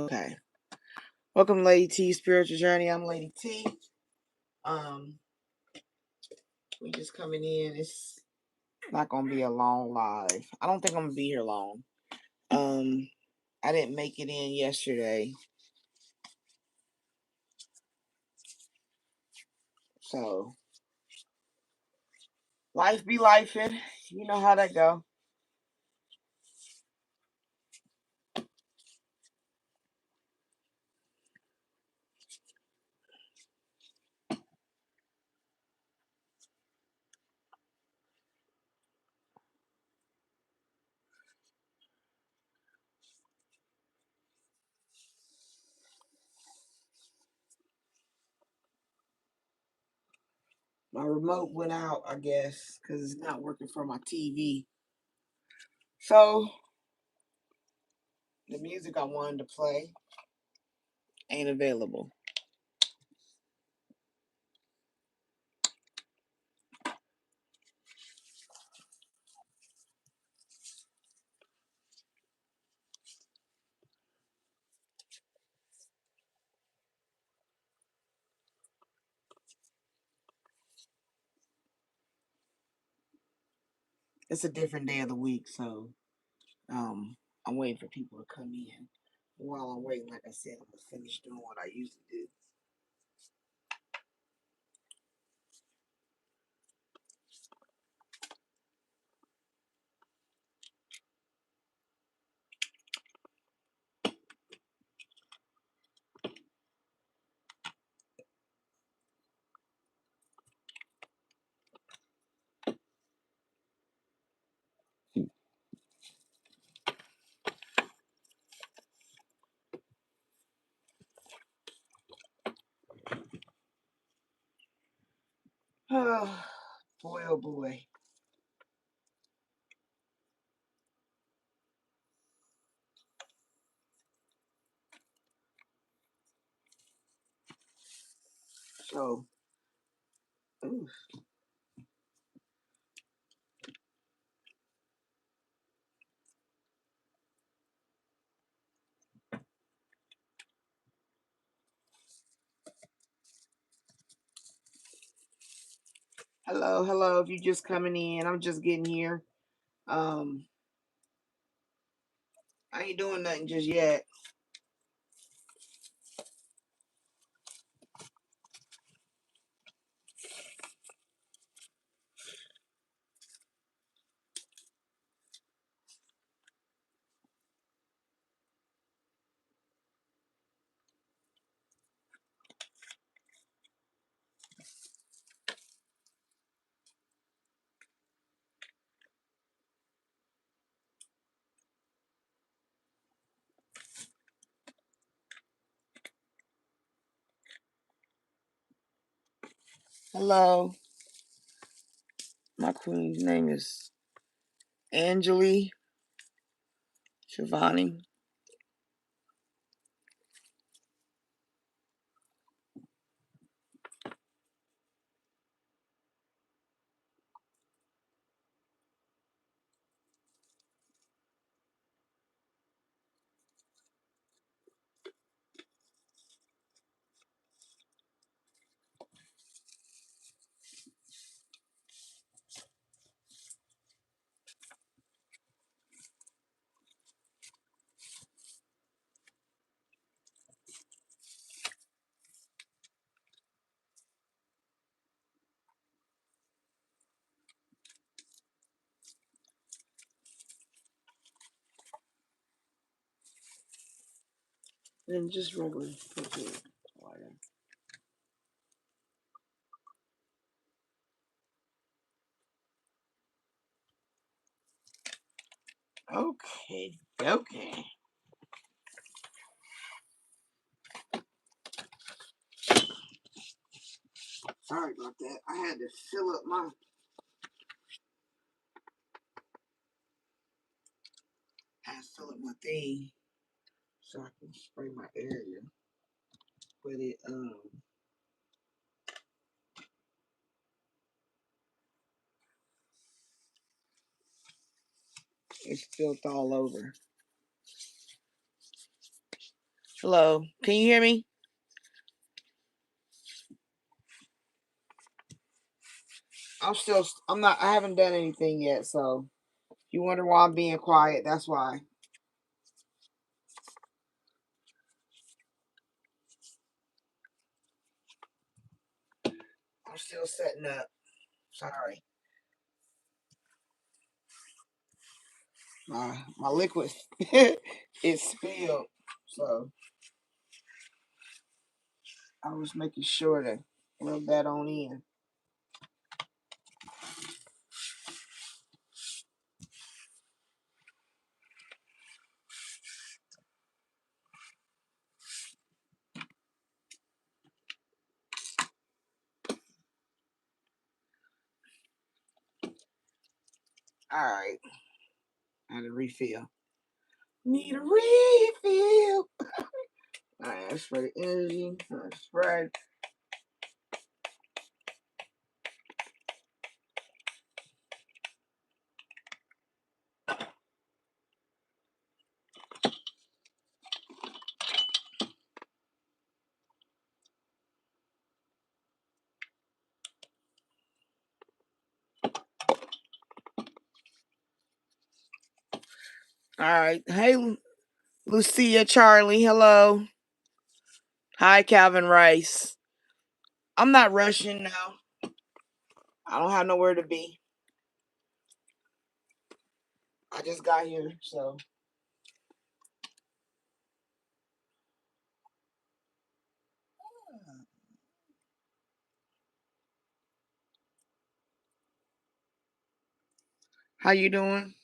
Okay. Welcome, Lady T, Spiritual Journey. I'm Lady T. We just coming in. It's not gonna be a long live. I don't think I'm gonna be here long. I didn't make it in yesterday. So life be lifing. You know how that go. My remote went out, I guess, because it's not working for my TV. So the music I wanted to play ain't available. It's a different day of the week, so I'm waiting for people to come in. While I'm waiting, like I said, I'm gonna finish doing what I usually do. Oh, boy, oh boy. So, ooh. Hello, hello. If you're just coming in, I'm just getting here. Um, I ain't doing nothing just yet. Hello. My queen's name is Angeli Shivani. And just regular water. Okay, okay. Sorry about that. I had to fill up my thing so I can spray my area. But it's spilled all over. Hello. Can you hear me? I haven't done anything yet, so you wonder why I'm being quiet, that's why. I'm still setting up. Sorry. My liquid is spilled, so I was making sure to rub that on in. Alright. I need a refill. Need a refill. Alright, that's for the energy. That's right. Alright. Hey, Lucia, Charlie, hello. Hi, Calvin Rice. I'm not rushing now. I don't have nowhere to be. I just got here, so. How you doing?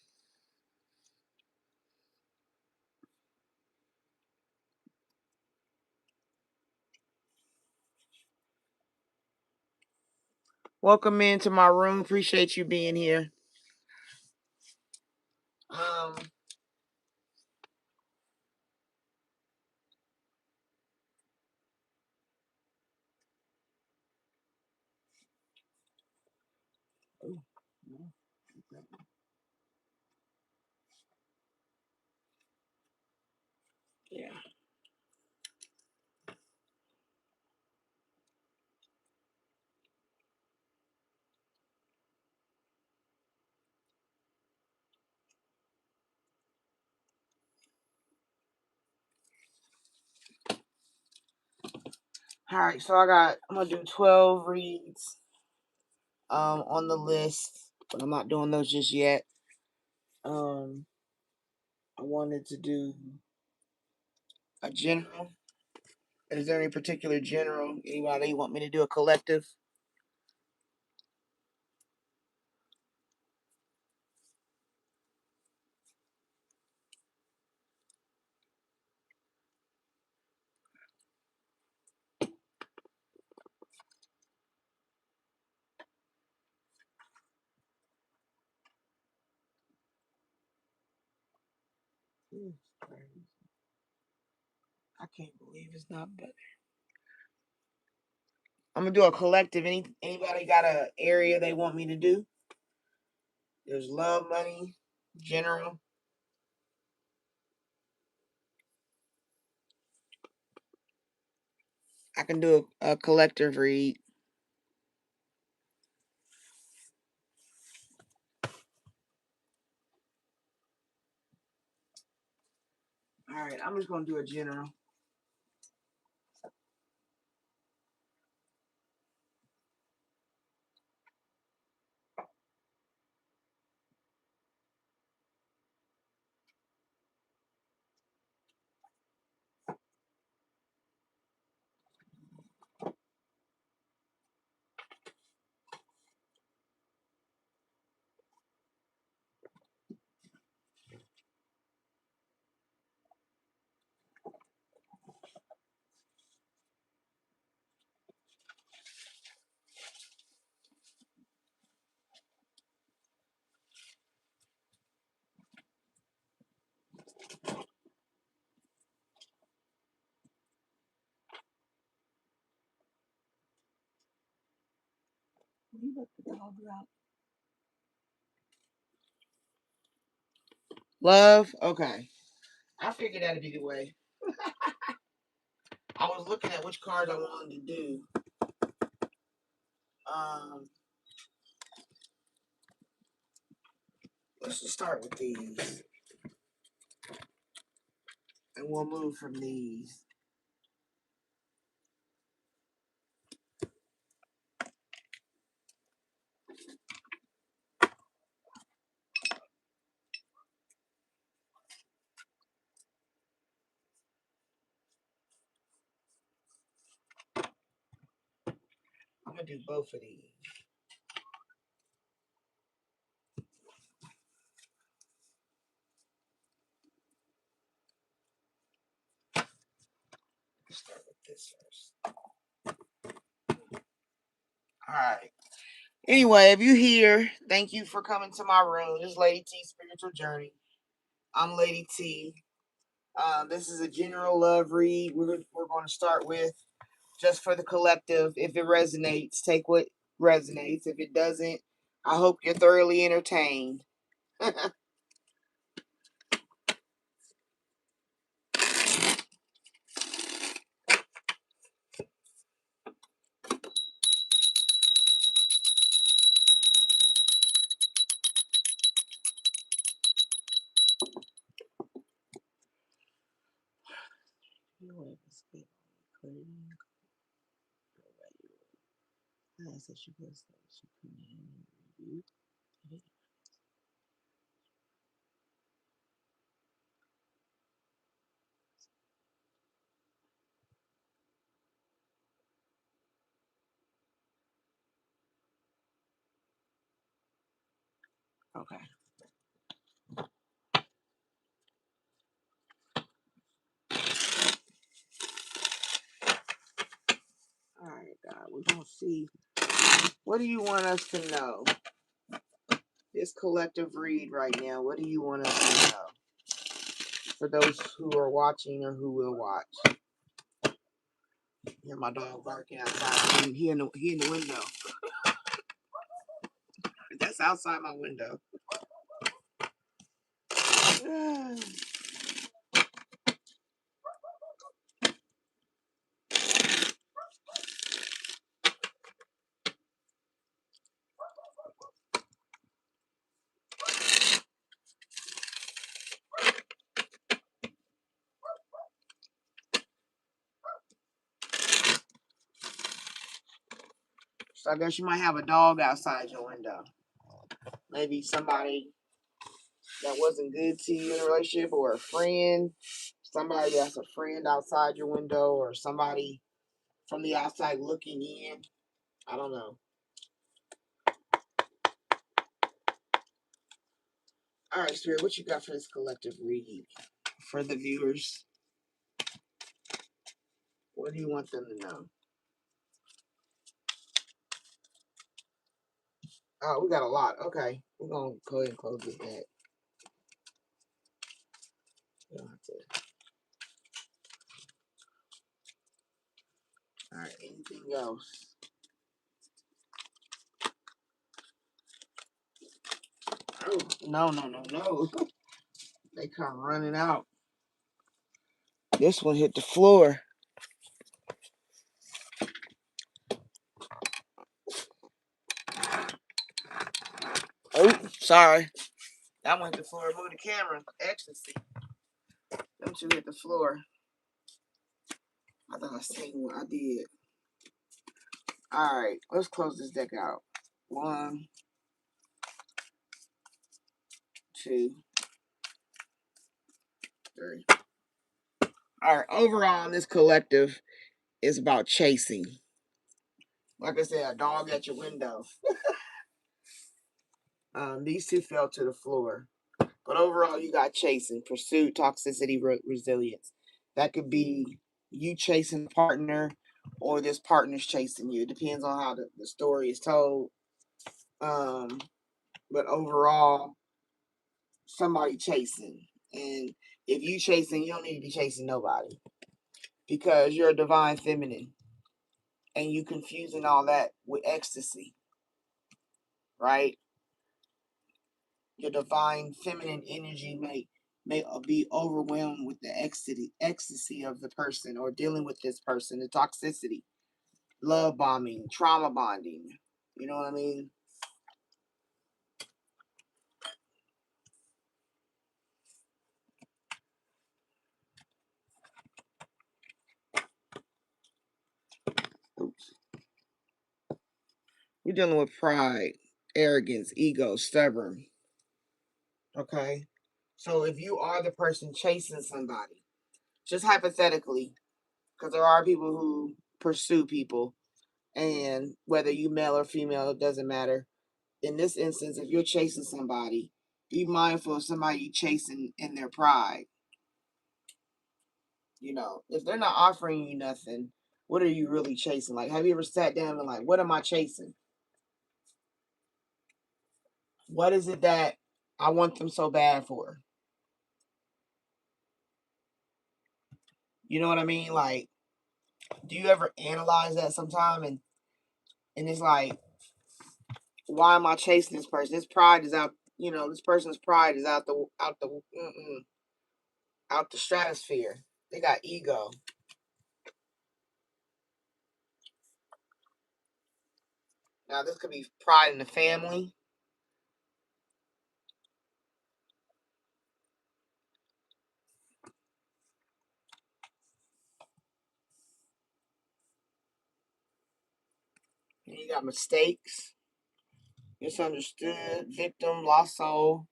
Welcome into my room. Appreciate you being here. Um, yeah. All right, so I'm gonna do 12 reads on the list, but I'm not doing those just yet. Um, I wanted to do a general. Is there any particular general? Anybody want me to do a collective? I can't believe it's not better. I'm gonna do a collective. Anybody got a area they want me to do? There's love, money, general. I can do a collective read. All right, I'm just gonna do a general. You let the dog out. Love, okay. I figured that'd be the way. looking at which cards I wanted to do. Let's just start with these. And we'll move from these. I'm going to do both of these. Start with this first. Alright. Anyway, if you're here, thank you for coming to my room. This is Lady T Spiritual Journey. I'm Lady T. This is a general love read. We're going to start with just for the collective. If it resonates, take what resonates. If it doesn't, I hope you're thoroughly entertained. Okay. All right, God, we're going to see. What do you want us to know? This collective read right now, what do you want us to know? For those who are watching or who will watch. Hear my dog barking outside. He in the window. That's outside my window. So I guess you might have a dog outside your window. Maybe somebody that wasn't good to you in a relationship, or a friend. Somebody that's a friend outside your window, or somebody from the outside looking in. I don't know. All right, Spirit, what you got for this collective read? For the viewers, what do you want them to know? Oh, we got a lot. Okay. We're going to go ahead and close this back. We don't have to. All right. Anything else? Oh, no. They come running out. This one hit the floor. Oh, sorry. That one hit the floor. Move the camera. Ecstasy. Them two hit the floor. I thought I was taking what I did. All right. Let's close this deck out. 1, 2, 3. All right. Overall, this collective is about chasing. Like I said, a dog at your window. These two fell to the floor. But overall, you got chasing, pursuit, toxicity, resilience. That could be you chasing a partner, or this partner's chasing you. It depends on how the story is told. But overall, somebody chasing. And if you chasing, you don't need to be chasing nobody. Because you're a divine feminine. And you confusing all that with ecstasy. Right? Your divine feminine energy may may be overwhelmed with the ecstasy of the person, or dealing with this person, the toxicity, love bombing, trauma bonding. You know what I mean? Oops. We're dealing with pride, arrogance, ego, stubborn. Okay? So if you are the person chasing somebody, just hypothetically, because there are people who pursue people, and whether you male or female, it doesn't matter. In this instance, if you're chasing somebody, be mindful of somebody you chasing in their pride. You know, if they're not offering you nothing, what are you really chasing? Like, have you ever sat down and like, what am I chasing? What is it that I want them so bad for? You know what I mean? Like, do you ever analyze that sometime? And it's like, why am I chasing this person? This pride is out. You know, this person's pride is out the stratosphere. They got ego. Now, this could be pride in the family. And you got mistakes, misunderstood, victim, lost soul.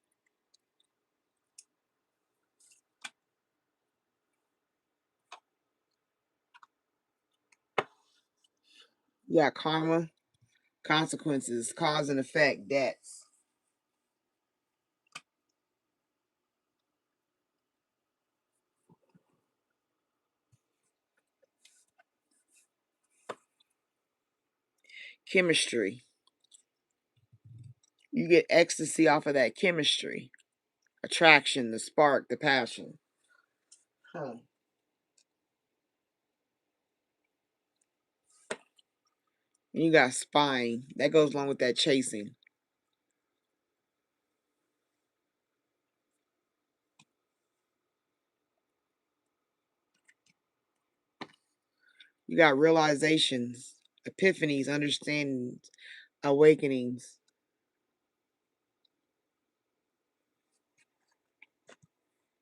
You got karma, consequences, cause and effect, debts. Chemistry. You get ecstasy off of that chemistry. Attraction, the spark, the passion. Huh. And you got spying. That goes along with that chasing. You got realizations, epiphanies, understandings, awakenings.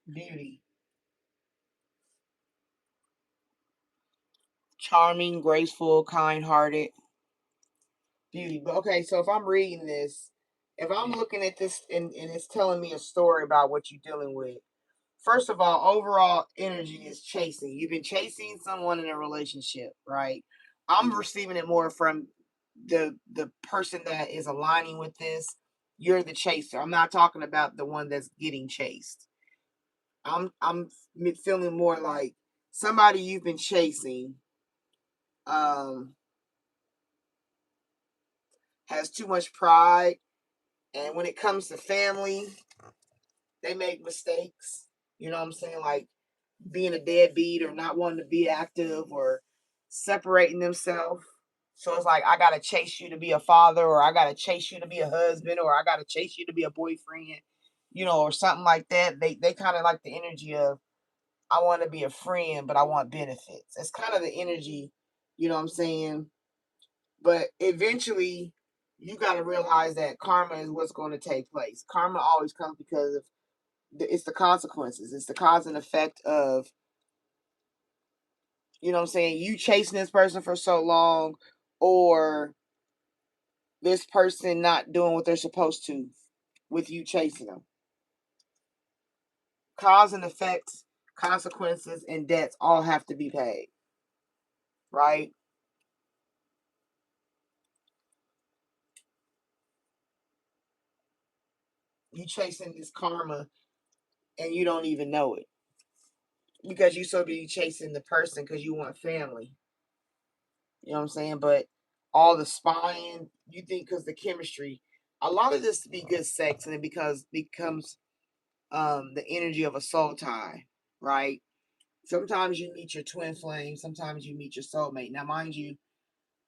Beauty. Charming, graceful, kind hearted. Beauty. But okay, so if I'm reading this, if I'm looking at this and it's telling me a story about what you're dealing with, first of all, overall energy is chasing. You've been chasing someone in a relationship, right? I'm receiving it more from the person that is aligning with this. You're the chaser. I'm not talking about the one that's getting chased. I'm feeling more like somebody you've been chasing um has too much pride, and when it comes to family, they make mistakes. You know what I'm saying? Like being a deadbeat or not wanting to be active or separating themselves. So it's like I gotta chase you to be a father, or I gotta chase you to be a husband, or I gotta chase you to be a boyfriend, you know, or something like that. They kind of like the energy of I want to be a friend, but I want benefits. It's kind of the energy, you know what I'm saying? But eventually, you got to realize that karma is what's going to take place. Karma always comes because of it's the consequences. It's the cause and effect of, you know what I'm saying, you chasing this person for so long, or this person not doing what they're supposed to with you chasing them. Cause and effects, consequences, and debts all have to be paid, right? You chasing this karma and you don't even know it because you so busy chasing the person because you want family. You know what I'm saying? But all the spying, you think because the chemistry, a lot of this to be good sex, and it becomes the energy of a soul tie, right? Sometimes you meet your twin flame, sometimes you meet your soulmate. Now, mind you,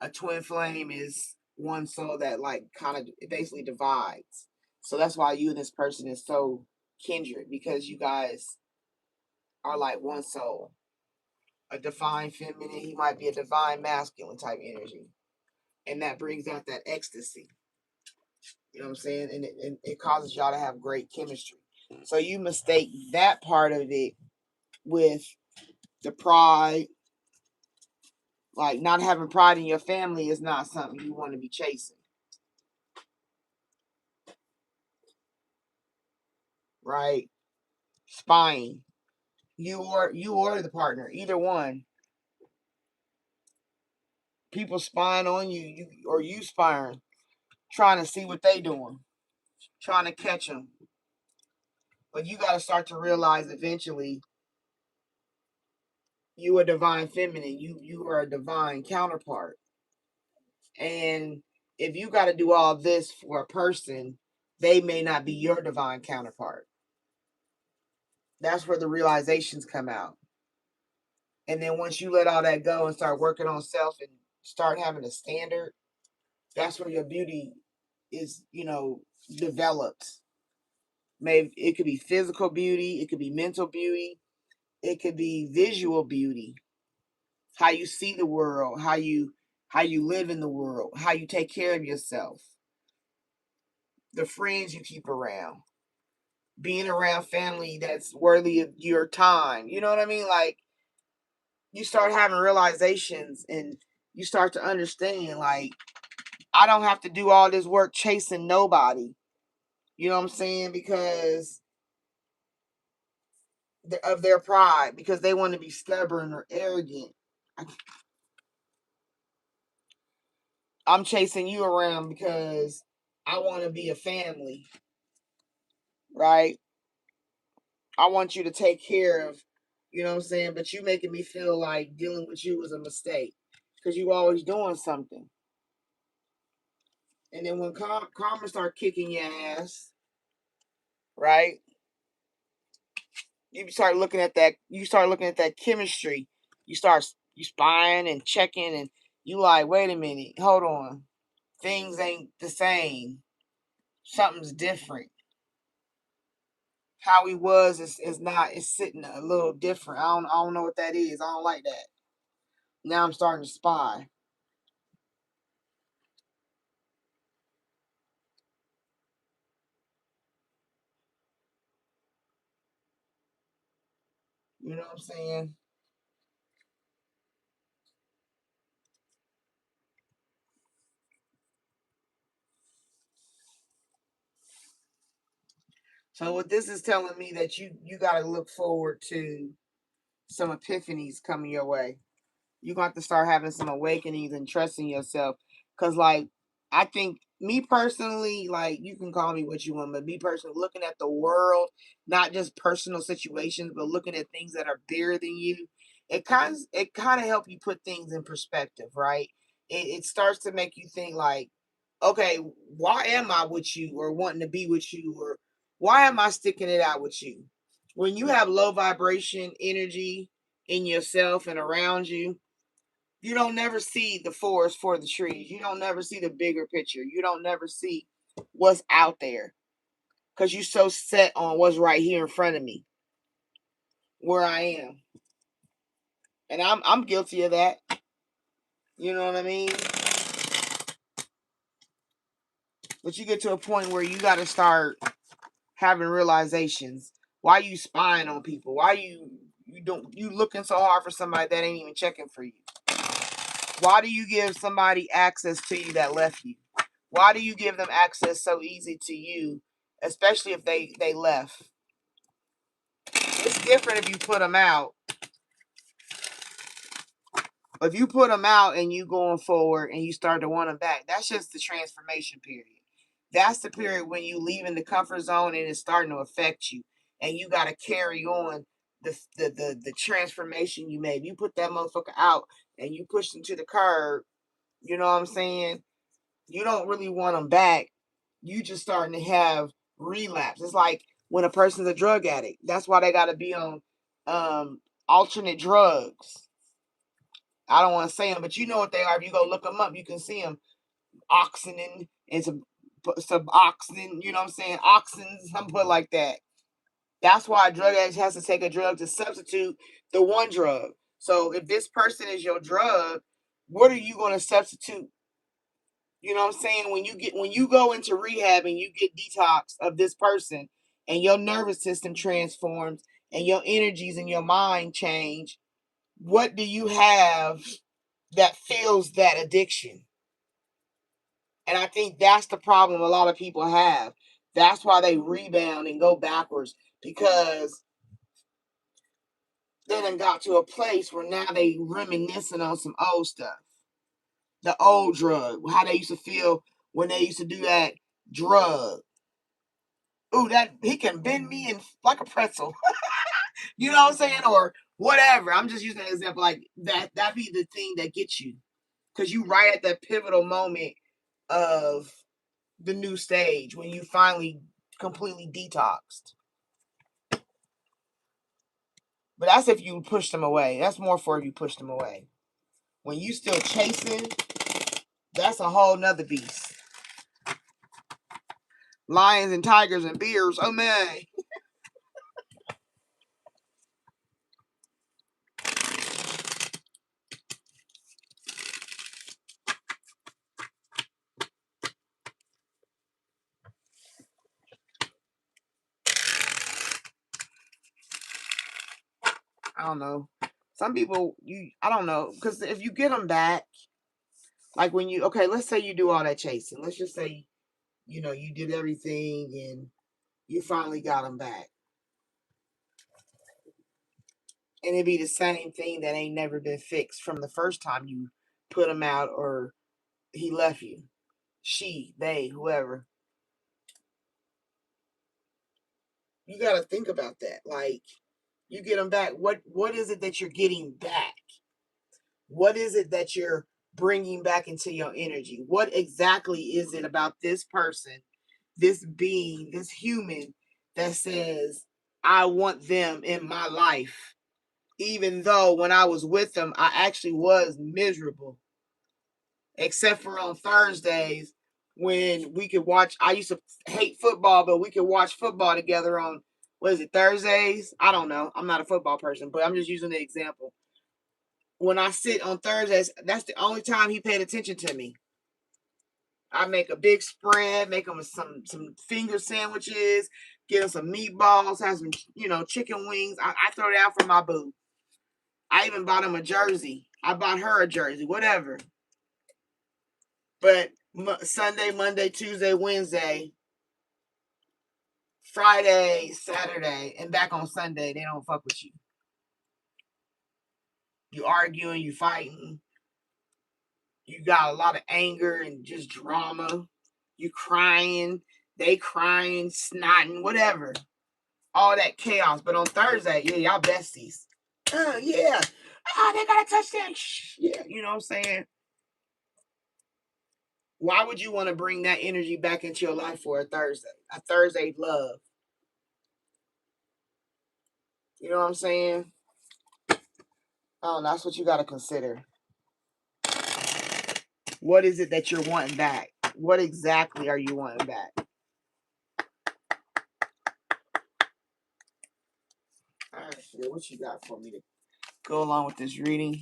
a twin flame is one soul that like kind of it basically divides. So that's why you and this person is so kindred because you guys are like one soul. A divine feminine, he might be a divine masculine type energy. And that brings out that ecstasy. You know what I'm saying? And it causes y'all to have great chemistry. So you mistake that part of it with the pride. Like not having pride in your family is not something you want to be chasing. Right? Spying. You or the partner, either one. People spying on you, or you spying, trying to see what they doing, trying to catch them. But you got to start to realize eventually you are divine feminine. You are a divine counterpart. And if you got to do all this for a person, they may not be your divine counterpart. That's where the realizations come out. And then once you let all that go and start working on self and start having a standard, that's where your beauty is, developed. Maybe it could be physical beauty, it could be mental beauty, it could be visual beauty. How you see the world, how you live in the world, how you take care of yourself, the friends you keep around, being around family that's worthy of your time. You know what I mean? Like you start having realizations and you start to understand like I don't have to do all this work chasing nobody. You know what I'm saying? Because of their pride, because they want to be stubborn or arrogant. I'm chasing you around because I want to be a family, right? I want you to take care of, you know what I'm saying? But you making me feel like dealing with you was a mistake because you always doing something. And then when karma start kicking your ass, right? You start looking at that. You start looking at that chemistry. You spying and checking, and you like, wait a minute, hold on, things ain't the same. Something's different. How he was is not. It's sitting a little different. I don't know what that is. I don't like that. Now I'm starting to spy. You know what I'm saying? So what this is telling me that you got to look forward to some epiphanies coming your way. You got to start having some awakenings and trusting yourself. Cause like I think me personally, like you can call me what you want, but me personally, looking at the world, not just personal situations, but looking at things that are bigger than you, it kind of help you put things in perspective, right? It starts to make you think like, okay, why am I with you or wanting to be with you, or why am I sticking it out with you? When you have low vibration energy in yourself and around you don't never see the forest for the trees. You don't never see the bigger picture. You don't never see what's out there because you're so set on what's right here in front of me, where I am, and I'm guilty of that. You know what I mean? But you get to a point where you got to start having realizations. Why you spying on people? Why you looking so hard for somebody that ain't even checking for you? Why do you give somebody access to you that left you? Why do you give them access so easy to you, especially if they left? It's different if you put them out. If you put them out and you going forward and you start to want them back, that's just the transformation period. That's the period when you leaving the comfort zone and it's starting to affect you, and you got to carry on the transformation you made. You put that motherfucker out and you push them to the curb. You know what I'm saying? You don't really want them back. You just starting to have relapse. It's like when a person's a drug addict. That's why they got to be on alternate drugs. I don't want to say them, but you know what they are. If you go look them up, you can see them. Oxynin and some oxygen. You know what I'm saying? Oxins. Some put like that. That's why a drug addict has to take a drug to substitute the one drug. So if this person is your drug, what are you going to substitute? You know what I'm saying? When you go into rehab and you get detox of this person and your nervous system transforms and your energies and your mind change, what do you have that fills that addiction? And I think that's the problem a lot of people have. That's why they rebound and go backwards, because they done got to a place where now they reminiscing on some old stuff. The old drug, how they used to feel when they used to do that drug. Ooh, that he can bend me in like a pretzel. You know what I'm saying? Or whatever. I'm just using an example like that. That be the thing that gets you. Because you right at that pivotal moment of the new stage when you finally completely detoxed. But that's if you push them away. That's more for if you push them away. When you still chasing, that's a whole nother beast. Lions and tigers and bears. Oh man. I don't know. Some people, I don't know, because if you get them back, like when you, okay, let's say you do all that chasing. Let's just say, you did everything and you finally got them back. And it'd be the same thing that ain't never been fixed from the first time you put him out or he left you. She, they, whoever. You got to think about that. Like, you get them back. What is it that you're getting back? What is it that you're bringing back into your energy? What exactly is it about this person, this being, this human that says, I want them in my life? Even though when I was with them, I actually was miserable. Except for on Thursdays when we could watch. I used to hate football, but we could watch football together on, what is it, Thursdays? I don't know. I'm not a football person, but I'm just using the example. When I sit on Thursdays, that's the only time he paid attention to me. I make a big spread, make him some finger sandwiches, get him some meatballs, have some chicken wings. I throw it out for my boo. I even bought him a jersey. I bought her a jersey, whatever. But Sunday, Monday, Tuesday, Wednesday, Friday, Saturday, and back on Sunday, they don't fuck with you. You arguing, you fighting, you got a lot of anger and just drama. You crying, they crying, snotting, whatever. All that chaos. But on Thursday, yeah, y'all besties. Yeah. Oh, they got a touchdown. Yeah, you know what I'm saying? Why would you want to bring that energy back into your life for a Thursday? A Thursday love. You know what I'm saying? Oh, that's what you got to consider. What is it that you're wanting back? What exactly are you wanting back? All right, shit, what you got for me to go along with this reading?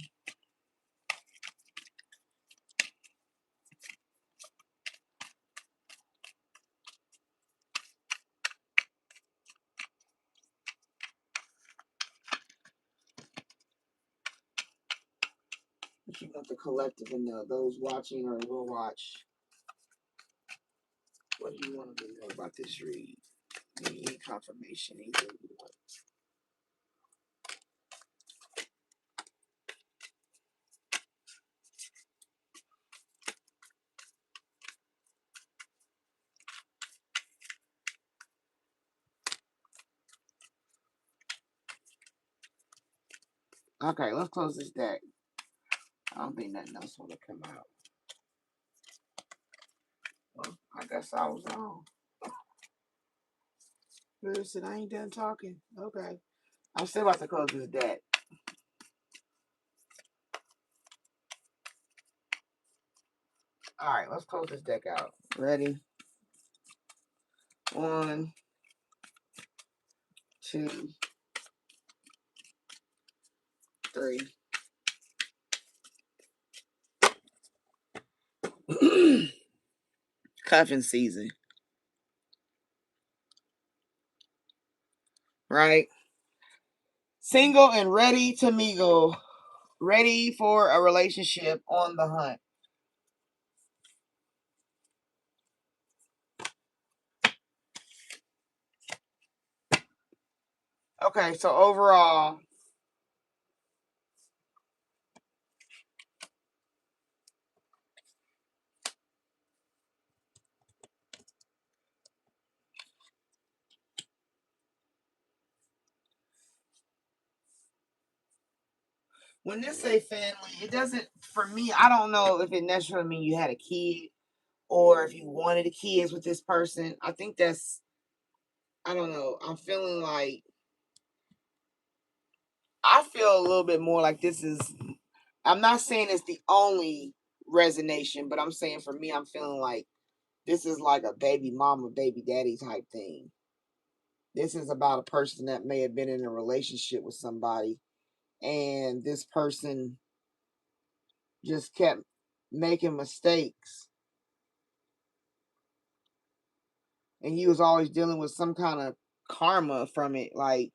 What you got the collective and those watching or will watch? What do you want to know about this read? Any confirmation? Anything you want? Okay, let's close this deck. I don't think nothing else want to come out. Well, I guess I was wrong. Listen, I ain't done talking. Okay. I'm still about to close this deck. Alright, let's close this deck out. Ready? 1, 2, 3. Cuffing season. Right? Single and ready to mingle. Ready for a relationship, on the hunt. Okay, so overall, when they say family, it doesn't, for me, I don't know if it necessarily means you had a kid or if you wanted a kids with this person. I think that's, I don't know. I'm feeling like, I feel a little bit more like this is, I'm not saying it's the only resonation, but I'm saying for me, I'm feeling like this is like a baby mama, baby daddy type thing. This is about a person that may have been in a relationship with somebody, and this person just kept making mistakes, and you was always dealing with some kind of karma from it. Like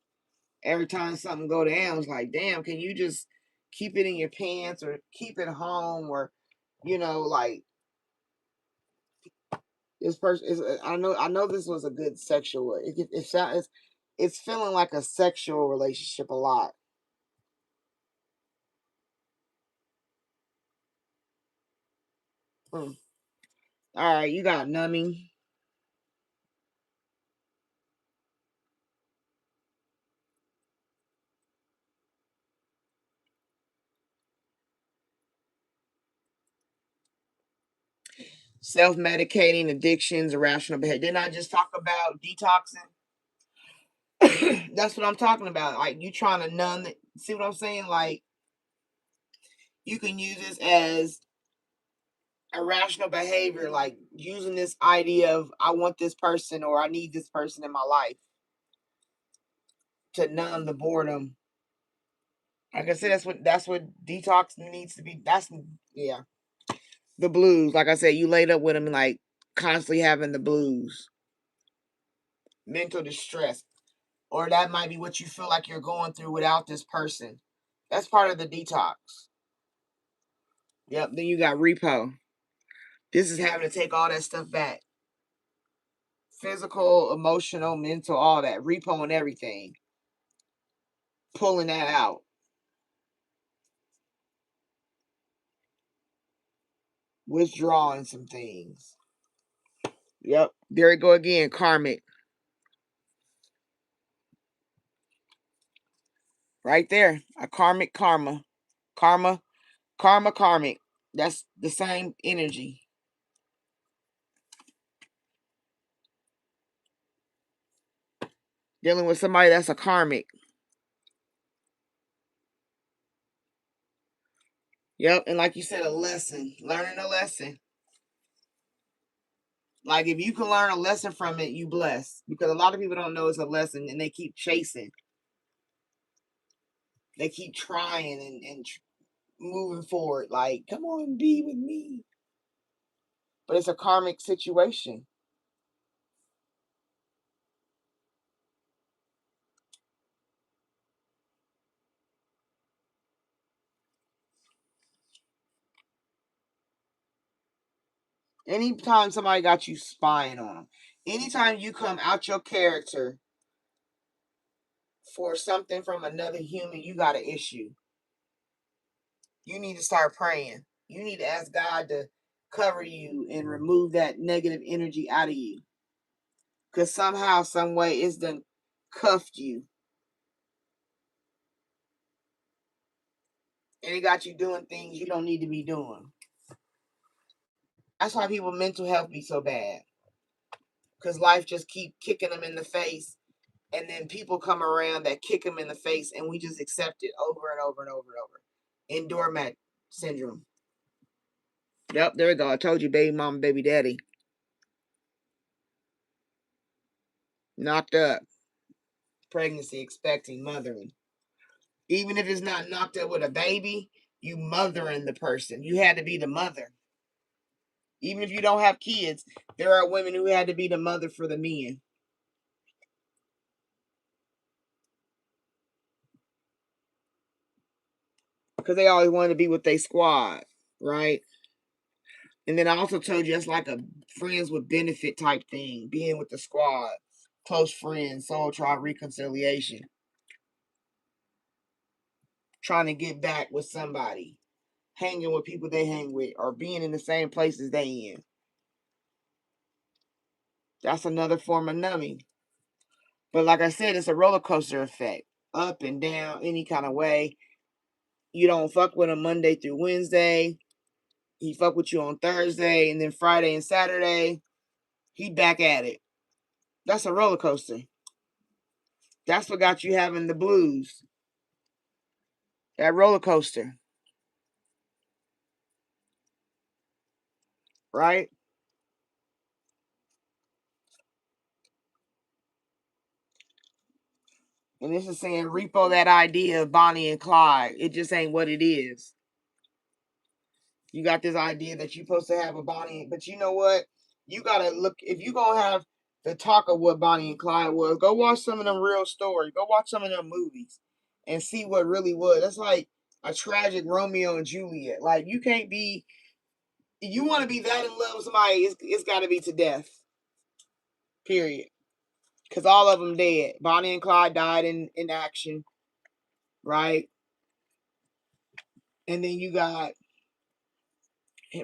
every time something go down, it's like, damn, can you just keep it in your pants or keep it home, or like this person is. I know this was a good sexual. It's feeling like a sexual relationship a lot. Mm. All right, you got numbing. Self-medicating, addictions, irrational behavior. Didn't I just talk about detoxing? That's what I'm talking about. Like you trying to numb it. See what I'm saying? Like you can use this as irrational behavior, like using this idea of I want this person or I need this person in my life to numb the boredom. Like I said, that's what detox needs to be. That's, yeah. The blues. Like I said, you laid up with them like constantly having the blues. Mental distress. Or that might be what you feel like you're going through without this person. That's part of the detox. Yep. Then you got repo. This is having to take all that stuff back. Physical, emotional, mental, all that. Repo and everything. Pulling that out. Withdrawing some things. Yep. There we go again. Karmic. Right there. A karmic karma. Karma. Karma karmic. That's the same energy. Dealing with somebody that's a karmic. Yep. And like you said, a lesson. Learning a lesson. Like if you can learn a lesson from it, you bless. Because a lot of people don't know it's a lesson and they keep chasing. They keep trying and moving forward. Like, come on, be with me. But it's a karmic situation. Anytime somebody got you spying on them, anytime you come out your character for something from another human, you got an issue. You need to start praying. You need to ask God to cover you and remove that negative energy out of you. Because somehow, some way, it's done cuffed you. And it got you doing things you don't need to be doing. That's why people mental health be so bad. Because life just keep kicking them in the face. And then people come around that kick them in the face and we just accept it over and over and over and over. In doormat syndrome. Yep, there we go. I told you, baby mama, baby daddy. Knocked up. pregnancy, expecting, mothering. Even if it's not knocked up with a baby, you mothering the person. You had to be the mother. Even if you don't have kids, there are women who had to be the mother for the men. Because they always wanted to be with their squad, right? And then I also told you it's like a friends with benefit type thing, being with the squad, close friends, soul tribe reconciliation, trying to get back with somebody, hanging with people they hang with, or being in the same places they in. That's another form of numbing. But like I said, it's a roller coaster effect, up and down, any kind of way. You don't fuck with him Monday through Wednesday. He fuck with you on Thursday, and then Friday and Saturday, he back at it. That's a roller coaster. That's what got you having the blues. That roller coaster. Right? And this is saying repo that idea of Bonnie and Clyde. It just ain't what it is. You got this idea that you're supposed to have a Bonnie, but you know what? You gotta look, if you gonna have the talk of what Bonnie and Clyde was, go watch some of them real stories. Go watch some of them movies and see what really was. That's like a tragic Romeo and Juliet. Like you can't be, if you want to be that in love with somebody, it's got to be to death. Period. Because all of them dead. Bonnie and Clyde died in action, right? And then you got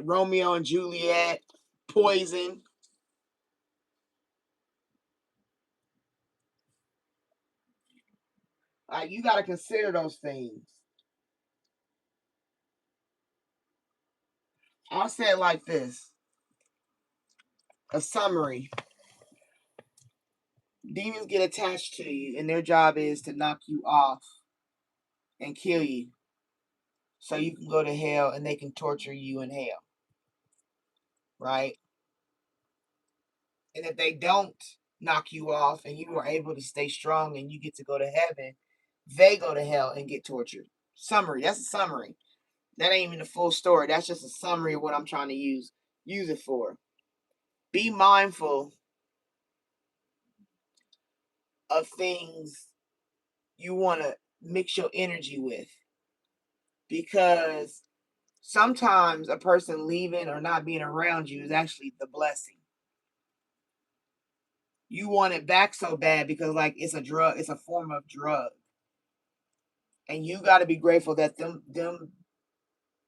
Romeo and Juliet, Poison. You got to consider those things. I'll say it like this: a summary. Demons get attached to you, and their job is to knock you off and kill you so you can go to hell and they can torture you in hell, right? And if they don't knock you off and you are able to stay strong and you get to go to heaven, they go to hell and get tortured. Summary. That's a summary. That ain't even the full story. That's just a summary of what I'm trying to use it for. Be mindful of things you want to mix your energy with, because sometimes a person leaving or not being around you is actually the blessing. You want it back so bad because like it's a drug, it's a form of drug. And you got to be grateful that them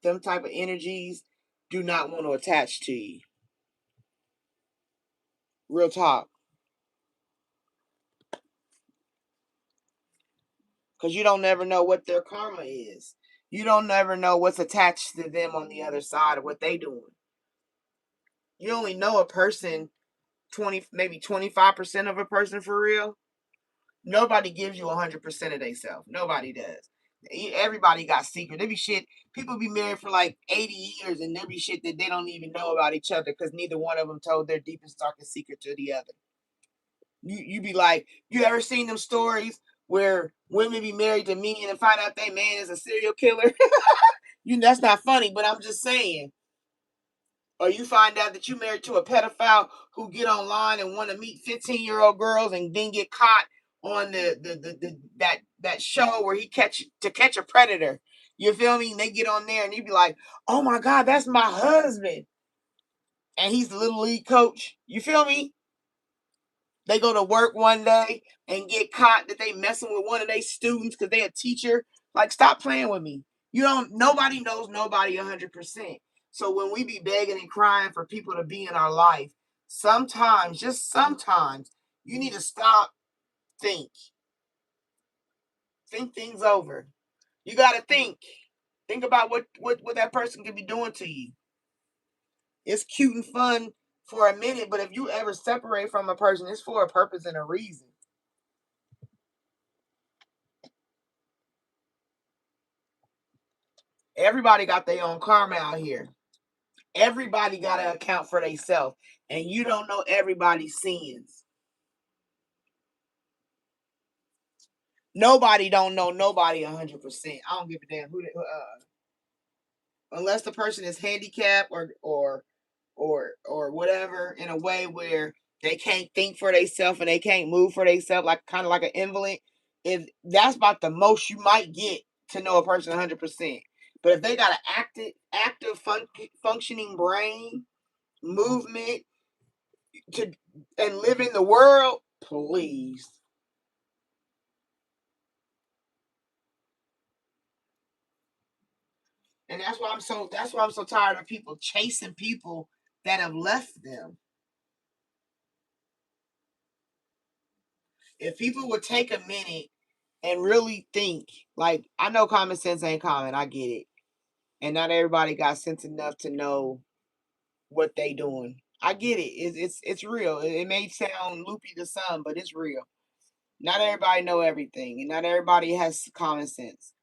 type of energies do not want to attach to you. Real talk. Because you don't never know what their karma is. You don't never know what's attached to them on the other side of what they doing. You only know a person 20, maybe 25% of a person for real. Nobody gives you 100% of themselves. Nobody does. Everybody got secrets. There be shit. People be married for like 80 years and there be shit that they don't even know about each other because neither one of them told their deepest, darkest secret to the other. You be like, you ever seen them stories where women be married to men and find out they man is a serial killer? That's not funny, but I'm just saying. Or you find out that you married to a pedophile who get online and want to meet 15-year-old girls and then get caught on that show where he catch a predator. You feel me? And they get on there and you be like, oh my God, that's my husband. And he's the little league coach. You feel me? They go to work one day and get caught that they messing with one of their students because they a teacher. Like, stop playing with me. Nobody knows nobody 100%. So when we be begging and crying for people to be in our life, sometimes, just sometimes, you need to stop, think things over. You got to think about what that person could be doing to you. It's cute and fun for a minute, but if you ever separate from a person, it's for a purpose and a reason. Everybody got their own karma out here. Everybody got to account for themselves, and you don't know everybody's sins. Nobody don't know nobody 100%. I don't give a damn who unless the person is handicapped or whatever in a way where they can't think for themselves and they can't move for themselves, like kind of like an invalid. If that's about the most you might get to know a person 100%. But if they got an active functioning brain, movement to and live in the world, please. And that's why I'm so tired of people chasing people that have left them. If people would take a minute and really think, like, I know common sense ain't common, I get it. And not everybody got sense enough to know what they doing. I get it. It's real. It may sound loopy to some, but it's real. Not everybody know everything, and not everybody has common sense.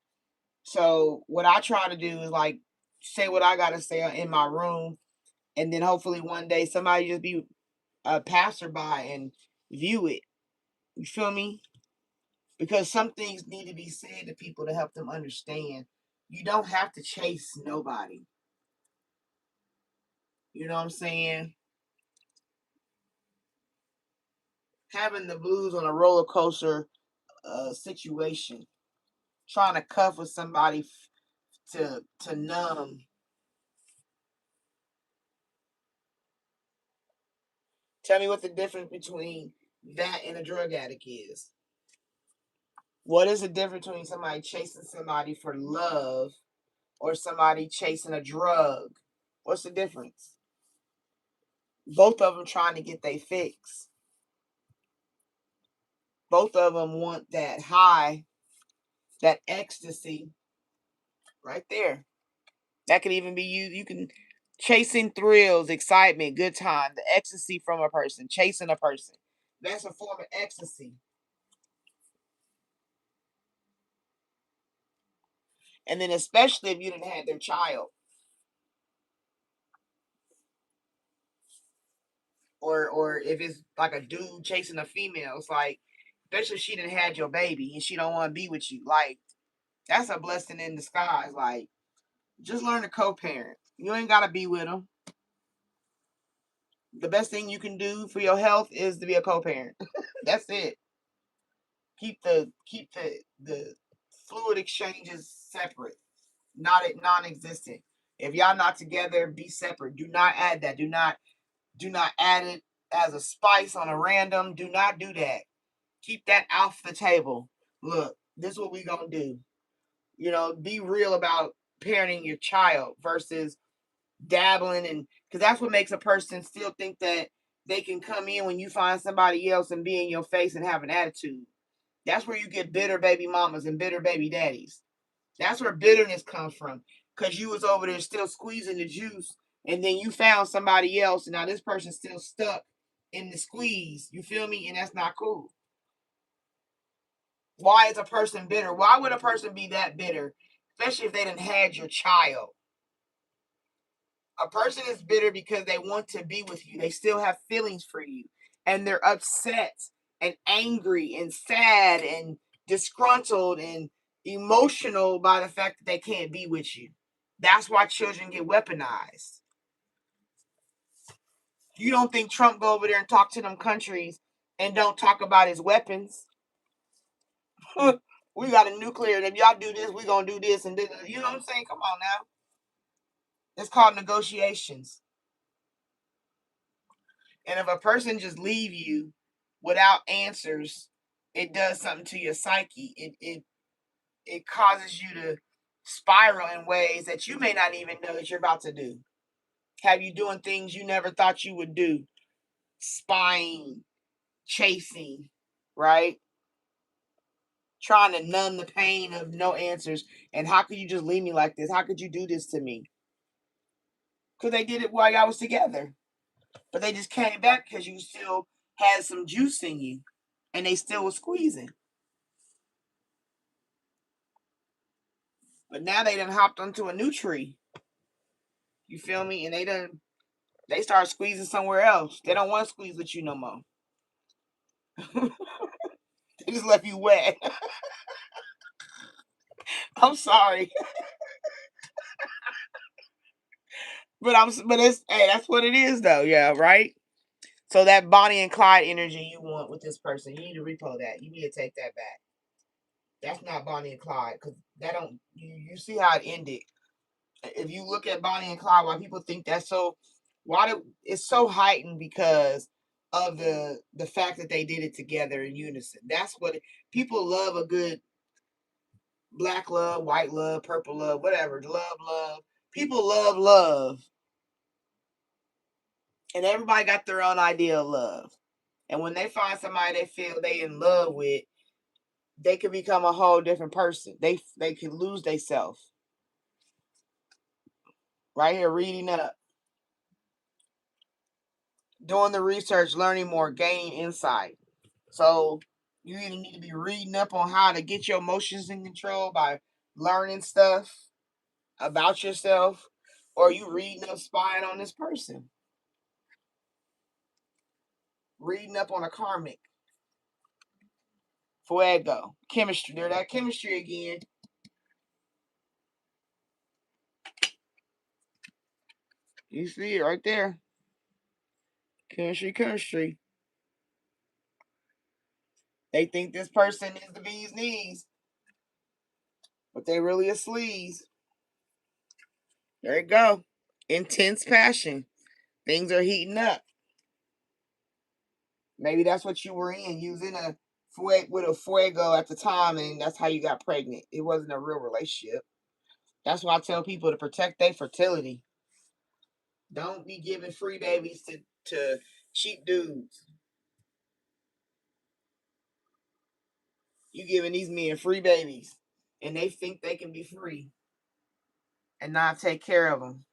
So what I try to do is like say what I gotta say in my room, and then hopefully one day somebody just be a passerby and view it. You feel me? Because some things need to be said to people to help them understand. You don't have to chase nobody. You know what I'm saying? Having the blues on a roller coaster situation, trying to cuff with somebody to numb. Tell me what the difference between that and a drug addict is. What is the difference between somebody chasing somebody for love or somebody chasing a drug? What's the difference? Both of them trying to get their fix. Both of them want that high, that ecstasy right there. That could even be you. You can chasing thrills, excitement, good time, the ecstasy from a person, chasing a person. That's a form of ecstasy. And then especially if you didn't have their child. Or if it's like a dude chasing a female, it's like, especially if she didn't had your baby and she don't want to be with you. Like, that's a blessing in disguise. Like, just learn to co-parent. You ain't gotta be with them. The best thing you can do for your health is to be a co-parent. That's it. Keep the fluid exchanges separate, not non-existent. If y'all not together, be separate. Do not add that. Do not add it as a spice on a random. Do not do that. Keep that off the table. Look, this is what we gonna do. Be real about parenting your child versus dabbling, and because that's what makes a person still think that they can come in when you find somebody else and be in your face and have an attitude. That's where you get bitter baby mamas and bitter baby daddies. That's where bitterness comes from. Because you was over there still squeezing the juice, and then you found somebody else, and now this person's still stuck in the squeeze. You feel me? And that's not cool. Why is a person bitter? Why would a person be that bitter? Especially if they didn't had your child. A person is bitter because they want to be with you. They still have feelings for you. And they're upset and angry and sad and disgruntled and emotional by the fact that they can't be with you. That's why children get weaponized. You don't think Trump go over there and talk to them countries and don't talk about his weapons? We got a nuclear, and if y'all do this, we gonna do this and this. You know what I'm saying? Come on now. It's called negotiations. And if a person just leave you without answers, it does something to your psyche. It causes you to spiral in ways that you may not even know that you're about to do. Have you doing things you never thought you would do? Spying, chasing, right? Trying to numb the pain of no answers. And how could you just leave me like this? How could you do this to me? Because they did it while y'all was together. But they just came back because you still had some juice in you. And they still were squeezing. But now they done hopped onto a new tree. You feel me? And they start squeezing somewhere else. They don't want to squeeze with you no more. They just left you wet. I'm sorry. But it's, hey, that's what it is though. Yeah, right? So that Bonnie and Clyde energy you want with this person, you need to repo that. You need to take that back. That's not Bonnie and Clyde, because that don't, you see how it ended. If you look at Bonnie and Clyde, why people think that's so, it's so heightened because of the fact that they did it together in unison. That's what people love, a good black love, white love, purple love, whatever, love. People love love, and everybody got their own idea of love. And when they find somebody they feel they in love with, they could become a whole different person. They could lose themselves. Right here, reading up, doing the research, learning more, gaining insight. So you either need to be reading up on how to get your emotions in control by learning stuff about yourself, or you reading up, spying on this person, reading up on a karmic, fuego, chemistry. There, that chemistry again. You see it right there. Chemistry. They think this person is the bee's knees, but they really a sleaze. There you go. Intense passion. Things are heating up. Maybe that's what you were in. You was in a with a fuego at the time, and that's how you got pregnant. It wasn't a real relationship. That's why I tell people to protect their fertility. Don't be giving free babies to cheap dudes. You giving these men free babies, and they think they can be free and not take care of them.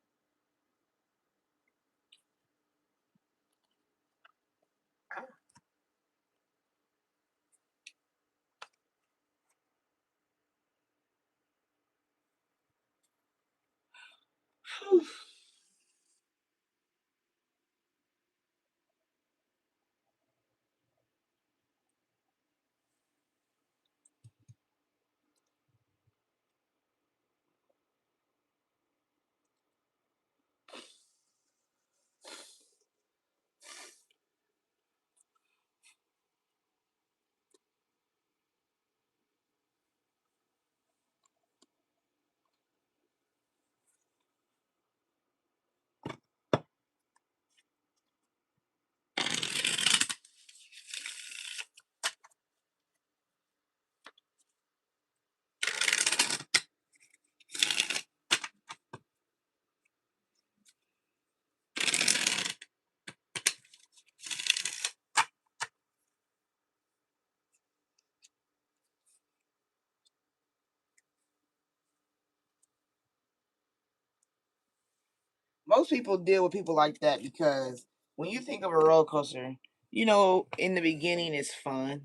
Most people deal with people like that because when you think of a roller coaster, in the beginning it's fun.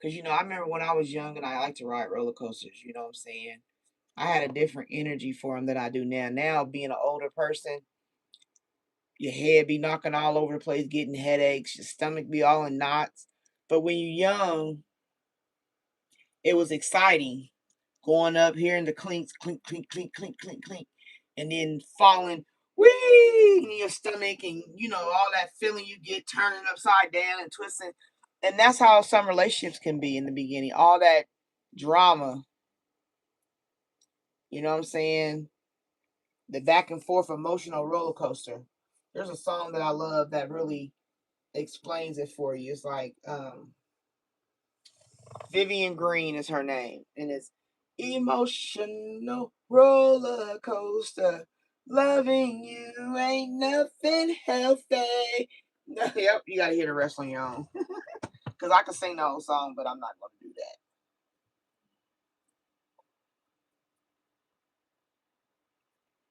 Because, I remember when I was young and I liked to ride roller coasters, you know what I'm saying? I had a different energy for them than I do now. Now, being an older person, your head be knocking all over the place, getting headaches, your stomach be all in knots. But when you're young, it was exciting going up, hearing the clinks, clink, clink, clink, clink, clink, clink, and then falling, whee, in your stomach, and all that feeling you get turning upside down and twisting. And that's how some relationships can be in the beginning. All that drama, you know what I'm saying? The back and forth emotional roller coaster. There's a song that I love that really explains it for you. It's like Vivian Green is her name, and it's emotional roller coaster. Loving you ain't nothing healthy. Yep, you gotta hear the rest on your own. Because I can sing the whole song, but I'm not gonna do that.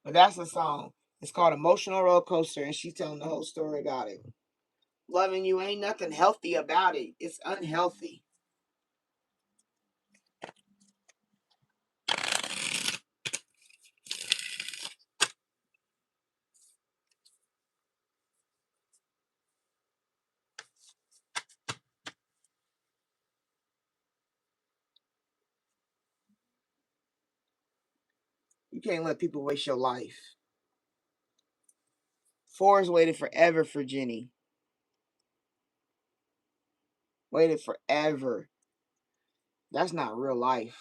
But that's the song. It's called Emotional Roller Coaster, and she's telling the whole story about it. Loving you ain't nothing healthy about it. It's unhealthy. You can't let people waste your life. 4 has waited forever for Jenny. Waited forever. That's not real life.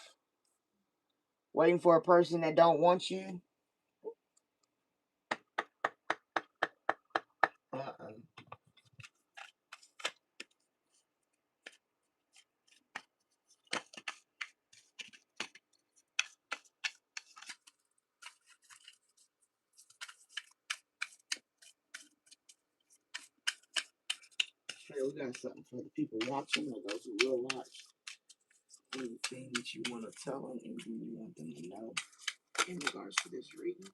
Waiting for a person that don't want you. Uh-uh. Hey, we got something for the people watching or those who will watch. Anything that you want to tell them, anything you want them to know in regards to this reading.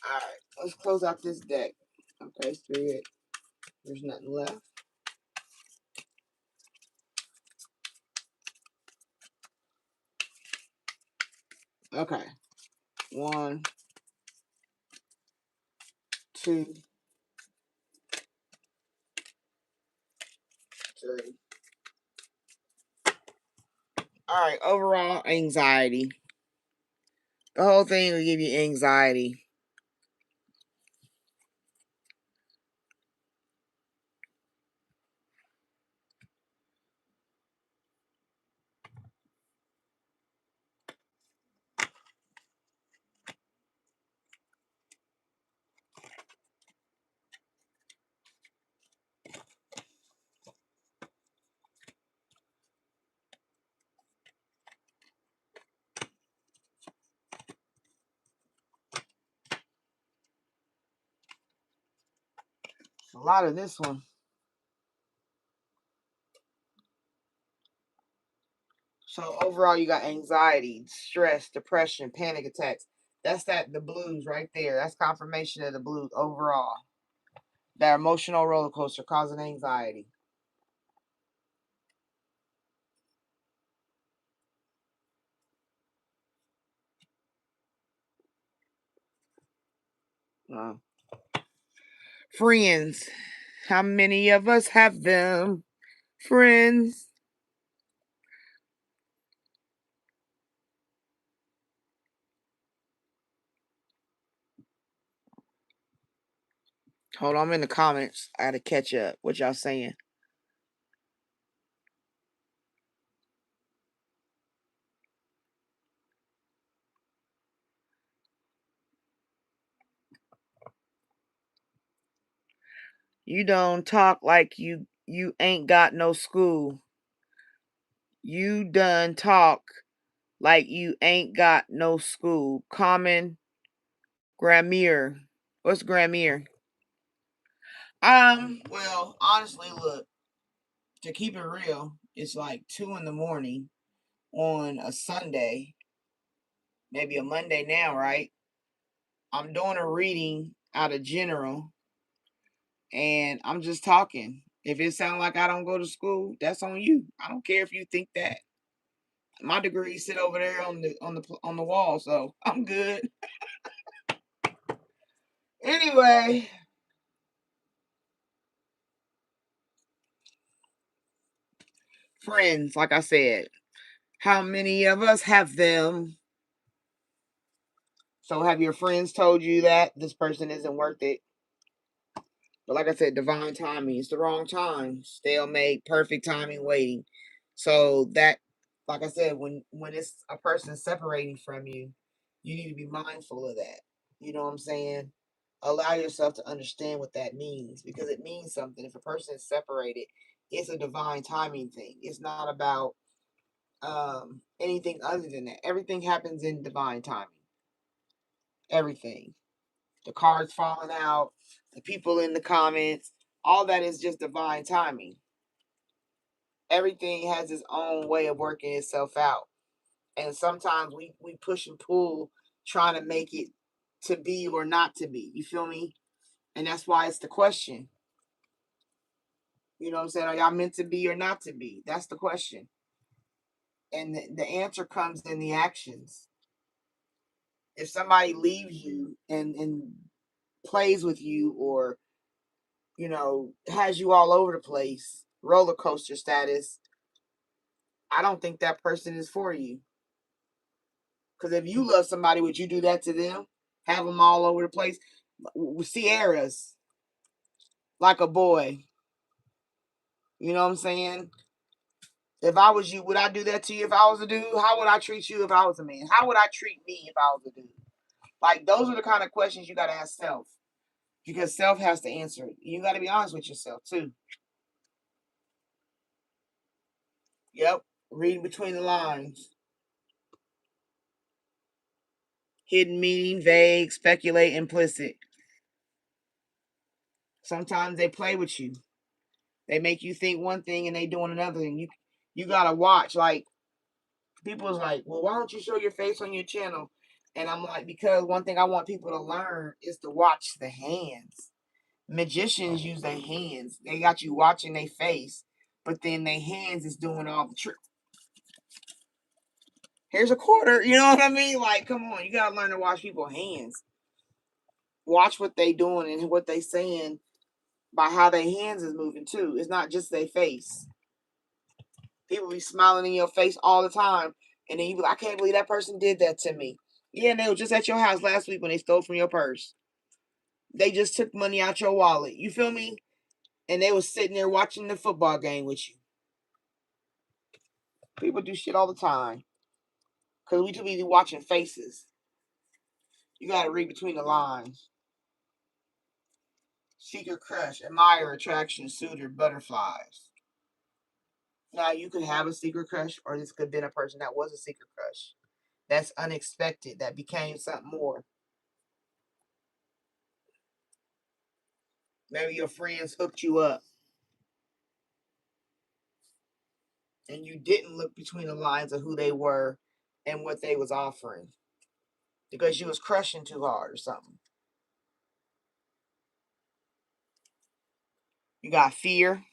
Alright, let's close out this deck. Okay, Spirit. There's nothing left. Okay. 1, 2, 3. Alright, overall anxiety. The whole thing will give you anxiety. A lot of this one. So overall, you got anxiety, stress, depression, panic attacks. That's the blues right there. That's confirmation of the blues overall. That emotional roller coaster causing anxiety. Friends. How many of us have them? Friends. Hold on, I'm in the comments. I gotta catch up. What y'all saying? You don't talk like you ain't got no school. You done talk like you ain't got no school. Common grammar. What's grammar? Well, honestly, look, to keep it real, it's like 2 in the morning on a Sunday, maybe a Monday now, right? I'm doing a reading out of general and I'm just talking. If it sounds like I don't go to school, that's on you. I don't care if you think that. My degrees sit over there on the wall, so I'm good. Anyway, friends, like I said, how many of us have them? So have your friends told you that this person isn't worth it? But like I said, divine timing. It's the wrong time. Stalemate, perfect timing, waiting. So that, like I said, when it's a person separating from you, you need to be mindful of that. You know what I'm saying? Allow yourself to understand what that means because it means something. If a person is separated, it's a divine timing thing. It's not about anything other than that. Everything happens in divine timing. Everything. The cards falling out, the people in the comments, all that is just divine timing. Everything has its own way of working itself out. And sometimes we push and pull trying to make it to be or not to be. You feel me? And that's why it's the question. You know what I'm saying? Are y'all meant to be or not to be? That's the question. And the answer comes in the actions. If somebody leaves you and plays with you, or has you all over the place, roller coaster status, I don't think that person is for you. Because if you love somebody, would you do that to them? Have them all over the place? Sierra's like a boy. You know what I'm saying? If I was you, would I do that to you if I was a dude? How would I treat you if I was a man? How would I treat me if I was a dude? Like, those are the kind of questions you got to ask self. Because self has to answer it. You got to be honest with yourself, too. Yep. Read between the lines. Hidden meaning, vague, speculate, implicit. Sometimes they play with you. They make you think one thing and they doing another thing. You gotta watch. Like, people's like, well, why don't you show your face on your channel? And I'm like, because one thing I want people to learn is to watch the hands. Magicians use their hands. They got you watching their face, but then their hands is doing all the trick. Here's a quarter. You know what I mean? Like, come on, you gotta learn to watch people's hands. Watch what they doing and what they saying by how their hands is moving too. It's not just their face. People be smiling in your face all the time, and then you be like, I can't believe that person did that to me. Yeah, and they were just at your house last week when they stole from your purse. They just took money out your wallet. You feel me? And they was sitting there watching the football game with you. People do shit all the time. Because we too busy watching faces. You gotta read between the lines. Secret crush, admire, attraction, suitor, butterflies. Now, you could have a secret crush, or this could have been a person that was a secret crush. That's unexpected. That became something more. Maybe your friends hooked you up and you didn't look between the lines of who they were and what they was offering because you was crushing too hard or something. You got fear,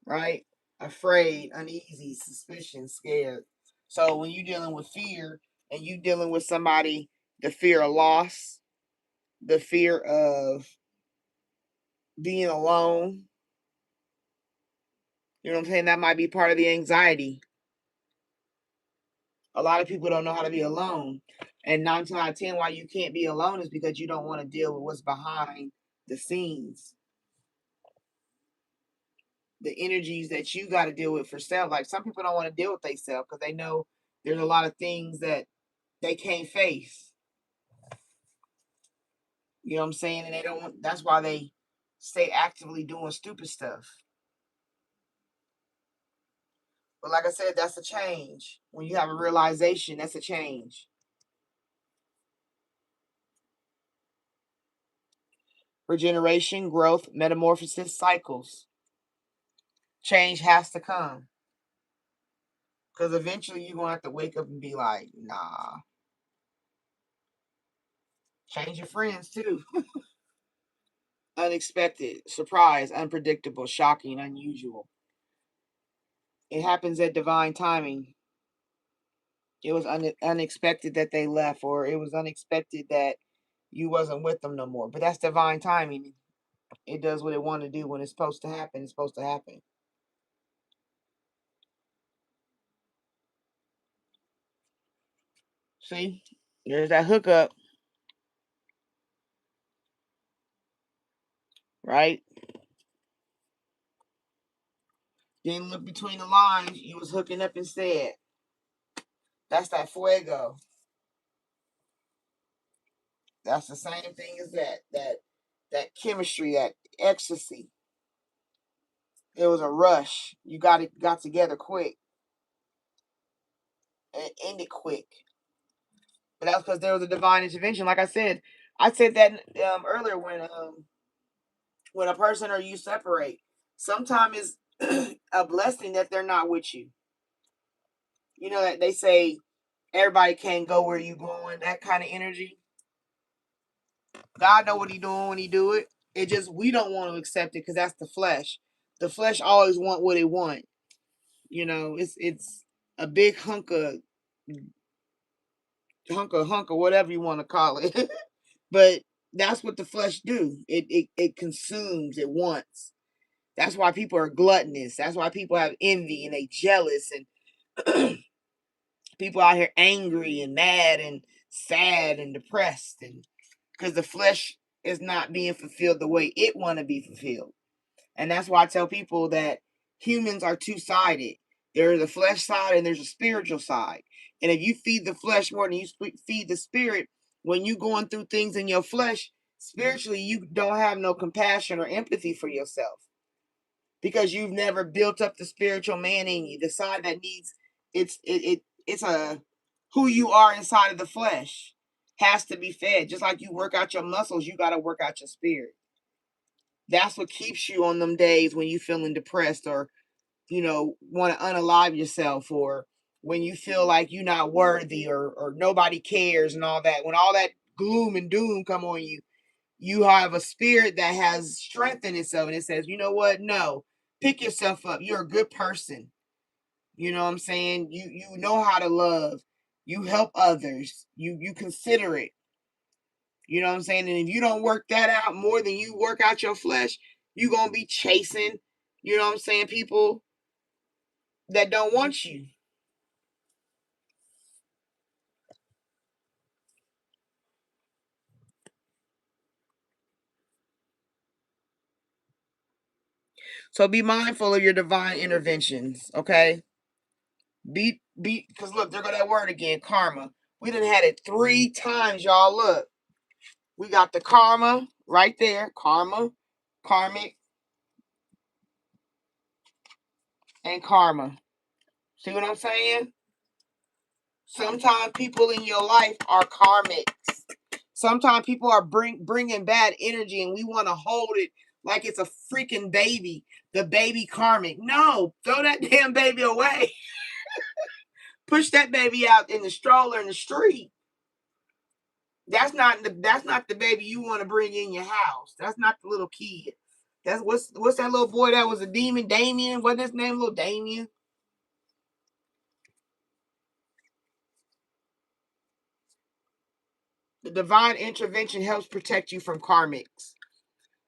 right? Afraid, uneasy, suspicion, scared. So when you're dealing with fear and you dealing with somebody, the fear of loss, the fear of being alone, you know what I'm saying? That might be part of the anxiety. A lot of people don't know how to be alone. And 9 times out of 10, why you can't be alone is because you don't want to deal with what's behind the scenes. The energies that you got to deal with for self. Like, some people don't want to deal with themselves because they know there's a lot of things that they can't face. You know what I'm saying? And they don't, that's why they stay actively doing stupid stuff. But like I said, that's a change. When you have a realization, that's a change. Regeneration, growth, metamorphosis, cycles. Change has to come. Because eventually you're going to have to wake up and be like, nah. Change your friends too. Unexpected, surprise, unpredictable, shocking, unusual. It happens at divine timing. It was unexpected that they left, or it was unexpected that you wasn't with them no more. But that's divine timing. It does what it want to do. When it's supposed to happen, it's supposed to happen. See? There's that hookup. Right? Didn't look between the lines. You was hooking up instead. That's that fuego. That's the same thing as that chemistry, that ecstasy. It was a rush. You got together quick and ended quick. But that's because there was a divine intervention. Like I said that earlier when a person or you separate. Sometimes it's a blessing that they're not with you. You know that they say everybody can't go where you going, that kind of energy. God know what he doing when he do it. It just, we don't want to accept it because that's the flesh. The flesh always want what it want. You know, it's a big hunk of whatever you want to call it. But that's what the flesh do. It consumes, it wants. That's why people are gluttonous. That's why people have envy and they jealous, and people out here angry and mad and sad and depressed, and because the flesh is not being fulfilled the way it want to be fulfilled. And that's why I tell people that humans are two-sided. There's a flesh side and there's a spiritual side. And if you feed the flesh more than you feed the spirit, when you going through things in your flesh, spiritually, you don't have no compassion or empathy for yourself because you've never built up the spiritual man in you, the side that needs it's a who you are inside of the flesh has to be fed. Just like you work out your muscles, you got to work out your spirit. That's what keeps you on them days when you feeling depressed, or want to unalive yourself, or when you feel like you're not worthy, or nobody cares and all that. When all that gloom and doom come on you, you have a spirit that has strength in itself, and it says, you know what? No, pick yourself up. You're a good person. You know what I'm saying? You know how to love. You help others. You consider it. You know what I'm saying? And if you don't work that out more than you work out your flesh, you're going to be chasing, you know what I'm saying, people that don't want you. So be mindful of your divine interventions, okay? Because look, there go that word again, karma. We done had it 3 times, y'all. Look, we got the karma right there, karma, karmic, and karma. See what I'm saying? Sometimes people in your life are karmics. Sometimes people are bringing bad energy, and we want to hold it like it's a freaking baby. The baby karmic. No, throw that damn baby away. Push that baby out in the stroller in the street. That's not the baby you want to bring in your house. That's not the little kid. That's what's that little boy that was a demon, Damien? What's his name, little Damien? The divine intervention helps protect you from karmics.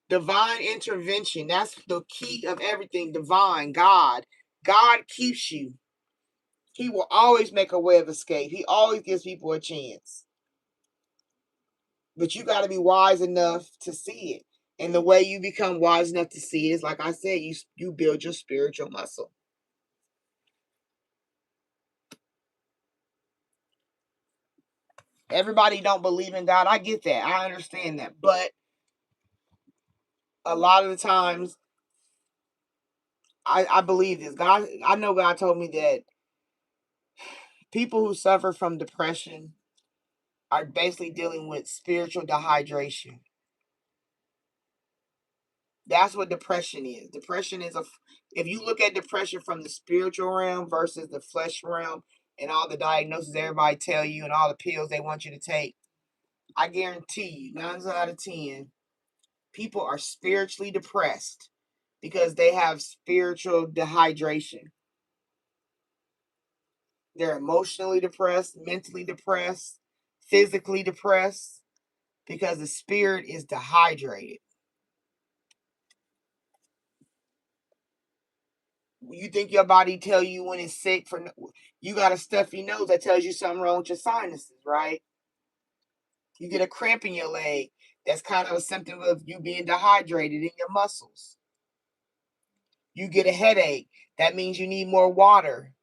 Divine intervention, that's the key of everything. Divine, God keeps you. He will always make a way of escape. He always gives people a chance. But you got to be wise enough to see it. And the way you become wise enough to see it is, like I said, you build your spiritual muscle. Everybody don't believe in God. I get that. I understand that. But a lot of the times, I believe this. God, I know God told me that people who suffer from depression are basically dealing with spiritual dehydration. That's what depression is. Depression is if you look at depression from the spiritual realm versus the flesh realm, and all the diagnoses everybody tell you and all the pills they want you to take, I guarantee you, 9 out of 10, people are spiritually depressed because they have spiritual dehydration. They're emotionally depressed, mentally depressed, physically depressed because the spirit is dehydrated. You think your body tell you when it's sick for you got a stuffy nose, that tells you something wrong with your sinuses, right? You get a cramp in your leg, that's kind of a symptom of you being dehydrated in your muscles. You get a headache, that means you need more water.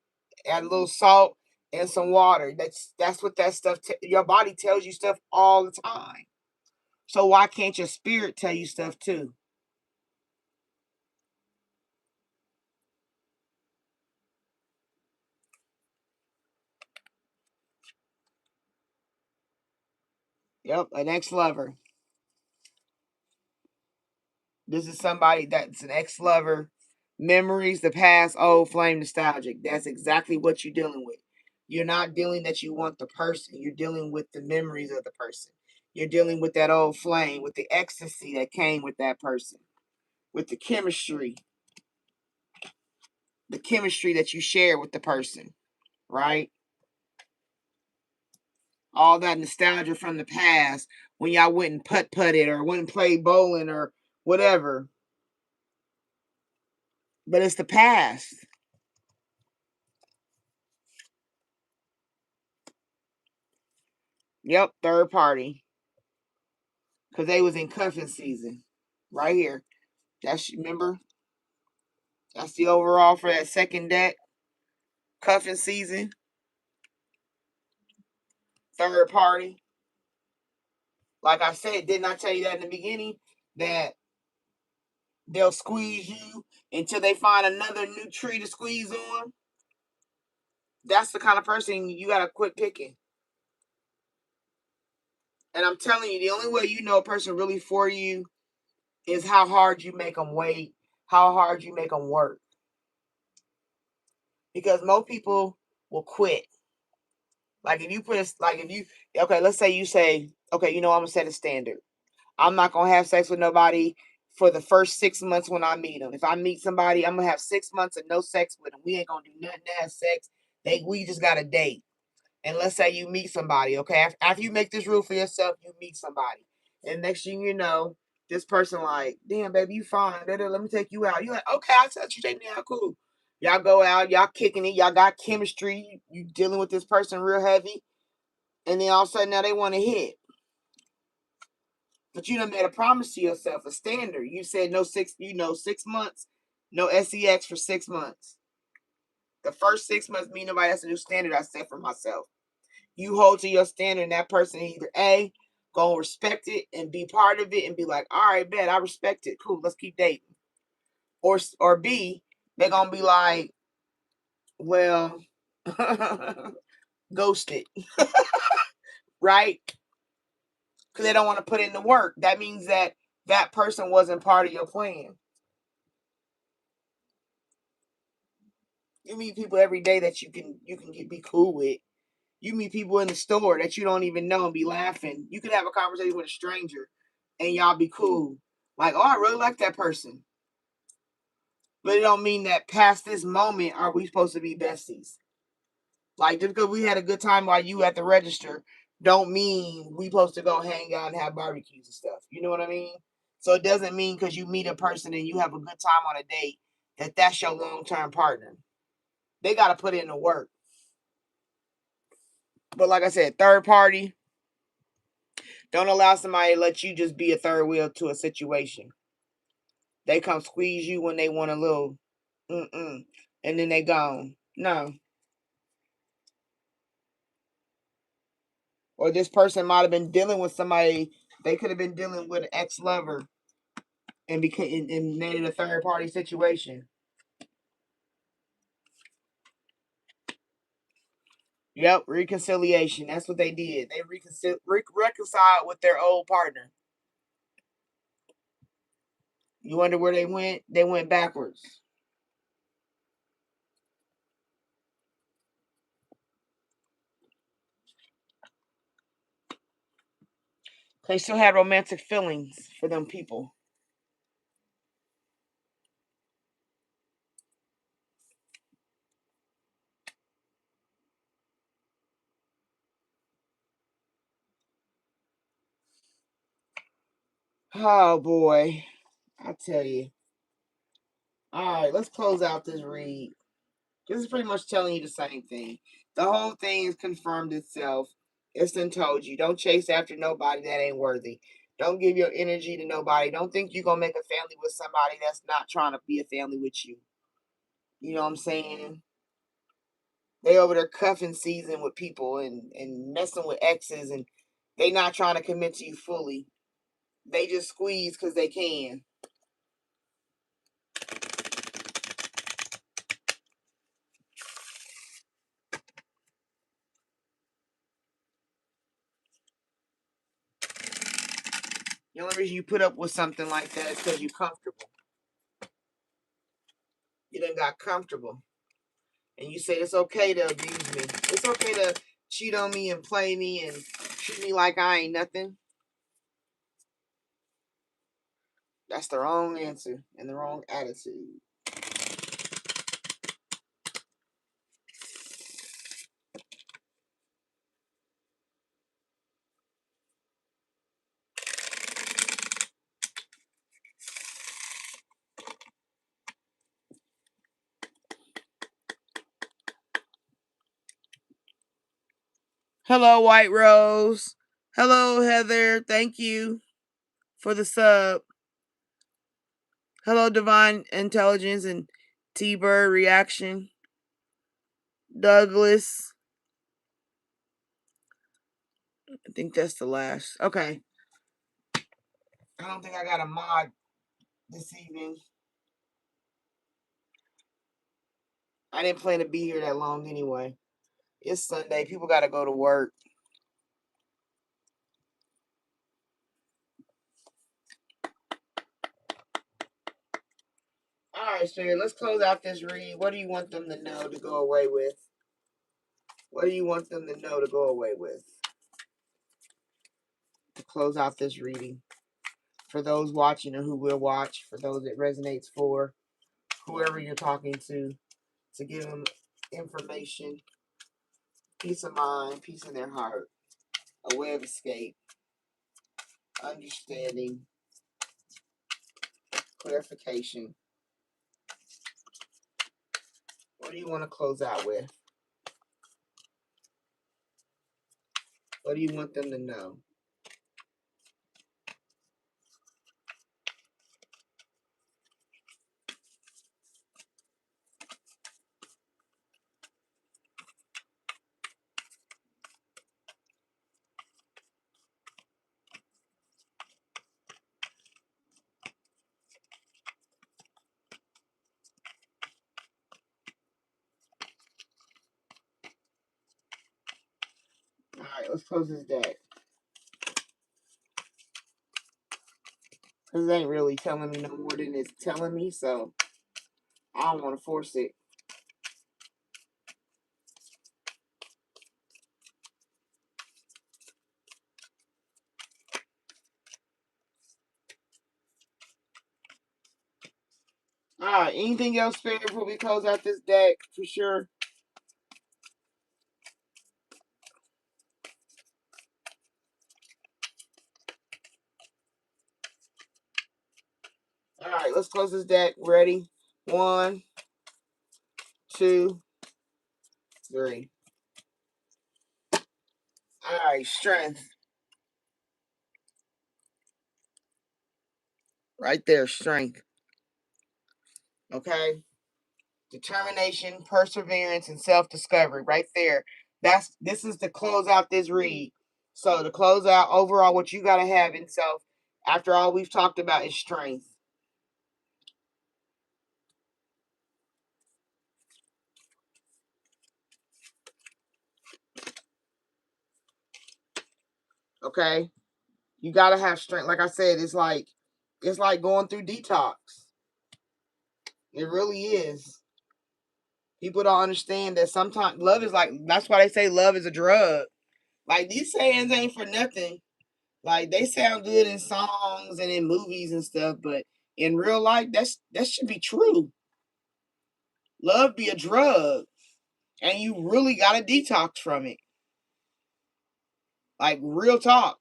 Add a little salt and some water. That's what that stuff your body tells you stuff all the time. So why can't your spirit tell you stuff too? Yep, an ex-lover. This is somebody that's an ex-lover. Memories, the past, old flame, nostalgic. That's exactly what you're dealing with. You're not dealing that you want the person. You're dealing with the memories of the person. You're dealing with that old flame, with the ecstasy that came with that person, with the chemistry that you share with the person, right? All that nostalgia from the past when y'all went and putt-putted or went and played bowling or whatever. But it's the past. Yep, third party. Because they was in cuffing season. Right here. Remember? That's the overall for that second deck. Cuffing season. Third party. Like I said, didn't I tell you that in the beginning? That they'll squeeze you until they find another new tree to squeeze on. That's the kind of person you gotta quit picking. And I'm telling you, the only way you know a person really for you is how hard you make them wait, how hard you make them work. Because most people will quit. Like if you okay, let's say you say, okay, you know, I'm gonna set a standard. I'm not gonna have sex with nobody for the first 6 months when I meet them. If I meet somebody, I'm gonna have 6 months of no sex with them. We ain't gonna do nothing to have sex. We just got to date. And let's say you meet somebody, okay? After you make this rule for yourself, you meet somebody. And next thing you know, this person like, damn, baby, you fine. Let me take you out. You're like, okay, I'll touch you, take me out, cool. Y'all go out, y'all kicking it, y'all got chemistry, you dealing with this person real heavy. And then all of a sudden now they want to hit. But you done made a promise to yourself, a standard. You said 6 months, no sex for 6 months. The first 6 months, me, nobody, that's a new standard I set for myself. You hold to your standard, and that person either A, gonna respect it and be part of it and be like, all right, bet, I respect it. Cool, let's keep dating. Or B, they're gonna be like, well, ghosted. Right? Because they don't want to put in the work. That means that person wasn't part of your plan. You meet people every day that you can be cool with. You meet people in the store that you don't even know and be laughing. You could have a conversation with a stranger and y'all be cool. Like, oh, I really like that person. But it don't mean that past this moment are we supposed to be besties. Like, just because we had a good time while you at the register don't mean we supposed to go hang out and have barbecues and stuff. You know what I mean? So it doesn't mean because you meet a person and you have a good time on a date that's your long-term partner. They got to put in the work. But like I said, third party, don't allow somebody to let you just be a third wheel to a situation. They come squeeze you when they want a little, and then they gone. No. Or this person might have been dealing with somebody. They could have been dealing with an ex-lover and made it a third party situation. Yep, reconciliation. That's what they did. They reconciled with their old partner. You wonder where they went? They went backwards. They still had romantic feelings for them people. Oh boy, I tell you. All right, let's close out this read. This is pretty much telling you the same thing. The whole thing has confirmed itself. It's done told you. Don't chase after nobody that ain't worthy. Don't give your energy to nobody. Don't think you're gonna make a family with somebody that's not trying to be a family with you. You know what I'm saying? They over there cuffing season with people and messing with exes and they not trying to commit to you fully. They just squeeze because they can. The only reason you put up with something like that is because you're comfortable. You done got comfortable. And you say it's okay to abuse me. It's okay to cheat on me and play me and treat me like I ain't nothing. That's the wrong answer and the wrong attitude. Hello, White Rose. Hello, Heather. Thank you for the sub. Hello, Divine Intelligence and T-Bird Reaction. Douglas. I think that's the last. Okay. I don't think I got a mod this evening. I didn't plan to be here that long anyway. It's Sunday. People got to go to work. All right, Spirit, let's close out this read. What do you want them to know to go away with? What do you want them to know to go away with? To close out this reading. For those watching or who will watch, for those it resonates for, whoever you're talking to give them information, peace of mind, peace in their heart, a way of escape, understanding, clarification. What do you want to close out with? What do you want them to know? All right, let's close this deck. Because it ain't really telling me no more than it's telling me, so I don't want to force it. All right, anything else, Spirit, before we close out this deck? For sure. All right, let's close this deck. Ready? 1, 2, 3. All right, strength. Right there, strength. Okay? Determination, perseverance, and self-discovery. Right there. This is to close out this read. So to close out overall, what you gotta have in self, after all we've talked about, is strength. Okay? You gotta have strength. Like I said, it's like going through detox. It really is. People don't understand that sometimes love is like, that's why they say love is a drug. Like, these sayings ain't for nothing. Like, they sound good in songs and in movies and stuff, but in real life, that should be true. Love be a drug, and you really gotta detox from it. Like, real talk.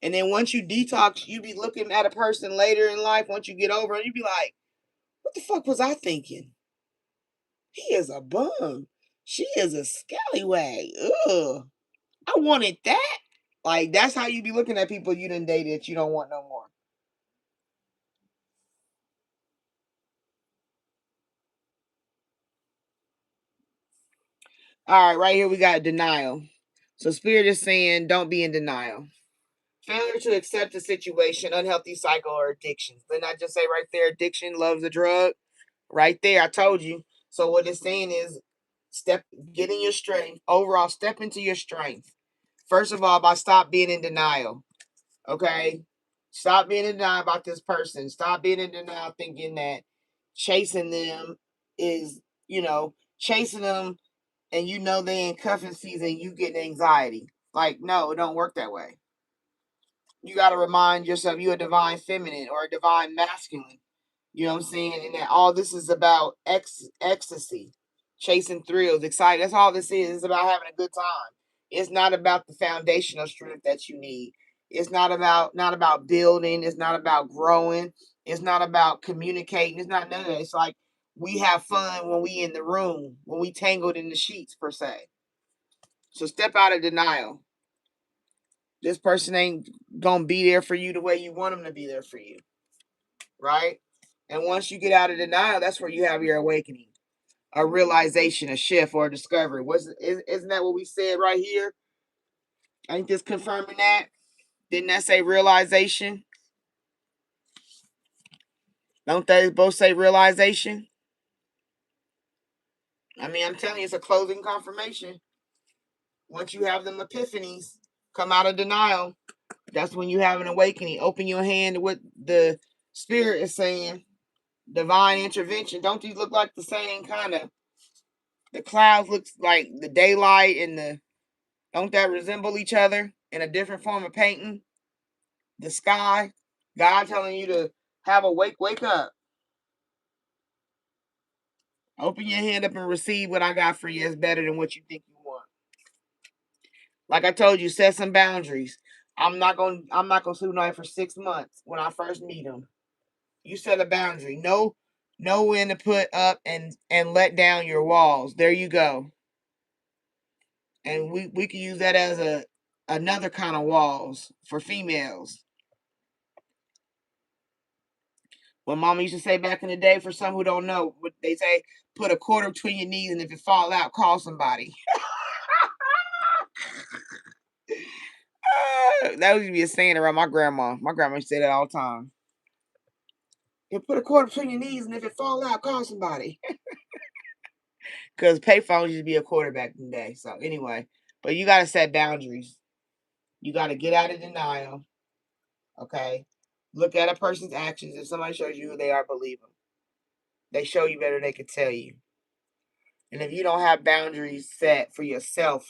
And then once you detox, you be looking at a person later in life, once you get over it, you be like, what the fuck was I thinking? He is a bum. She is a scallywag. Ugh. I wanted that. Like, that's how you be looking at people you done dated that you don't want no more. All right, right here we got denial. So Spirit is saying don't be in denial. Failure to accept a situation, unhealthy cycle, or addiction. Didn't I just say right there, addiction loves a drug? Right there, I told you. So what it's saying is get in your strength. Overall, step into your strength. First of all, by stop being in denial. Okay? Stop being in denial about this person. Stop being in denial thinking that chasing them is, chasing them and you know they in cuffing season, you get anxiety. Like, no, it don't work that way. You got to remind yourself you a divine feminine or a divine masculine. You know what I'm saying? And that all this is about ecstasy, chasing thrills, excited. That's all this is. It's about having a good time. It's not about the foundational strength that you need. It's not about building. It's not about growing. It's not about communicating. It's not none of that. It's like we have fun when we in the room, when we tangled in the sheets per se. So step out of denial. This person ain't gonna be there for you the way you want them to be there for you, right? And once you get out of denial, that's where you have your awakening, a realization, a shift, or a discovery. Isn't that what we said right here? Ain't this confirming that? Didn't that say realization? Don't they both say realization? I mean, I'm telling you, it's a closing confirmation. Once you have them epiphanies, come out of denial, that's when you have an awakening. Open your hand to what the spirit is saying. Divine intervention. Don't these look like the same kind of? The clouds looks like the daylight and the don't that resemble each other in a different form of painting? The sky, God telling you to have a wake up. Open your hand up and receive what I got for you. It's better than what you think you want. Like I told you, set some boundaries. I'm not gonna sleep night for 6 months when I first meet him. You set a boundary. Know when to put up and let down your walls. There you go. And we can use that as another kind of walls for females. What mama used to say back in the day, for some who don't know, what they say, put a quarter between your knees, and if it fall out, call somebody. That used to be a saying around my grandma. My grandma used to say that all the time. You put a quarter between your knees, and if it fall out, call somebody. Because payphones used to be a quarter back in the day. So anyway, but you got to set boundaries. You got to get out of denial. Okay, look at a person's actions. If somebody shows you who they are, believe them. They show you better than they can tell you. And if you don't have boundaries set for yourself,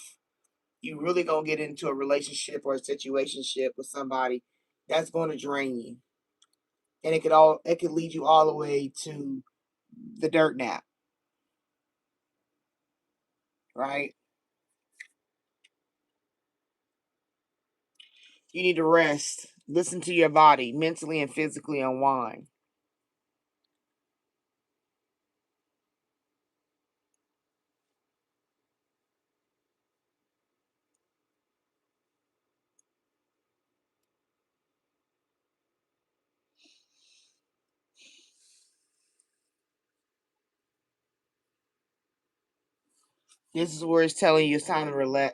you really gonna get into a relationship or a situationship with somebody that's gonna drain you. And it could lead you all the way to the dirt nap, right? You need to rest. Listen to your body, mentally and physically unwind. This is where it's telling you it's time to release.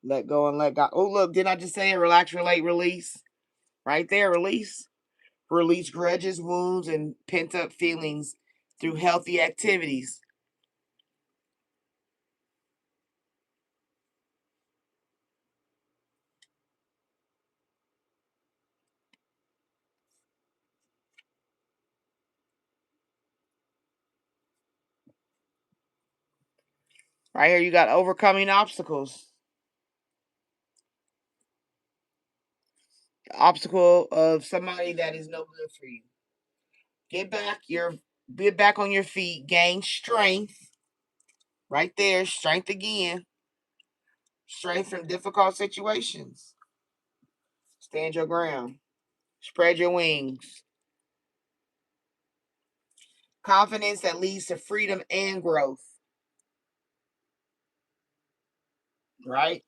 Let go and let go. Oh, look, didn't I just say it? Relax, relate, release? Right there, release. Release grudges, wounds, and pent up feelings through healthy activities. Right here, you got overcoming obstacles. The obstacle of somebody that is no good for you. Get back your get back on your feet, gain strength. Right there, strength again. Strength from difficult situations. Stand your ground. Spread your wings. Confidence that leads to freedom and growth. Right?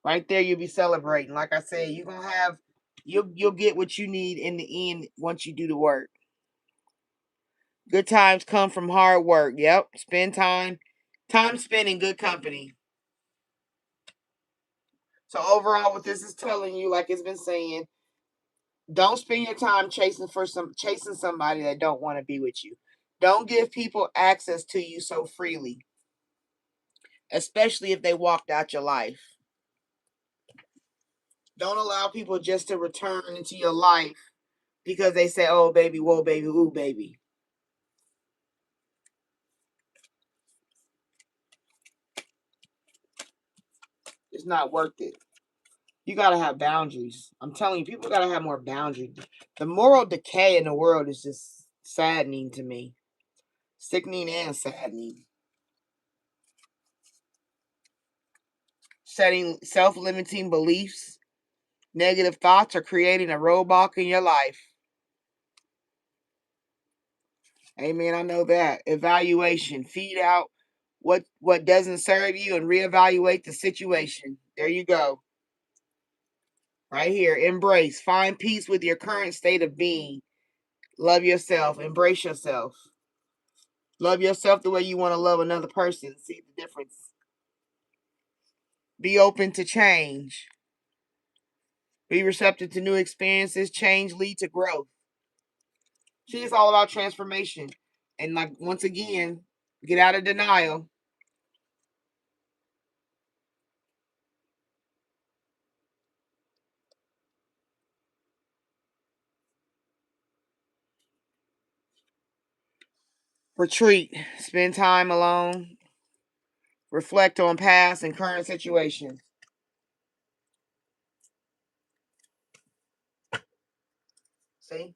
Right there, you'll be celebrating. Like I said, you're gonna have you'll get what you need in the end once you do the work. Good times come from hard work. Yep. Spend time. Time spent in good company. So overall, what this is telling you, like it's been saying, don't spend your time chasing somebody that don't want to be with you. Don't give people access to you so freely, especially if they walked out your life. Don't allow people just to return into your life because they say, oh, baby, whoa, baby, ooh, baby. It's not worth it. You got to have boundaries. I'm telling you, people got to have more boundaries. The moral decay in the world is just saddening to me. Sickening and saddening. Setting self-limiting beliefs, negative thoughts, or creating a roadblock in your life. Amen. I know that. Evaluation. Feed out what doesn't serve you and reevaluate the situation. There you go. Right here. Embrace. Find peace with your current state of being. Love yourself. Embrace yourself. Love yourself the way you want to love another person. See the difference. Be open to change. Be receptive to new experiences. Change lead to growth. See, it's all about transformation. And like once again, get out of denial. Retreat. Spend time alone. Reflect on past and current situations. See?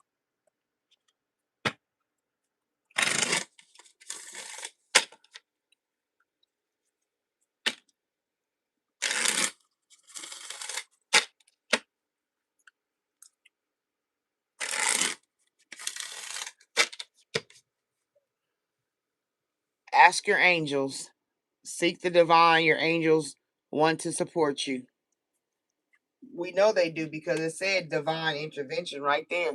Ask your angels. Seek the divine. Your angels want to support you. We know they do because it said divine intervention right there.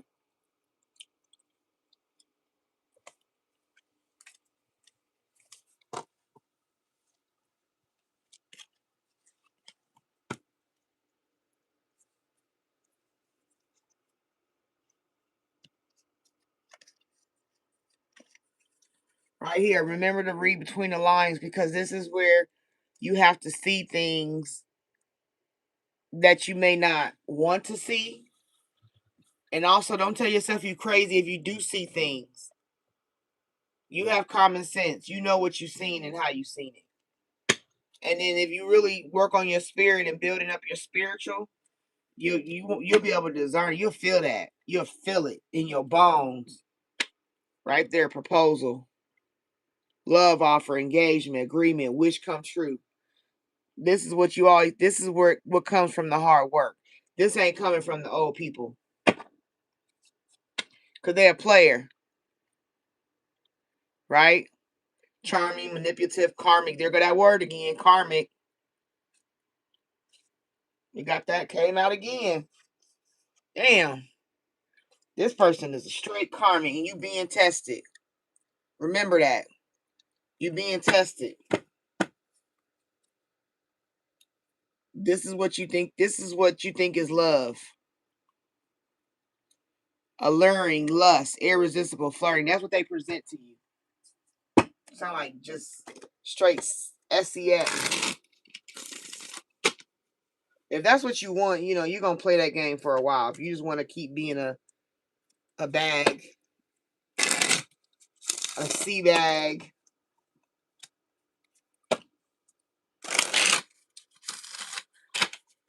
Right here. Remember to read between the lines because this is where you have to see things that you may not want to see. And also, don't tell yourself you're crazy if you do see things. You have common sense. You know what you've seen and how you've seen it. And then if you really work on your spirit and building up your spiritual, you'll be able to discern. You'll feel that. You'll feel it in your bones. Right there, proposal, love offer, engagement, agreement, wish come true. This is what you always. This is where what comes from the hard work. This ain't coming from the old people because they're a player, right? Charming, manipulative, karmic. There go that word again, karmic. You got that came out again. Damn, this person is a straight karmic, and you being tested. Remember that you being tested. This is what you think. This is what you think is love. Alluring, lust, irresistible, flirting. That's what they present to you. Sound like just straight SEX. If that's what you want, you're gonna play that game for a while. If you just want to keep being a bag, a sea bag.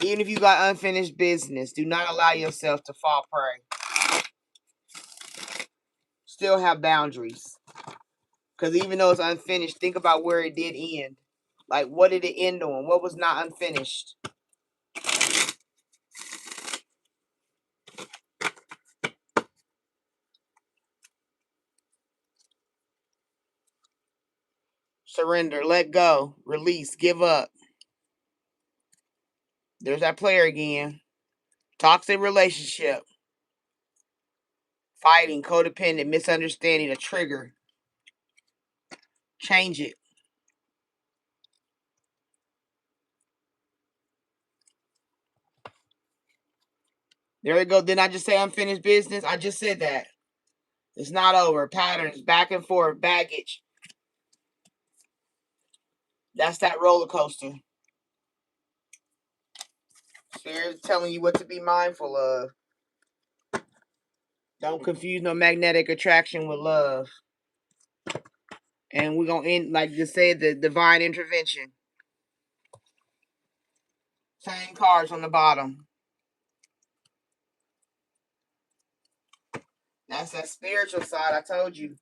Even if you got unfinished business, do not allow yourself to fall prey. Still have boundaries. Because even though it's unfinished, think about where it did end. Like, what did it end on? What was not unfinished? Surrender, let go, release, give up. There's that player again. Toxic relationship. Fighting, codependent, misunderstanding, a trigger. Change it. There we go. Didn't I just say unfinished business? I just said that. It's not over. Patterns, back and forth, baggage. That's that roller coaster. Spirit's telling you what to be mindful of. Don't confuse no magnetic attraction with love. And we're going to end, like just said, the divine intervention. Same cards on the bottom. That's that spiritual side, I told you.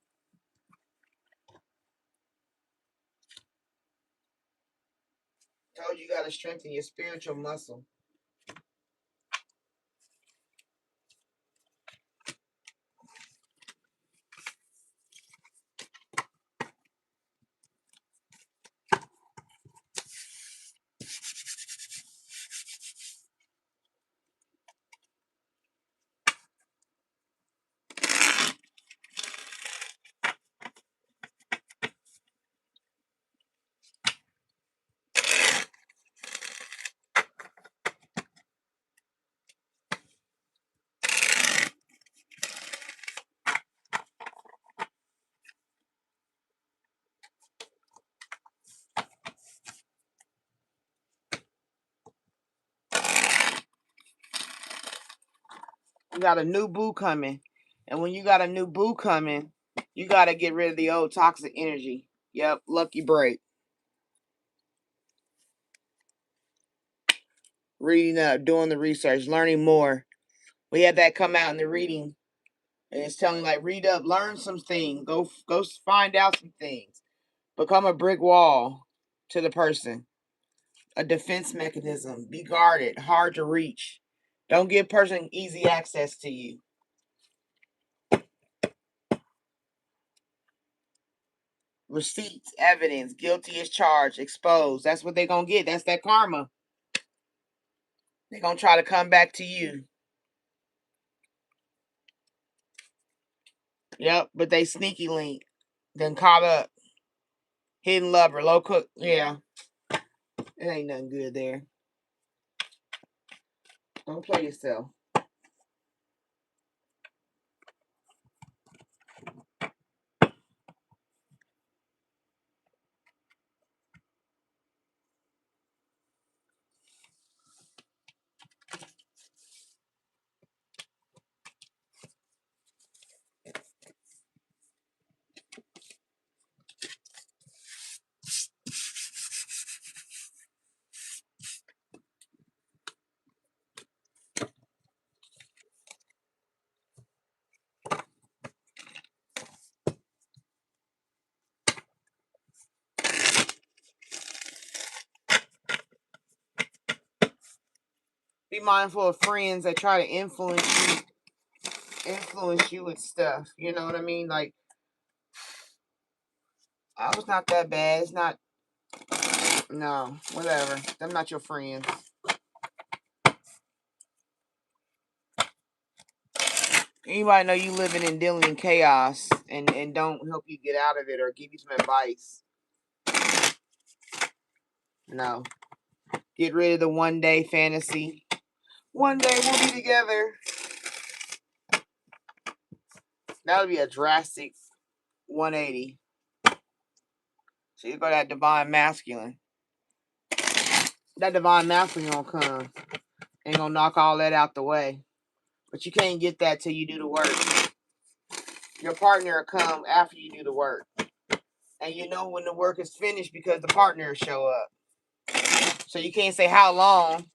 Told you got to strengthen your spiritual muscle. You got a new boo coming. And when you got a new boo coming, you got to get rid of the old toxic energy. Yep, lucky break. Reading up, doing the research, learning more. We had that come out in the reading. And it's telling like, read up, learn some things. Go find out some things. Become a brick wall to the person. A defense mechanism. Be guarded. Hard to reach. Don't give person easy access to you. Receipts, evidence, guilty as charged, exposed. That's what they're going to get. That's that karma. They're going to try to come back to you. Yep, but they sneaky link. Then caught up. Hidden lover, low cook. Yeah. It ain't nothing good there. Don't play yourself. Be mindful of friends that try to influence you with stuff. You know what I mean? Like, I was not that bad. It's not. No, whatever. I'm not your friends. Anybody know you living and dealing in chaos and don't help you get out of it or give you some advice? No. Get rid of the one day fantasy. One day we'll be together. That would be a drastic 180. So you go that divine masculine. That divine masculine gonna come and gonna knock all that out the way. But you can't get that till you do the work. Your partner will come after you do the work. And you know when the work is finished because the partner will show up. So you can't say how long.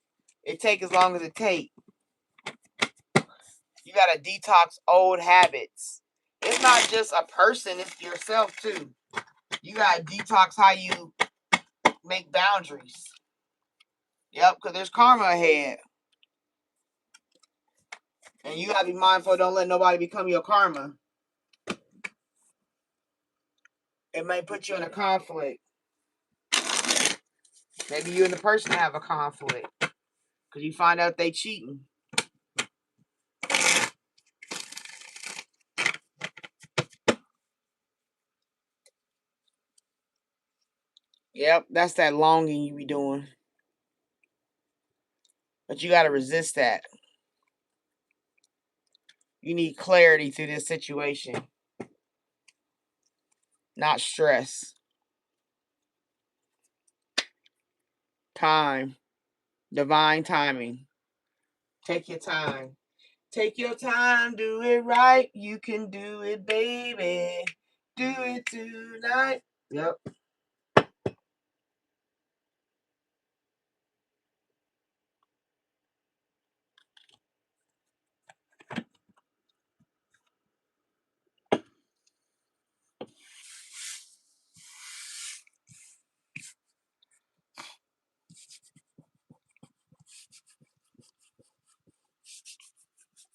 It take as long as it take. You gotta detox old habits. It's not just a person, it's yourself too. You gotta detox how you make boundaries. Yep, because there's karma ahead. And you gotta be mindful, don't let nobody become your karma. It may put you in a conflict. Maybe you and the person have a conflict. Because you find out they cheating. Yep, that's that longing you be doing. But you gotta resist that. You need clarity through this situation. Not stress. Time. Divine timing. Take your time. Take your time, do it right. You can do it, baby. Do it tonight. Yep.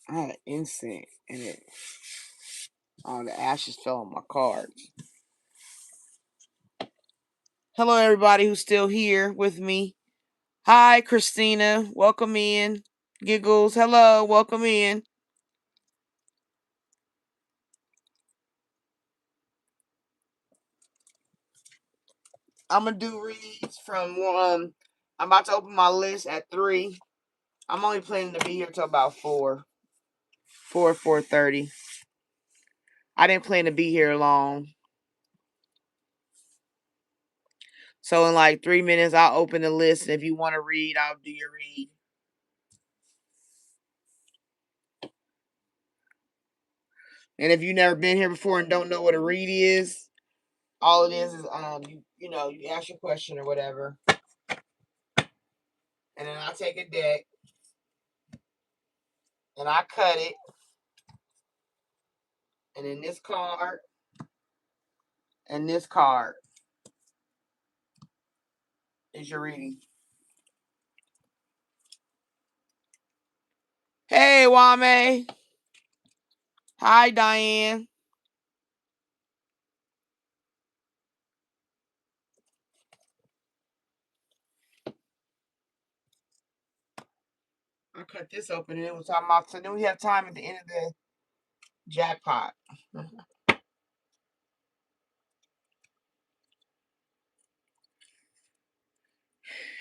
I had an incense and it. Oh, the ashes fell on my cards. Hello, everybody who's still here with me. Hi, Christina. Welcome in. Giggles. Hello. Welcome in. I'm gonna do reads from I'm about to open my list at 3. I'm only planning to be here till about 4:30. I didn't plan to be here long. So in like 3 minutes, I'll open the list. And if you want to read, I'll do your read. And if you've never been here before and don't know what a read is, all it is you ask your question or whatever. And then I take a deck and I cut it. And then this card and this card is your reading. Hey, Wame. Hi, Diane. I cut this open and it was talking about, so then we have time at the end of the jackpot.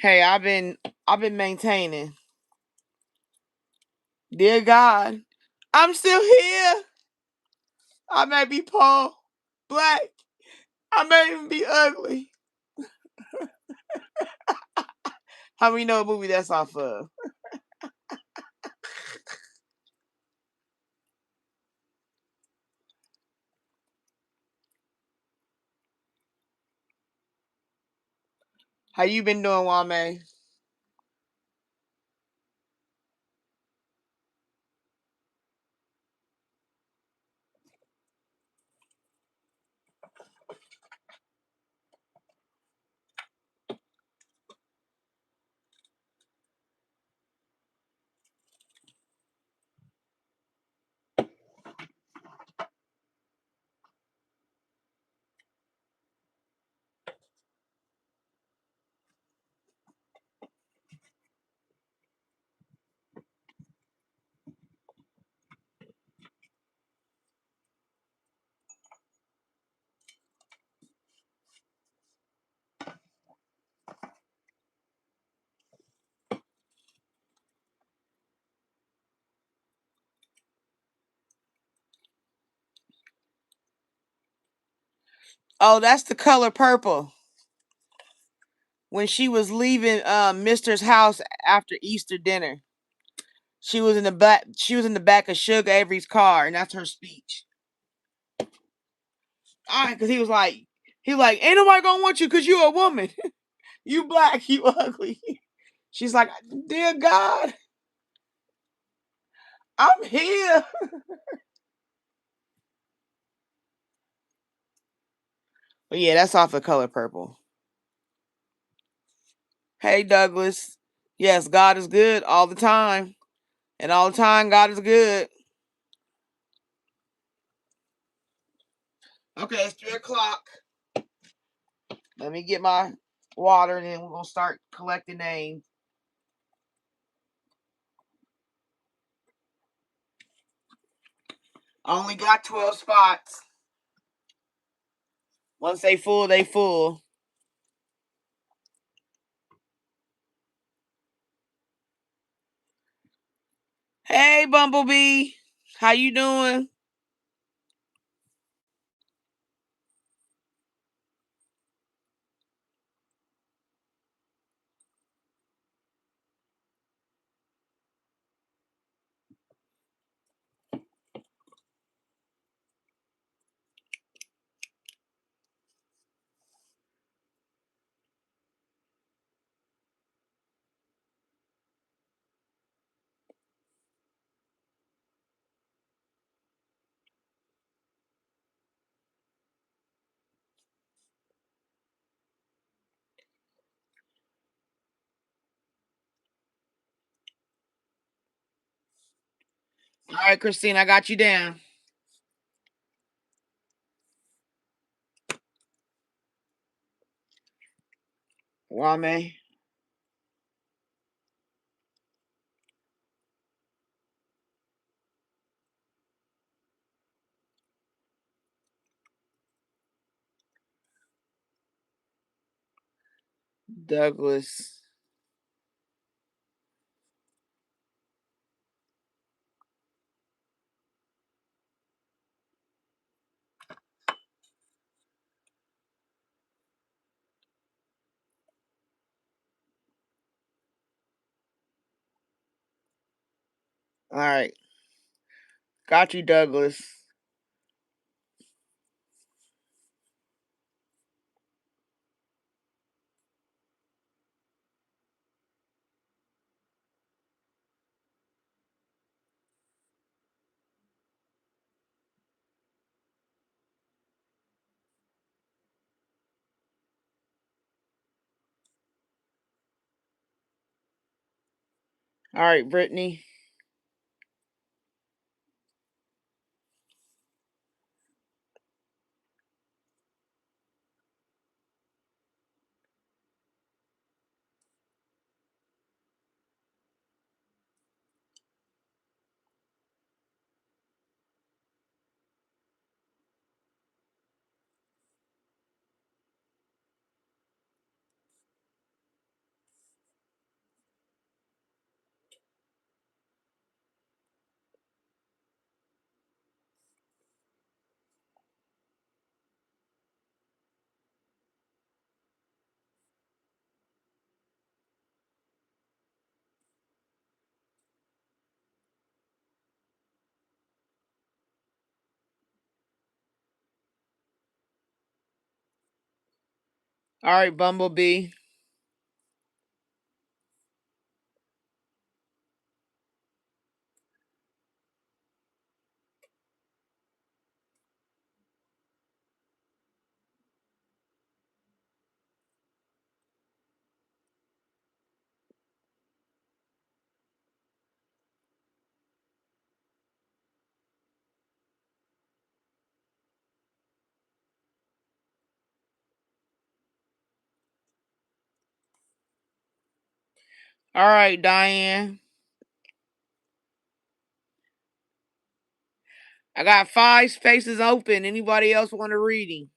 Hey, I've been maintaining. Dear God, I'm still here. I may be poor, black. I may even be ugly. How many know a movie that's off of? How you been doing, Wame? Oh, that's the color purple. When she was leaving Mister's house after Easter dinner, she was in the back. She was in the back of Sugar Avery's car, and that's her speech. All right, because he was like, ain't nobody gonna want you because you're a woman. You black, you ugly. She's like, dear God, I'm here. But yeah, that's off the color purple. Hey, Douglas. Yes, God is good all the time. And all the time, God is good. Okay, it's 3 o'clock. Let me get my water and then we're going to start collecting names. I only got 12 spots. Once they full, they full. Hey, Bumblebee. How you doing? All right, Christina, I got you down. Wame. Douglas. All right. Got you, Douglas. All right, Britney. All right, Bumblebee. All right, Diane. I got 5 spaces open. Anybody else want a reading?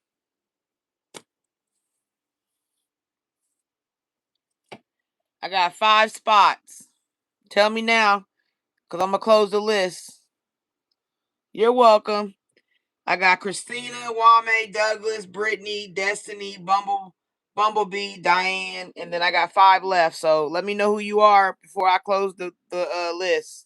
I got 5 spots. Tell me now, because I'm going to close the list. You're welcome. I got Christina, Wame, Douglas, Britney, Destiny, Bumblebee, Diane, and then I got 5 left. So let me know who you are before I close the list.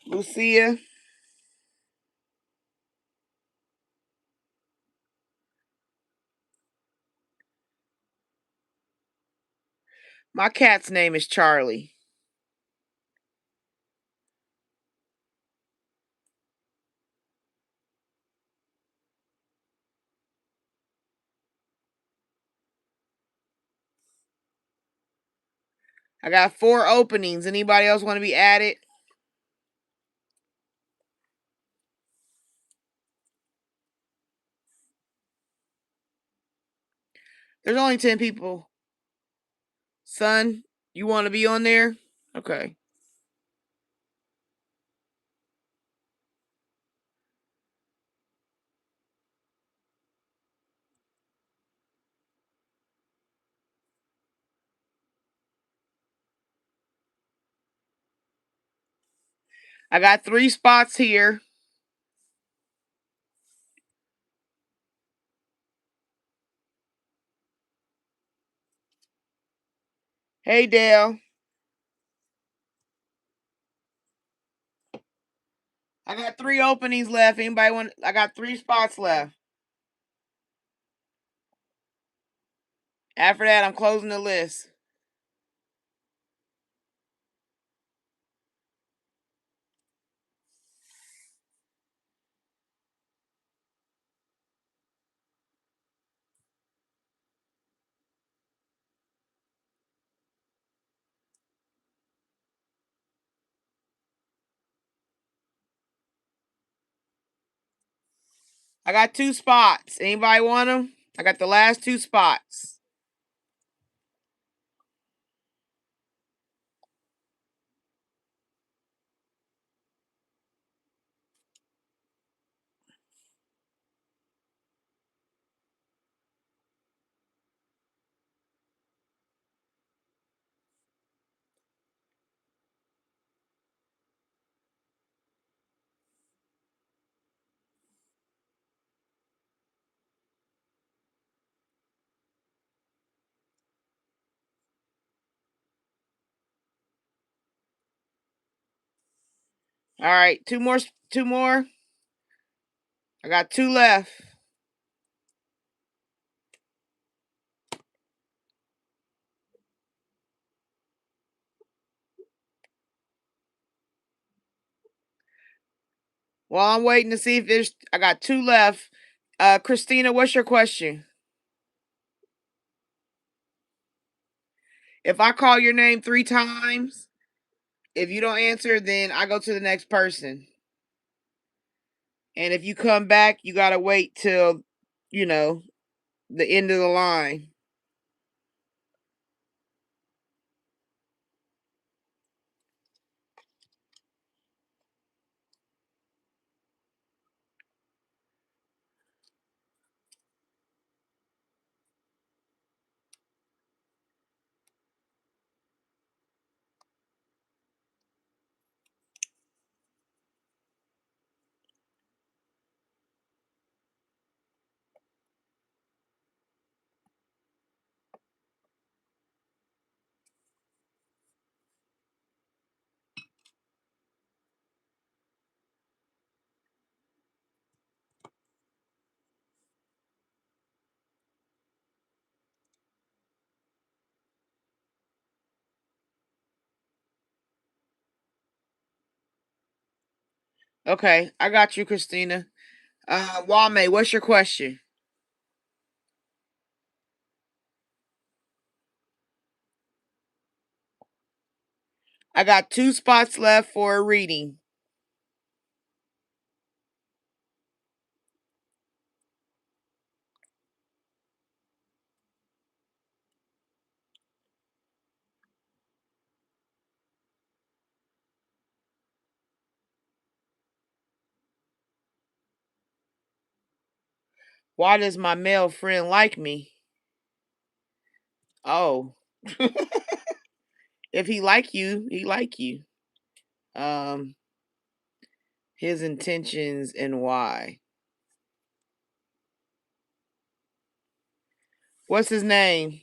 Lucia. My cat's name is Charlie. I got 4 openings. Anybody else want to be added? There's only 10 people. Sun, you want to be on there? Okay. I got 3 spots here. Hey, Dale. I got 3 openings left. Anybody want? I got 3 spots left. After that, I'm closing the list. I got 2 spots. Anybody want them? I got the last 2 spots. All right, 2 more. 2 more. I got 2 left. Well, I'm waiting to see if there's. I got 2 left. Christina, what's your question? If I call your name 3 times, if you don't answer, then I go to the next person. And if you come back, you gotta wait till, you know, the end of the line. Okay, I got you, Christina. Wame, what's your question? I got 2 spots left for a reading. Why does my male friend like me? Oh. If he like you, he like you. Um, his intentions and why. What's his name?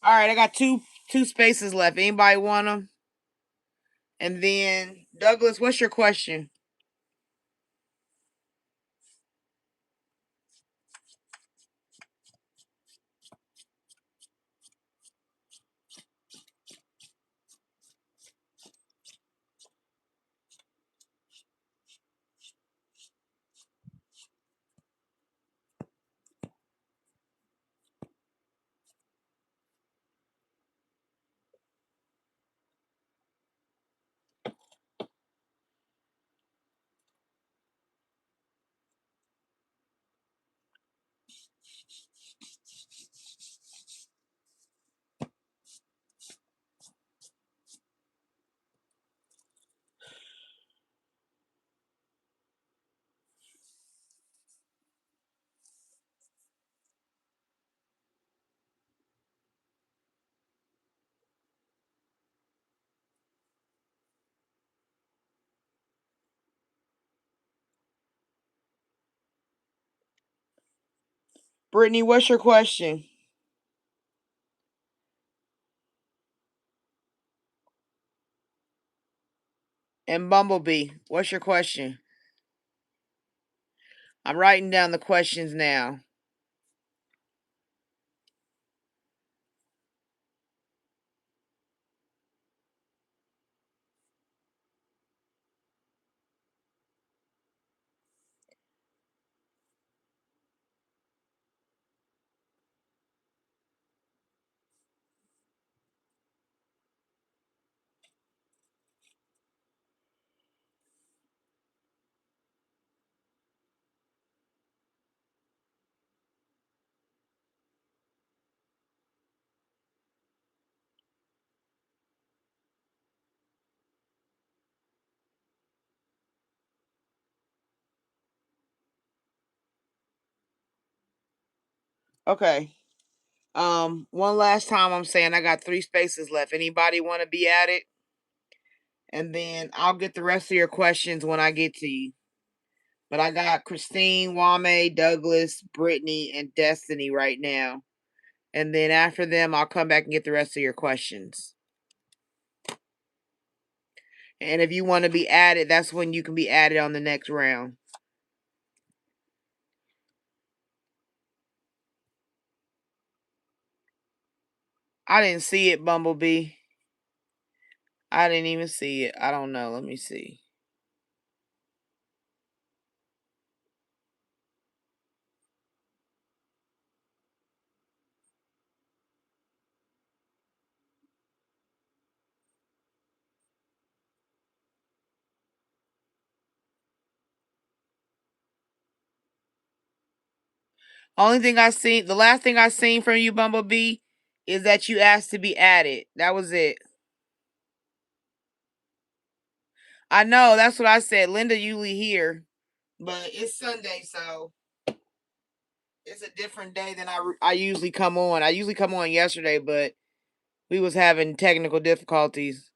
All right, I got two spaces left. Anybody want them? And then Douglas, what's your question? Britney, what's your question? And Bumblebee, what's your question? I'm writing down the questions now. Okay. One last time I'm saying I got 3 spaces left. Anybody want to be at it? And then I'll get the rest of your questions when I get to you. But I got Christine, Wame, Douglas, Brittany, and Destiny right now. And then after them, I'll come back and get the rest of your questions. And if you want to be added, that's when you can be added on the next round. I didn't see it, Bumblebee. I didn't even see it. I don't know. Let me see. Only thing I seen, the last thing I seen from you, Bumblebee, is that you asked to be added. That was it. I know, that's what I said. Linda usually here, but it's Sunday, so it's a different day than I usually come on. I usually come on yesterday, but we was having technical difficulties.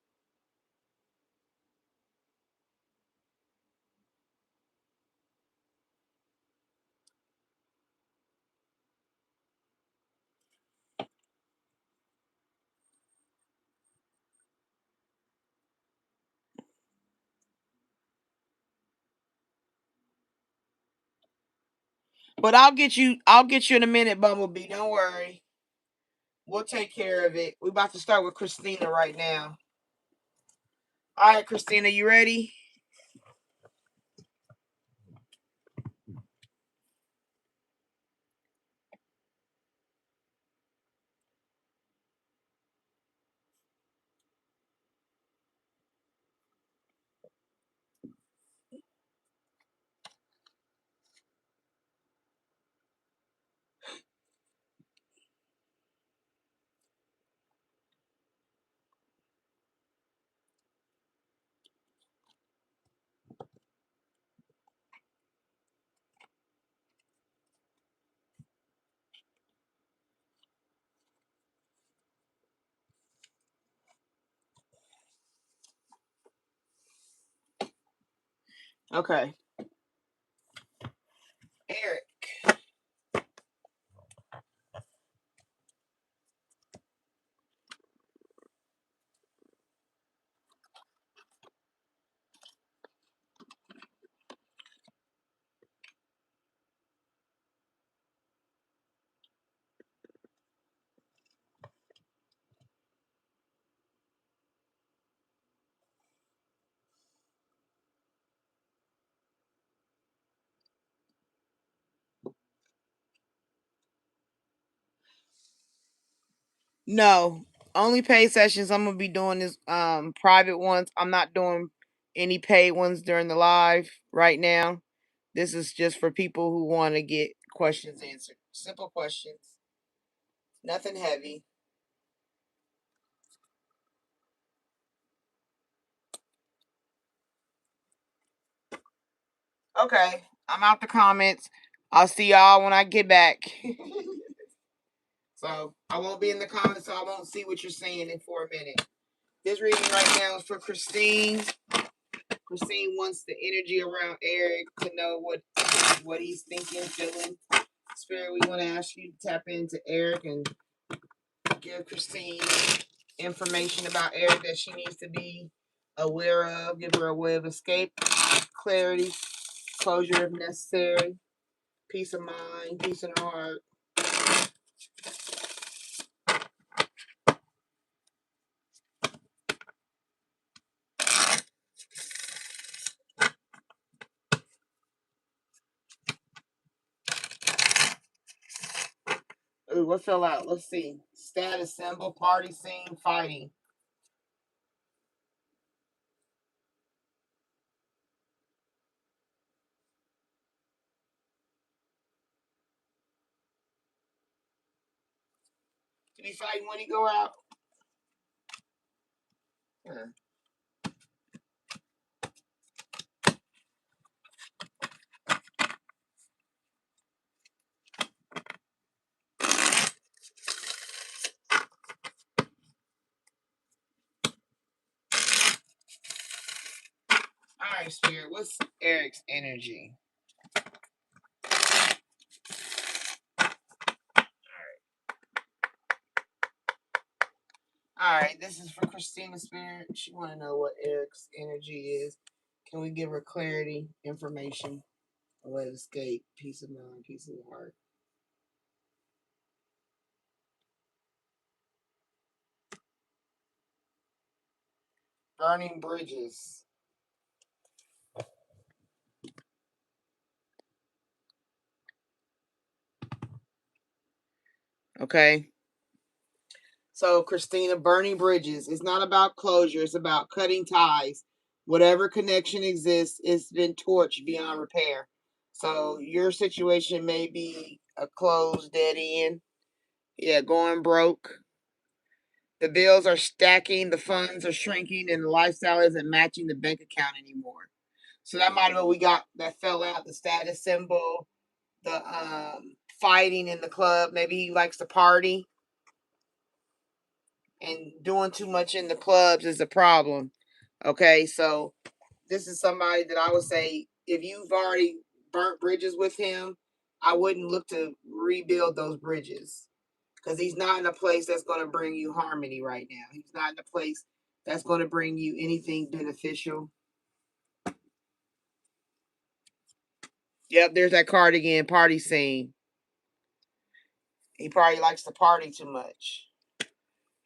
But I'll get you in a minute, Bumblebee. Don't worry. We'll take care of it. We're about to start with Christina right now. All right, Christina, you ready? Okay. Eric. No, only paid sessions I'm gonna be doing is private ones. I'm not doing any paid ones during the live right now. This is just for people who want to get questions answered. Simple questions, nothing heavy. Okay, I'm out the comments. I'll see y'all when I get back. So I won't be in the comments, so I won't see what you're saying in for a minute. This reading right now is for Christine. Christine wants the energy around Eric to know what he's thinking, feeling. Spirit, we want to ask you to tap into Eric and give Christine information about Eric that she needs to be aware of. Give her a way of escape, clarity, closure if necessary, peace of mind, peace of heart. Ooh, what fell out? Let's see. Status symbol, party scene, fighting. Did he fight when he go out? All right, Spirit. What's Eric's energy? All right, this is for Christina Spirit. She want to know what Eric's energy is. Can we give her clarity, information, a way to escape, peace of mind, peace of heart? Burning bridges. Okay. So, Christina, burning bridges. It's not about closure. It's about cutting ties. Whatever connection exists, it's been torched beyond repair. So, your situation may be a closed, dead end. Yeah, going broke. The bills are stacking, the funds are shrinking, and the lifestyle isn't matching the bank account anymore. So that might have been what we got that fell out, the status symbol, the fighting in the club. Maybe he likes to party, and doing too much in the clubs is a problem. Okay, so this is somebody that I would say, if you've already burnt bridges with him, I wouldn't look to rebuild those bridges, because he's not in a place that's going to bring you harmony right now. He's not in a place that's going to bring you anything beneficial. Yep, there's that card again, party scene. He probably likes to party too much.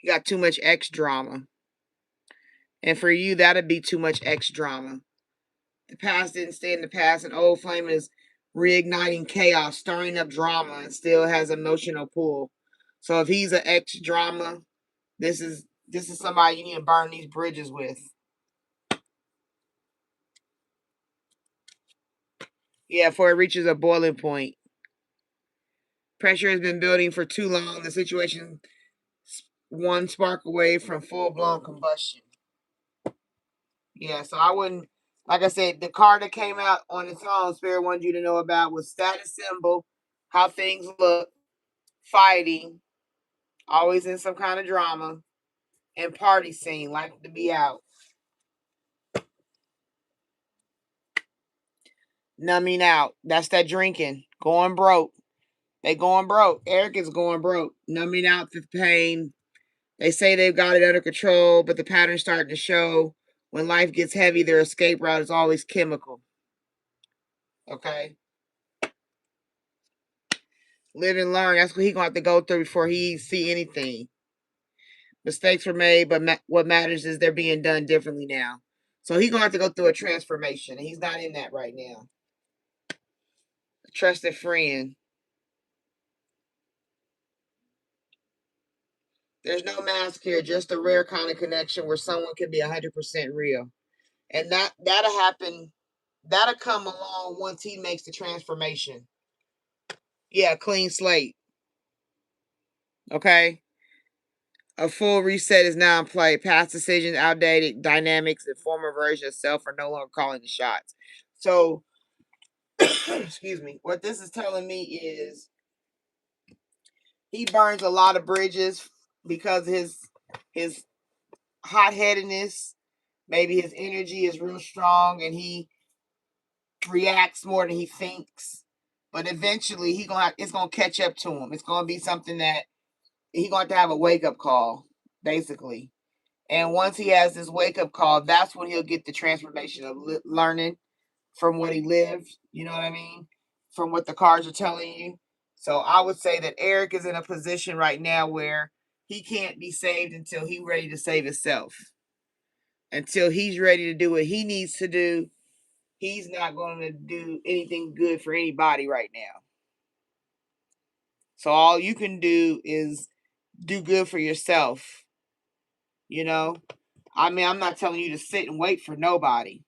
You got too much ex drama. And for you, that'd be too much ex drama. The past didn't stay in the past. An old flame is reigniting chaos, stirring up drama, and still has emotional pull. So if he's an ex drama, this is somebody you need to burn these bridges with. Yeah, before it reaches a boiling point. Pressure has been building for too long. The situation one spark away from full blown combustion. Yeah, so I wouldn't, like I said, the card that came out on its own, Spirit wanted you to know about was status symbol, how things look, fighting, always in some kind of drama, and party scene, like to be out. Numbing out. That's that drinking. Going broke. They going broke. Eric is going broke. Numbing out the pain. They say they've got it under control, but the pattern's starting to show. When life gets heavy, their escape route is always chemical. Okay? Live and learn. That's what he's going to have to go through before he see anything. Mistakes were made, but what matters is they're being done differently now. So he's going to have to go through a transformation, and he's not in that right now. A trusted friend. There's no mask here, just a rare kind of connection where someone can be 100% real. And that'll happen. That'll come along once he makes the transformation. Yeah, clean slate. Okay? A full reset is now in play. Past decisions, outdated dynamics, and former version of self are no longer calling the shots. So, excuse me. What this is telling me is he burns a lot of bridges because his hot headedness, maybe his energy is real strong, and he reacts more than he thinks. but eventually it's gonna catch up to him. It's gonna be something that he's going to have a wake up call, basically. And once he has this wake up call, that's when he'll get the transformation of learning from what he lived. You know what I mean? From what the cards are telling you. So I would say that Eric is in a position right now where he can't be saved until he's ready to save himself. Until he's ready to do what he needs to do, he's not going to do anything good for anybody right now. So all you can do is do good for yourself. You know, I mean, I'm not telling you to sit and wait for nobody,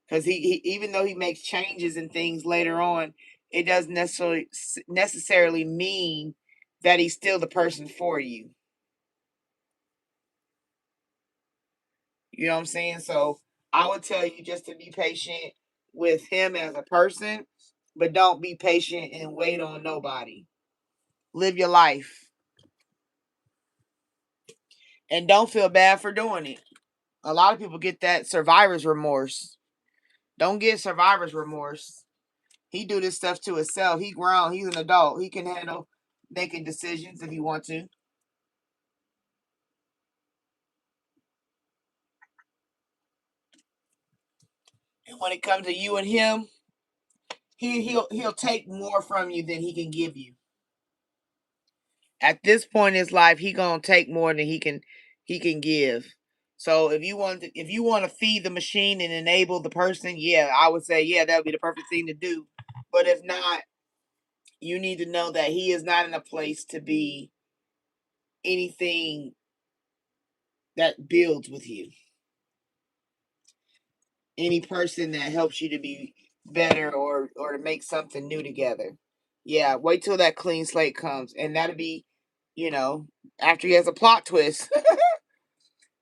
because he even though he makes changes and things later on, it doesn't necessarily mean that he's still the person for you. You know what I'm saying? So I would tell you just to be patient with him as a person, but don't be patient and wait on nobody. Live your life. And don't feel bad for doing it. A lot of people get that survivor's remorse. Don't get survivor's remorse. He do this stuff to himself. He grown. He's an adult. He can handle making decisions if he wants to. And when it comes to you and him, he'll take more from you than he can give you. At this point in his life, he gonna take more than he can give. So if you want to feed the machine and enable the person, yeah, I would say yeah, that would be the perfect thing to do. But if not, you need to know that he is not in a place to be anything that builds with you. Any person that helps you to be better or to make something new together. Yeah, wait till that clean slate comes, and that'll be, you know, after he has a plot twist.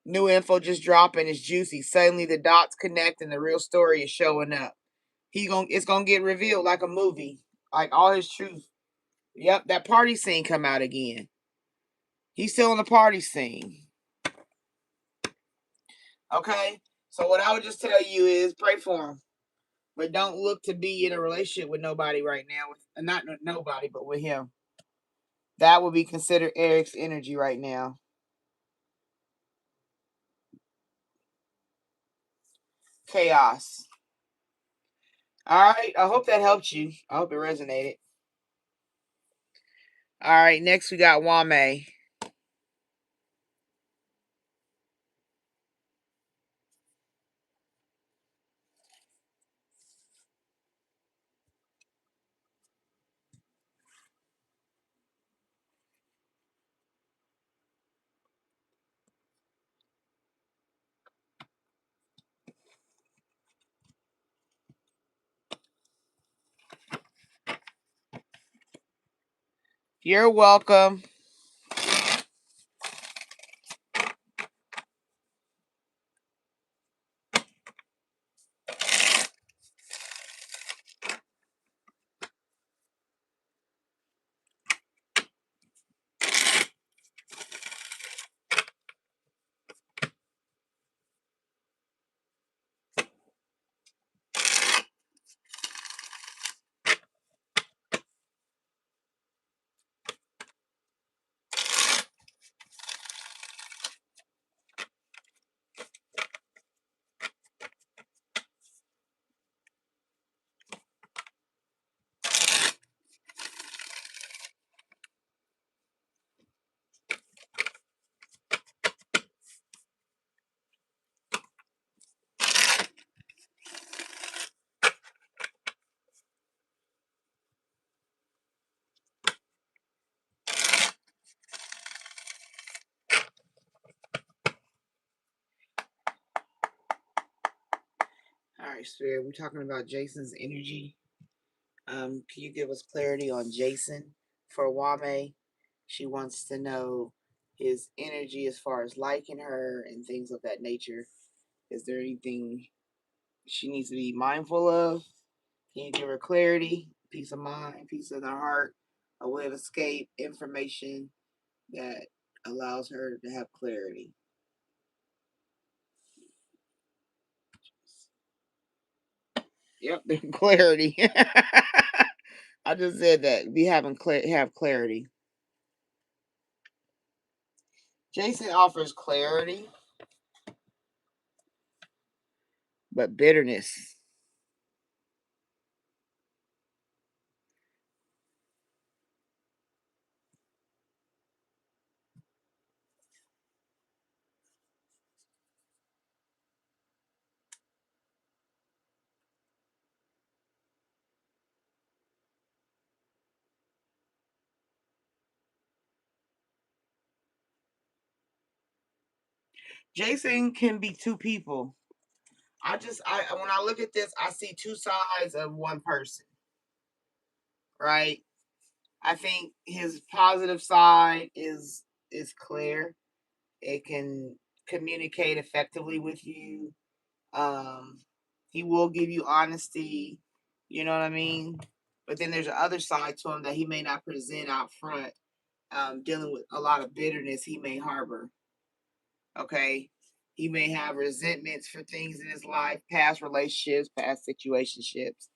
New info just dropping is juicy. Suddenly the dots connect and the real story is showing up. It's gonna get revealed like a movie, like all his truth. Yep, that party scene come out again. He's still in the party scene. Okay, so what I would just tell you is pray for him, but don't look to be in a relationship with nobody right now. With not nobody, but with him. That would be considered Eric's energy right now. Chaos. All right. I hope that helped you. I hope it resonated. All right. Next, we got Wame. You're welcome. All right, Spirit. We're talking about Jason's energy. Can you give us clarity on Jason for Wame? She wants to know his energy as far as liking her and things of that nature. Is there anything she needs to be mindful of? Can you give her clarity, peace of mind, peace in her heart, a way of escape, information that allows her to have clarity? Yep, clarity. I just said that. Have clarity. Jason offers clarity, but bitterness. Jason can be two people. When I look at this, I see two sides of one person, right? I think his positive side is clear. It can communicate effectively with you. Um, he will give you honesty. You know what I mean? But then there's another side to him that he may not present out front. Dealing with a lot of bitterness he may harbor. Okay, he may have resentments for things in his life, past relationships, past situationships.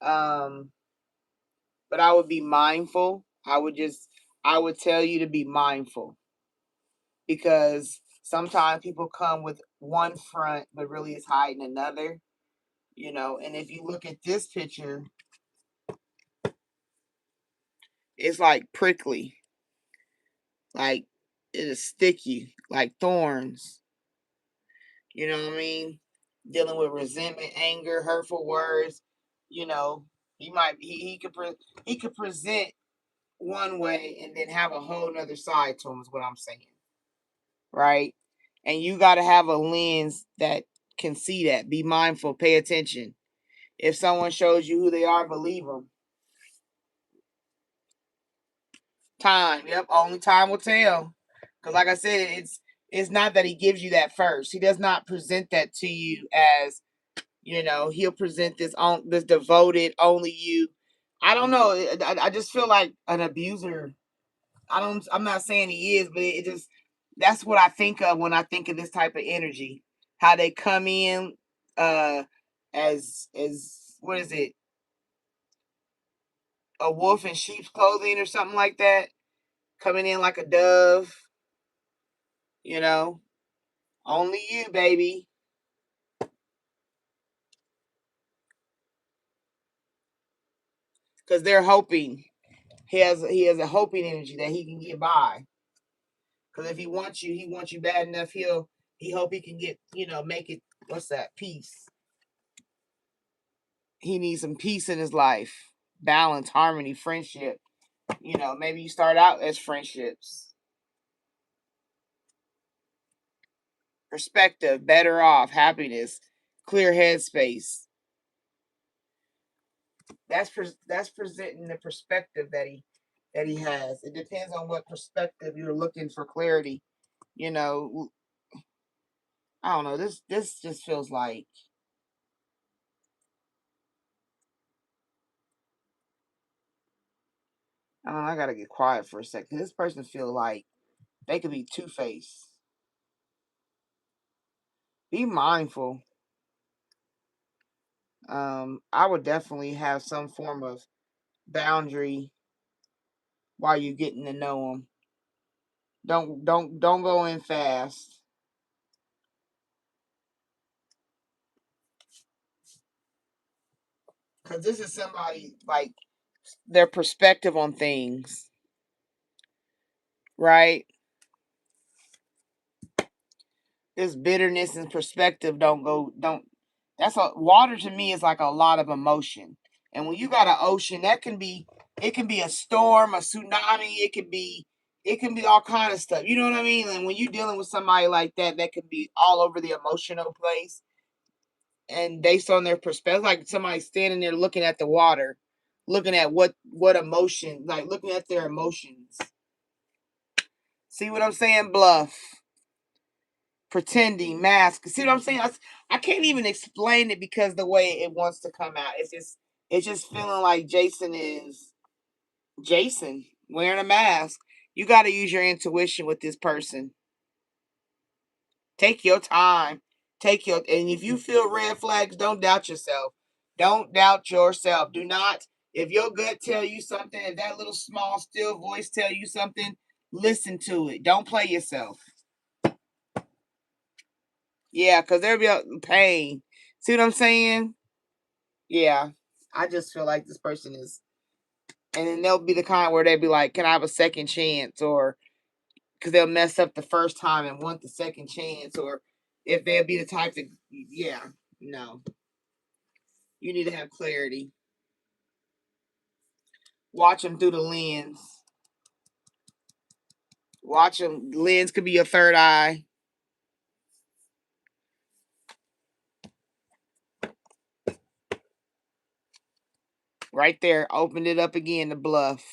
Um, but I would be mindful. I would tell you to be mindful because sometimes people come with one front, but really is hiding another. You know, and if you look at this picture, it's like prickly, like it is sticky, like thorns. You know what I mean? Dealing with resentment, anger, hurtful words. You know, he could present one way and then have a whole nother side to him. Is what I'm saying, right? And you got to have a lens that can see that. Be mindful. Pay attention. If someone shows you who they are, believe them. Time. Yep. Only time will tell. Because, like I said, it's not that he gives you that first. He does not present that to you as, you know, he'll present this devoted only you. I don't know. I just feel like an abuser. I'm not saying he is, but it just that's what I think of when I think of this type of energy. How they come in uh as what is it? A wolf in sheep's clothing or something like that. Coming in like a dove, you know. Only you, baby. Because they're hoping. He has a hoping energy that he can get by. Because if he wants you bad enough, he hope he can get, you know, make it, what's that, peace. He needs some peace in his life. Balance, harmony, friendship. You know, maybe you start out as friendships. Perspective, better off, happiness, clear headspace. That's presenting the perspective that he has. It depends on what perspective you're looking for clarity. You know, I don't know. This just feels like I don't know. I gotta get quiet for a second. This person feel like they could be two faced. Be mindful. I would definitely have some form of boundary while you're getting to know them. Don't go in fast. Cause this is somebody like their perspective on things, right? This bitterness and perspective don't that's a water to me is like a lot of emotion. And when you got an ocean, it can be a storm, a tsunami, it can be all kind of stuff. You know what I mean? And when you're dealing with somebody like that, that could be all over the emotional place. And based on their perspective, like somebody standing there looking at the water, looking at what emotion, like looking at their emotions. See what I'm saying? Bluff, pretending, mask. See what I'm saying? I can't even explain it because the way it wants to come out. It's just feeling like Jason is Jason wearing a mask. You got to use your intuition with this person. Take your time. And if you feel red flags, don't doubt yourself. Don't doubt yourself. Do not If your gut tell you something, if that little small still voice tell you something, listen to it. Don't play yourself. Yeah, because there'll be a pain. See what I'm saying? Yeah. I just feel like this person is, and then they'll be the kind where they'll be like, can I have a second chance? Or because they'll mess up the first time and want the second chance. Or if they'll be the type to, yeah, no. You need to have clarity. Watch them through the lens. Watch them. Lens could be your third eye. Right there. Opened it up again to bluff.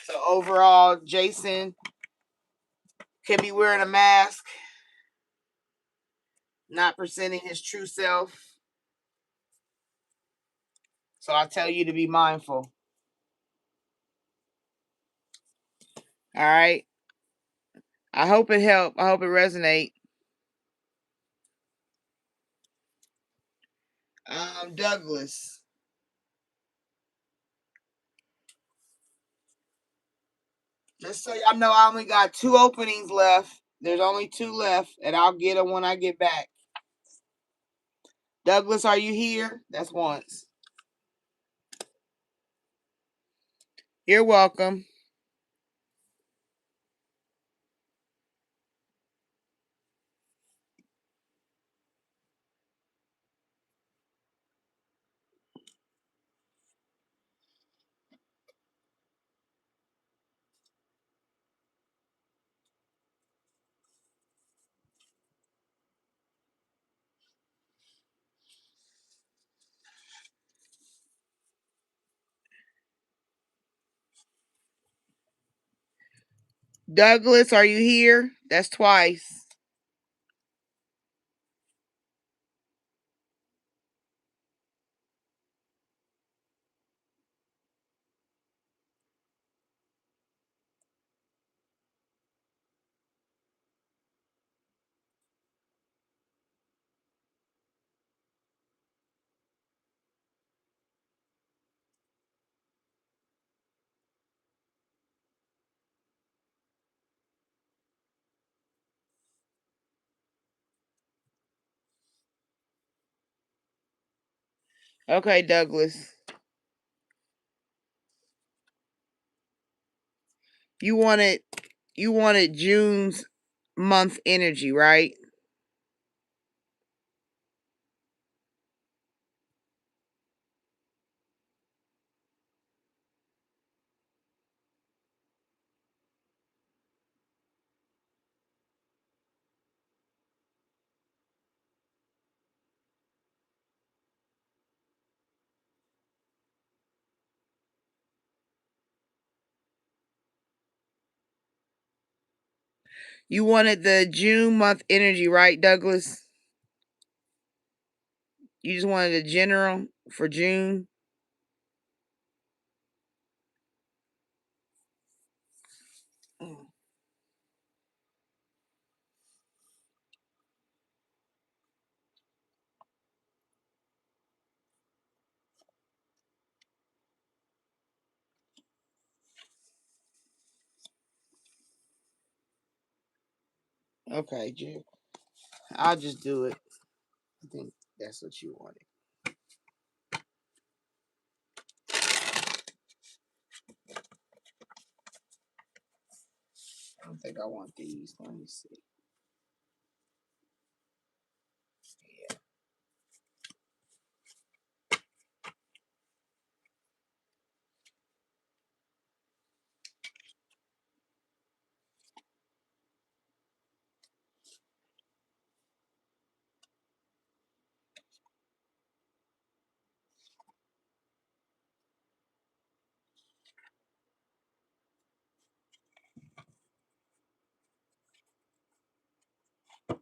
So overall, Jason could be wearing a mask, not presenting his true self. So I tell you to be mindful. All right. I hope it helped. I hope it resonate. Douglas. Just so y'all know, I only got 2 openings left. There's only 2 left, and I'll get them when I get back. Douglas, are you here? That's once. You're welcome. Douglas, are you here? That's twice. Okay, Douglas. You wanted June's month energy, right? You wanted the June month energy, right, Douglas? You just wanted a general for June? Okay, June. I'll just do it. I think that's what you wanted. I don't think I want these. Let me see.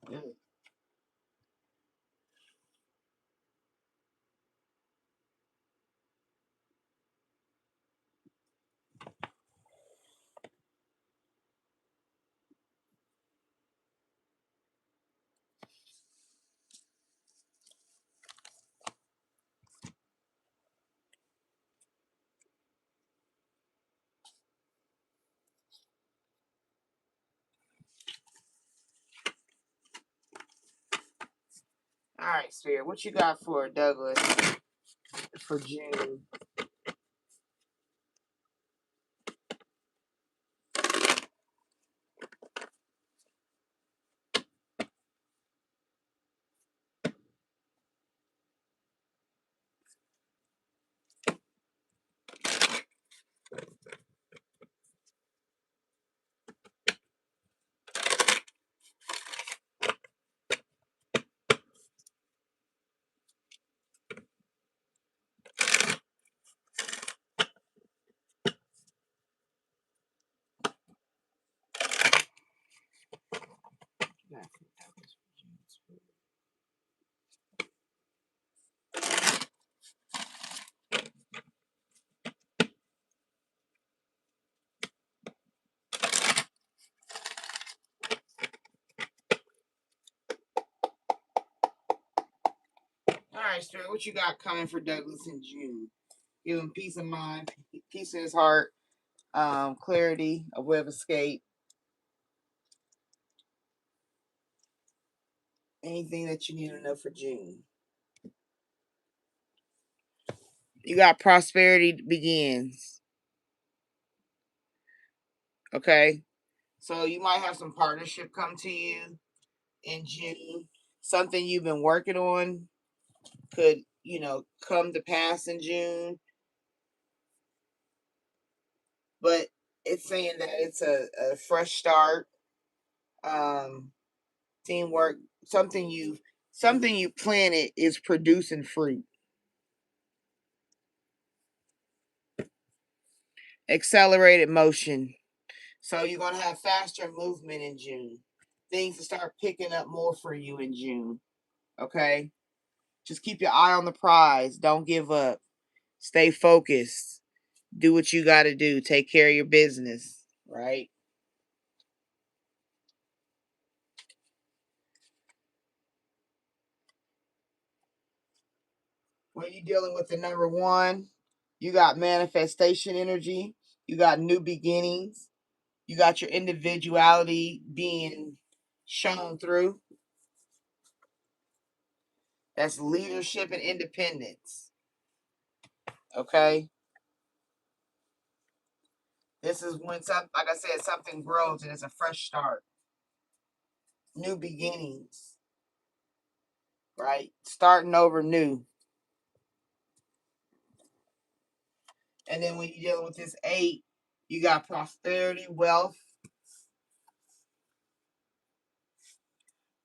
Yeah. All right, Spirit, what you got for Douglas for June? All right, Spirit, what you got coming for Douglas in June? Give him peace of mind, peace in his heart, clarity, a way of escape. Anything that you need to know for June. You got prosperity begins. Okay. So you might have some partnership come to you in June. Something you've been working on could, come to pass in June. But it's saying that it's a fresh start. Teamwork, something you planted is producing fruit. Accelerated motion. So you're gonna have faster movement in June. Things will start picking up more for you in June. Okay? Just keep your eye on the prize. Don't give up. Stay focused. Do what you gotta do. Take care of your business. Right? When you're dealing with the number one, you got manifestation energy, you got new beginnings, you got your individuality being shown through. That's leadership and independence. Okay? This is when like I said, something grows and it's a fresh start. New beginnings. Right? Starting over new. And then when you're dealing with this 8, you got prosperity, wealth,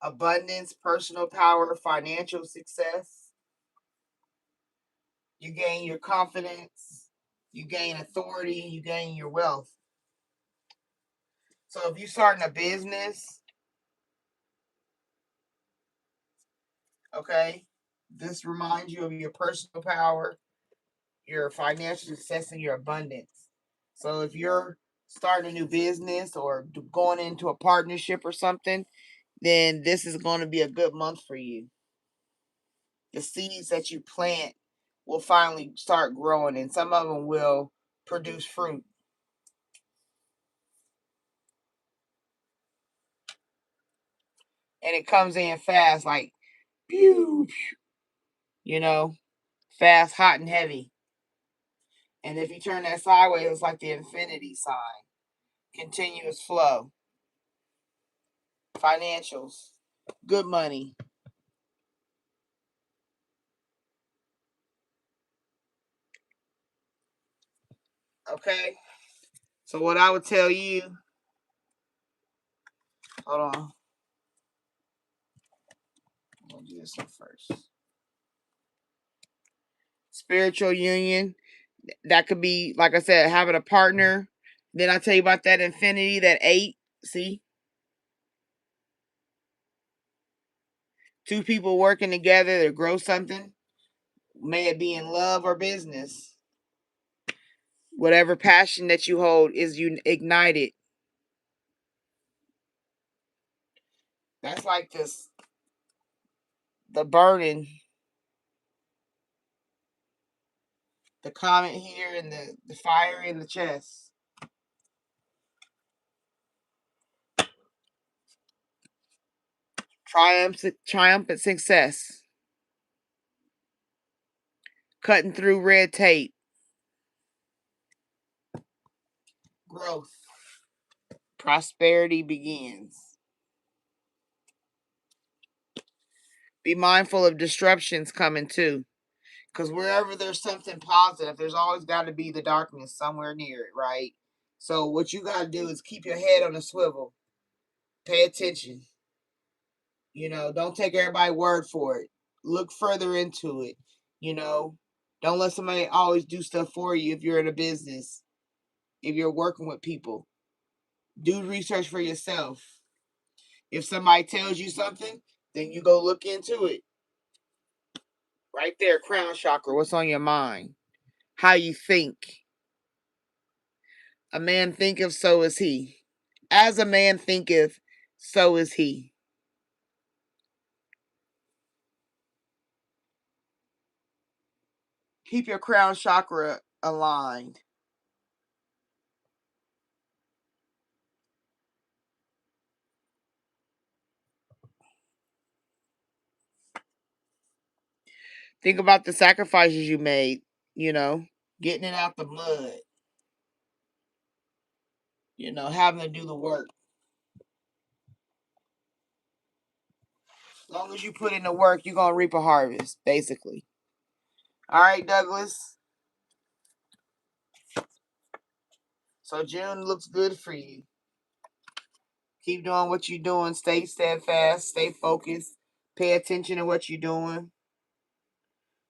abundance, personal power, financial success. You gain your confidence, you gain authority, you gain your wealth. So if you're starting a business, okay, this reminds you of your personal power, your financial success, and your abundance. So if you're starting a new business or going into a partnership or something, then this is going to be a good month for you. The seeds that you plant will finally start growing, and some of them will produce fruit. And it comes in fast, like pew, you know, fast, hot, and heavy. And if you turn that sideways, it's like the infinity sign. Continuous flow. Financials. Good money. Okay? So what I would tell you, hold on. I'm gonna do this one first. Spiritual union. That could be, like I said, having a partner. Then I tell you about that infinity, that 8. See? Two people working together to grow something. May it be in love or business. Whatever passion that you hold is you ignited. That's like this, the burning, the comment here, and the fire in the chest. Triumphant success. Cutting through red tape. Growth. Prosperity begins. Be mindful of disruptions coming too. Because wherever there's something positive, there's always got to be the darkness somewhere near it, right? So what you got to do is keep your head on a swivel. Pay attention. You know, don't take everybody's word for it. Look further into it. You know, don't let somebody always do stuff for you if you're in a business, if you're working with people. Do research for yourself. If somebody tells you something, then you go look into it. Right there, crown chakra. What's on your mind? How you think. A man thinketh, so is he. As a man thinketh, so is he. Keep your crown chakra aligned. Think about the sacrifices you made, you know, getting it out the mud, you know, having to do the work. As long as you put in the work, you're going to reap a harvest, basically. All right, Douglas. So June looks good for you. Keep doing what you're doing. Stay steadfast. Stay focused. Pay attention to what you're doing.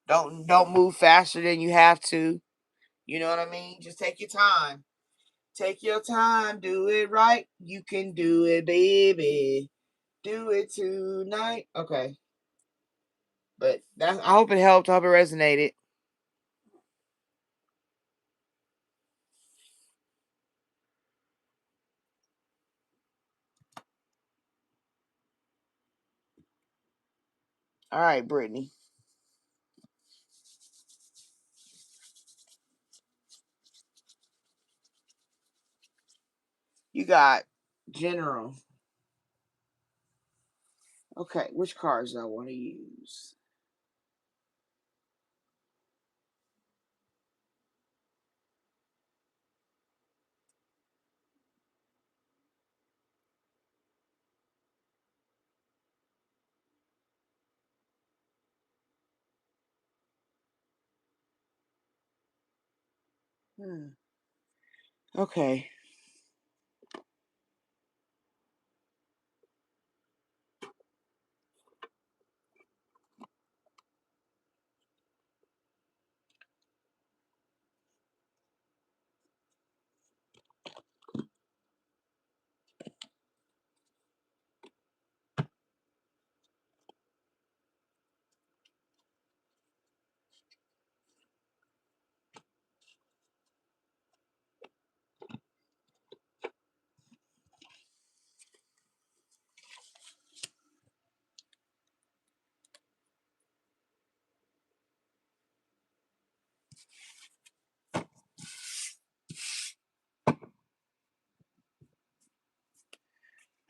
Don't move faster than you have to. You know what I mean? Just take your time. Take your time. Do it right. You can do it, baby. Do it tonight. Okay. But I hope it helped. I hope it resonated. All right, Brittany. You got general. Okay, which cards do I want to use? Okay.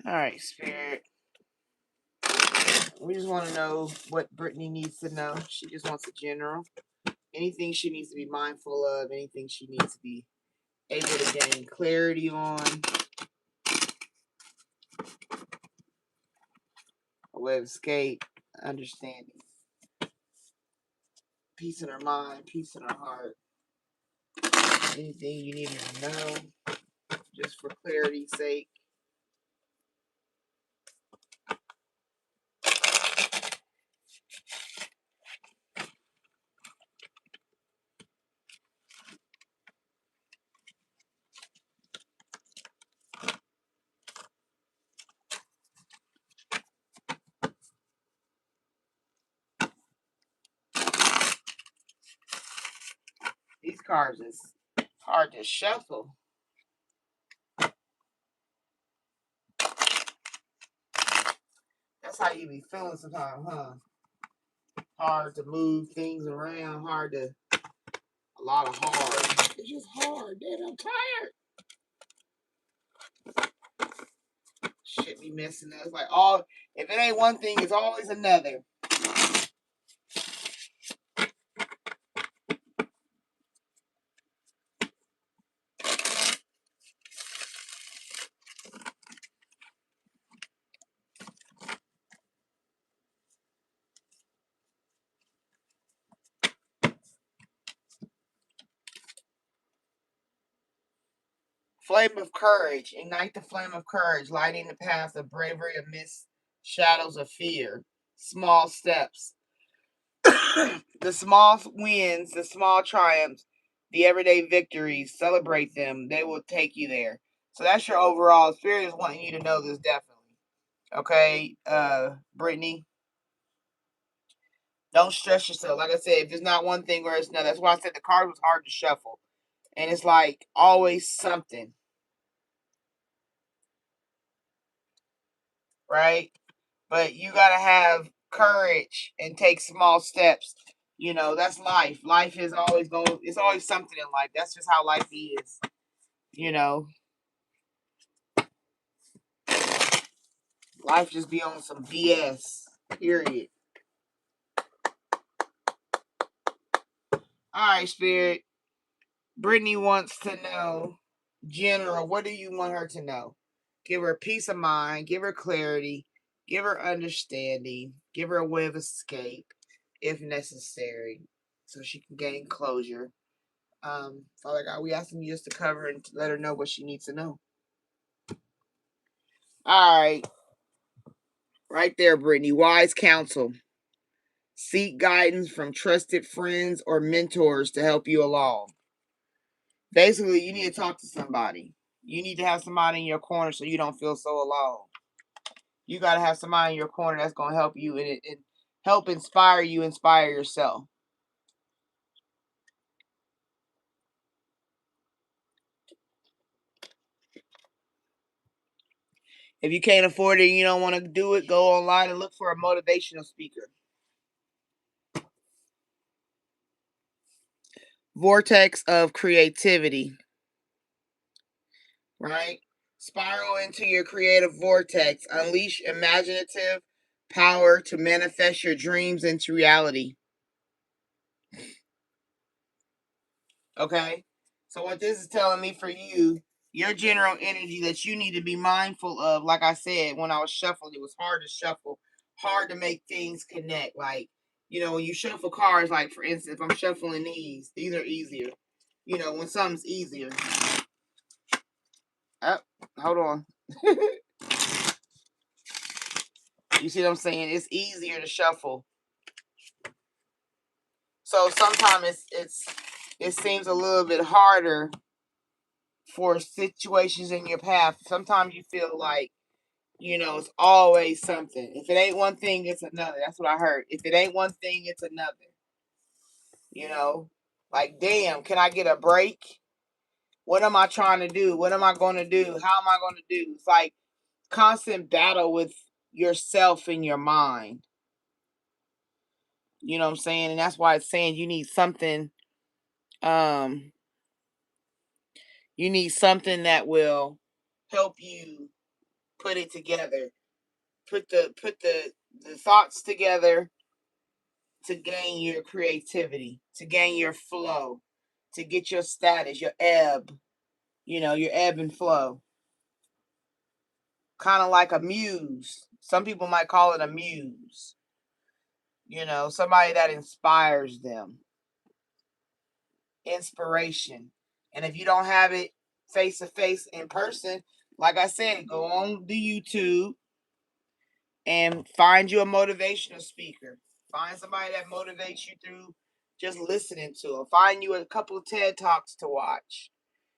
All right, Spirit. We just want to know what Brittany needs to know. She just wants a general. Anything she needs to be mindful of, anything she needs to be able to gain clarity on, a way of escape, understanding, peace in her mind, peace in her heart. Anything you need to know, just for clarity's sake. These cards is hard to shuffle. That's how you be feeling sometimes, huh? Hard to move things around, a lot of hard. It's just hard, dude. I'm tired. Shit be missing us. Like if it ain't one thing, it's always another. Flame of courage. Ignite the flame of courage, lighting the path of bravery amidst shadows of fear. Small steps. The small wins, the small triumphs, the everyday victories, celebrate them. They will take you there. So that's your overall. Spirit is wanting you to know this definitely. Okay, Britney. Don't stress yourself. Like I said, if there's not one thing or it's another. That's why I said the card was hard to shuffle. And it's like always something. Right? But you gotta have courage and take small steps. You know, that's life. Life is always going, it's always something in life. That's just how life is. You know. Life just be on some BS. Period. Alright, Spirit. Britney wants to know, general, what do you want her to know? Give her peace of mind, give her clarity, give her understanding, give her a way of escape if necessary, so she can gain closure. Father God, we asking you just to cover and to let her know what she needs to know. All right. Right there, Brittany. Wise counsel. Seek guidance from trusted friends or mentors to help you along. Basically, you need to talk to somebody. You need to have somebody in your corner so you don't feel so alone. You got to have somebody in your corner that's going to help you and help inspire you, inspire yourself. If you can't afford it and you don't want to do it, go online and look for a motivational speaker. Vortex of creativity. Right? Spiral into your creative vortex. Unleash imaginative power to manifest your dreams into reality. Okay? So what this is telling me for you, your general energy that you need to be mindful of, like I said, when I was shuffling, it was hard to shuffle, hard to make things connect. Like, you know, when you shuffle cards, like for instance, if I'm shuffling these are easier. You know, when something's easier. Oh, hold on. You see what I'm saying? It's easier to shuffle. So sometimes it seems a little bit harder for situations in your path. Sometimes you feel like, you know, it's always something. If it ain't one thing, it's another. That's what I heard. If it ain't one thing, it's another. You know, like, damn, can I get a break? What am I trying to do? What am I going to do? How am I going to do? It's like constant battle with yourself in your mind. You know what I'm saying? And that's why it's saying you need something, um, you need something that will help you put it together. Put the thoughts together to gain your creativity, to gain your flow, to get your status, your ebb, you know, your ebb and flow. Kind of like a muse. Some people might call it a muse. You know, somebody that inspires them. Inspiration. And if you don't have it face to face in person, like I said, go on the YouTube and find you a motivational speaker. Find somebody that motivates you through just listening to them. Find you a couple of TED Talks to watch.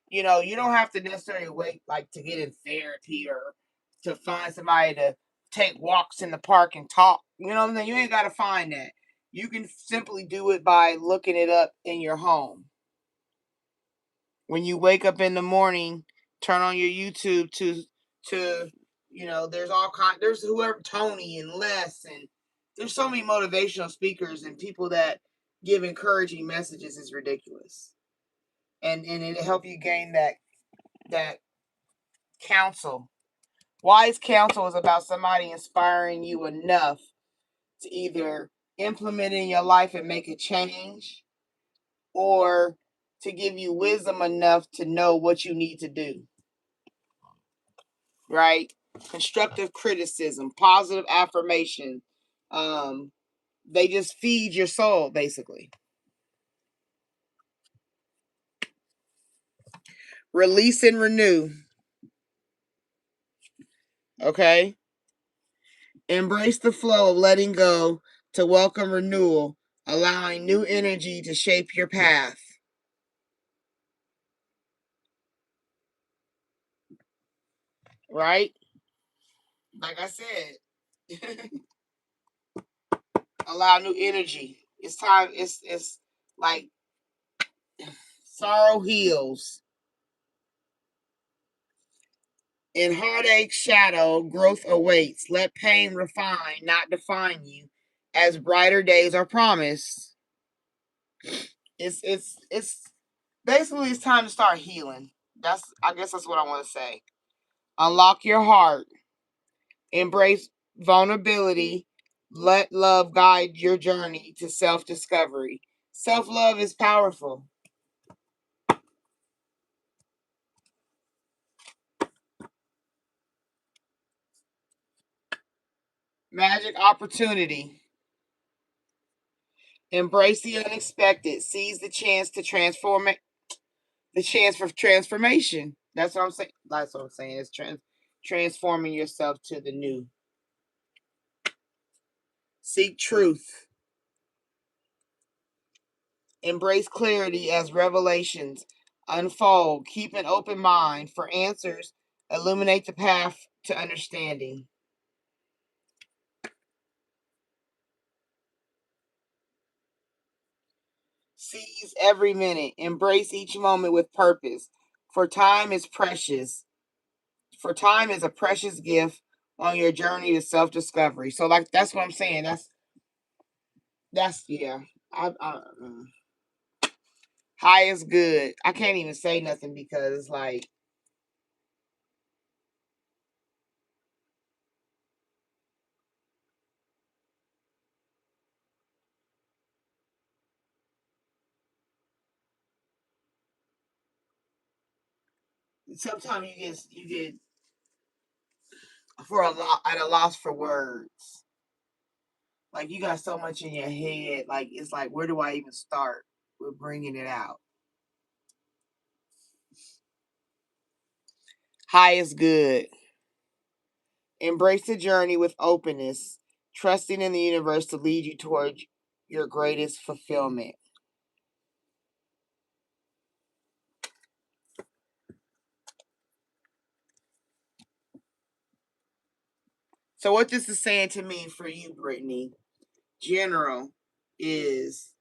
You know, you don't have to necessarily wait like to get in therapy or to find somebody to take walks in the park and talk. You know what I'm saying? You ain't got to find that. You can simply do it by looking it up in your home. When you wake up in the morning, turn on your YouTube to you know, there's all kind, there's whoever, Tony and Les, and there's so many motivational speakers and people that give encouraging messages. Is ridiculous. And it'll help you gain that counsel. Wise counsel is about somebody inspiring you enough to either implement in your life and make a change, or to give you wisdom enough to know what you need to do. Right? Constructive criticism, positive affirmation. They just feed your soul, basically. Release and renew. Okay? Embrace the flow of letting go to welcome renewal, allowing new energy to shape your path. Right? Like I said, allow new energy. It's time. It's like sorrow heals. In heartache shadow, growth awaits. Let pain refine, not define you, as brighter days are promised. It's basically it's time to start healing. I guess that's what I want to say. Unlock your heart. Embrace vulnerability. Let love guide your journey to self-discovery. Self-love is powerful. Magic opportunity. Embrace the unexpected. Seize the chance to transform it. The chance for transformation. That's what I'm saying. That's what I'm saying. It's transforming yourself to the new. Seek truth. Embrace clarity as revelations unfold. Keep an open mind for answers. Illuminate the path to understanding. Seize every minute. Embrace each moment with purpose. For time is precious. For time is a precious gift on your journey to self-discovery. So, like, that's what I'm saying. That's yeah. High is good. I can't even say nothing because, like, sometimes you get for a lot at a loss for words. Like you got so much in your head. Like it's like, where do I even start with bringing it out? High is good. Embrace the journey with openness, trusting in the universe to lead you towards your greatest fulfillment. So, what this is saying to me for you, Brittany, general, is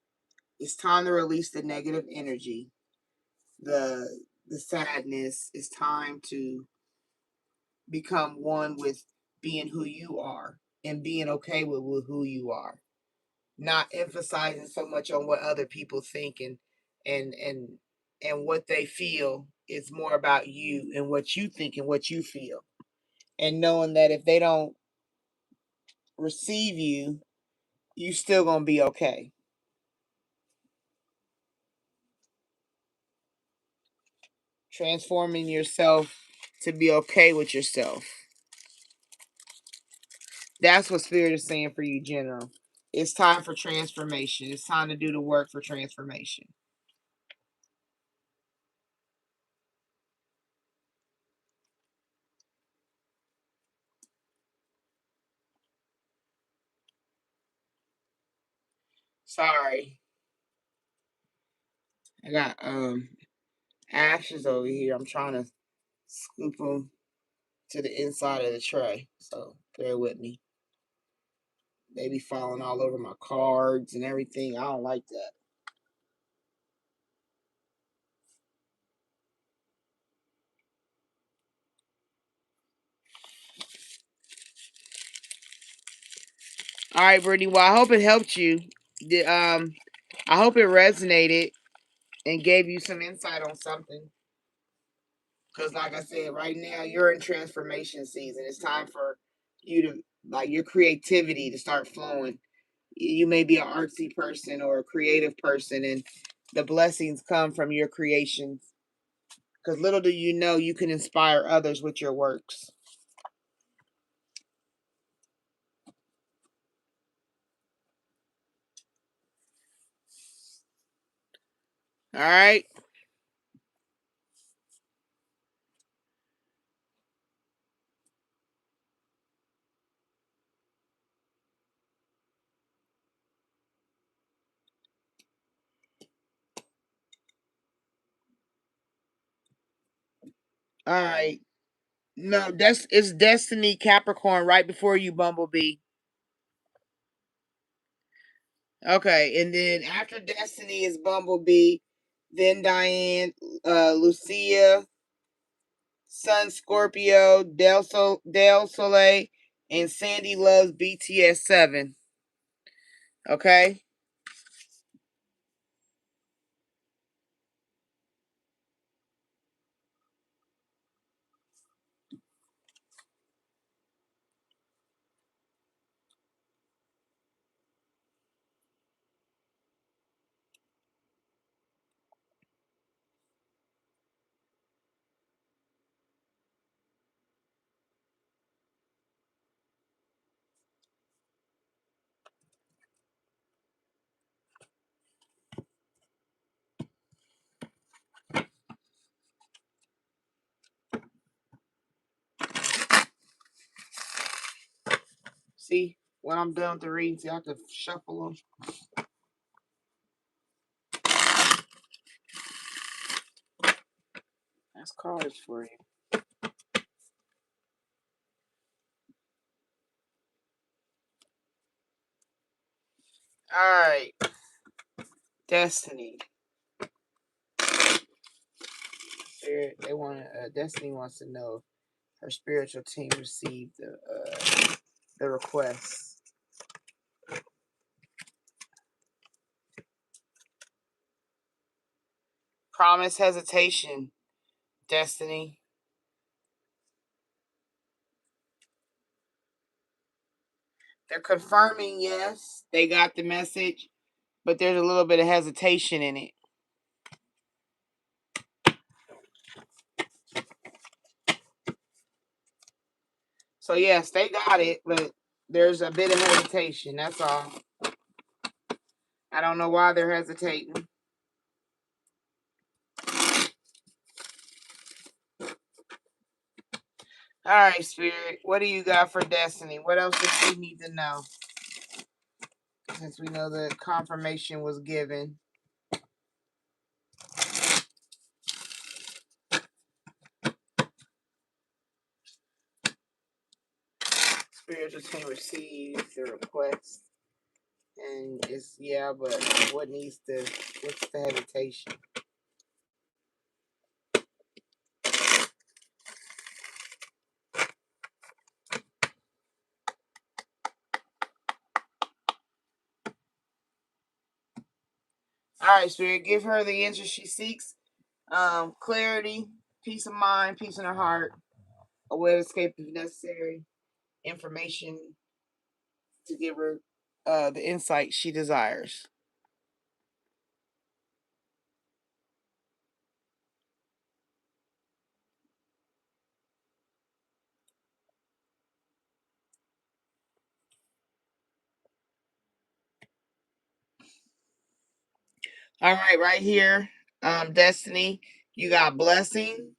it's time to release the negative energy, the sadness. It's time to become one with being who you are and being okay with who you are, not emphasizing so much on what other people think and and and what they feel. It's more about you and what you think and what you feel, and knowing that if they don't receive you, you still gonna be okay. Transforming yourself to be okay with yourself. That's what spirit is saying for you, general. It's time for transformation. It's time to do the work for transformation. Sorry, I got ashes over here. I'm trying to scoop them to the inside of the tray. So bear with me. They be falling all over my cards and everything. I don't like that. All right, Brittany. Well, I hope it helped you. I hope it resonated and gave you some insight on something. Because, like I said, right now you're in transformation season. It's time for you to like your creativity to start flowing. You may be an artsy person or a creative person, and the blessings come from your creations. Because little do you know, you can inspire others with your works. All right. All right. No, it's Destiny Capricorn right before you, Bumblebee. Okay, and then after Destiny is Bumblebee, then Diane, Lucia, Sun Scorpio, Del Soleil, and Sandy loves BTS7. Okay? See, when I'm done with the reads, you have to shuffle them. That's cards for you. All right. Destiny. They want Destiny wants to know if her spiritual team received the request. Promise hesitation, Destiny. They're confirming yes, they got the message, but there's a little bit of hesitation in it. So yes, they got it, but there's a bit of hesitation. That's all. I don't know why they're hesitating. All right, Spirit. What do you got for Destiny? What else does she need to know? Since we know the confirmation was given. Spiritual team received the request. And it's, yeah, but what's the hesitation? All right, Spirit, give her the answer she seeks. Clarity, peace of mind, peace in her heart, a way of escape if necessary, information to give her the insight she desires. All right here, Destiny, you got blessing,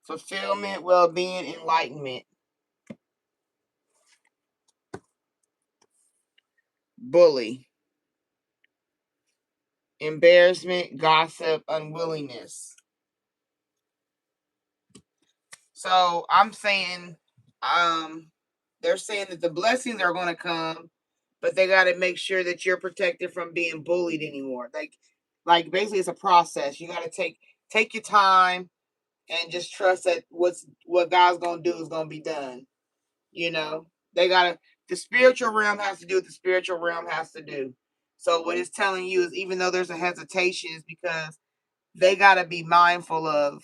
fulfillment, well-being, enlightenment. Bully, embarrassment, gossip, unwillingness. So I'm saying, they're saying that the blessings are going to come, but they got to make sure that you're protected from being bullied anymore. Like basically, it's a process. You got to take your time and just trust that what God's going to do is going to be done. You know, they got to. The spiritual realm has to do what the spiritual realm has to do. So what it's telling you is, even though there's a hesitation, is because they got to be mindful of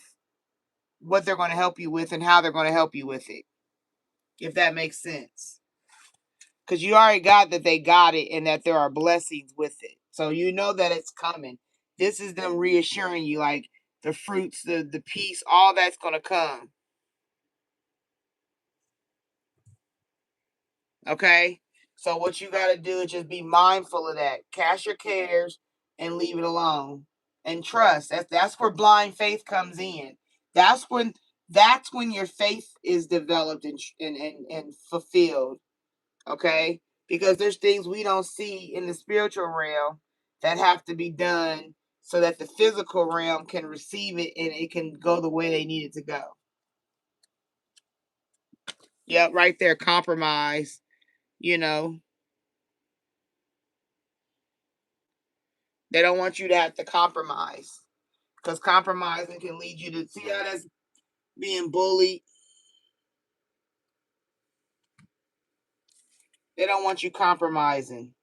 what they're going to help you with and how they're going to help you with it, if that makes sense. Because you already got that they got it and that there are blessings with it. So you know that it's coming. This is them reassuring you, like the fruits, the peace, all that's going to come. Okay? So what you got to do is just be mindful of that. Cast your cares and leave it alone. And trust. That's where blind faith comes in. That's when that's when your faith is developed and fulfilled. Okay? Because there's things we don't see in the spiritual realm that have to be done so that the physical realm can receive it and it can go the way they need it to go. Yep, right there, compromise, you know. They don't want you to have to compromise, because compromising can lead you to, see how that's being bullied. They don't want you compromising.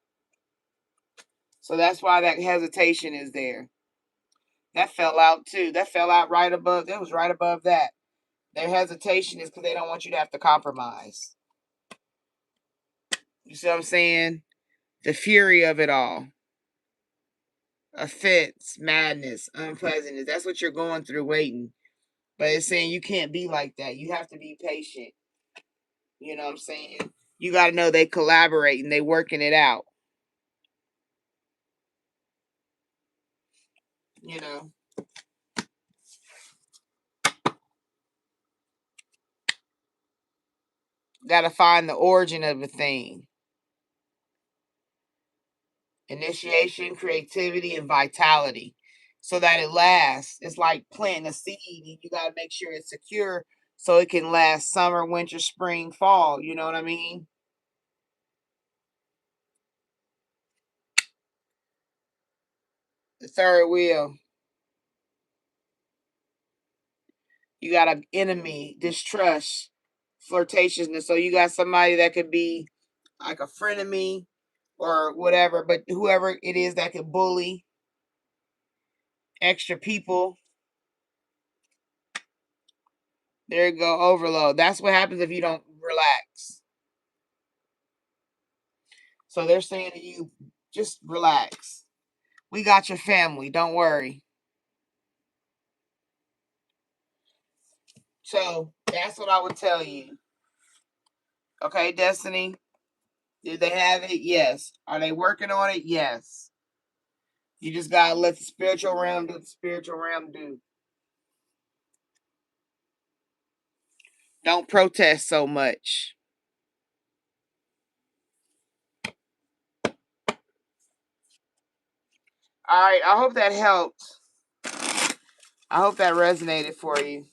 So that's why that hesitation is there. That fell out too. That fell out right above. That was right above that. Their hesitation is because they don't want you to have to compromise. You see what I'm saying? The fury of it all. Offense, madness, unpleasantness. That's what you're going through waiting. But it's saying you can't be like that. You have to be patient. You know what I'm saying? You got to know they collaborating. They working it out. You know? Got to find the origin of a thing. Initiation, creativity, and vitality, so that it lasts. It's like planting a seed, and you got to make sure it's secure so it can last summer, winter, spring, fall. You know what I mean? The third wheel. You got an enemy, distrust, flirtatiousness. So you got somebody that could be like a frenemy or whatever, but whoever it is that could bully extra people. There you go, overload. That's what happens if you don't relax. So they're saying to you, just relax. We got your family. Don't worry. So that's what I would tell you. Okay, Destiny? Did they have it? Yes. Are they working on it? Yes. You just gotta let the spiritual realm do what the spiritual realm do. Don't protest so much. All right, I hope that helped. I hope that resonated for you.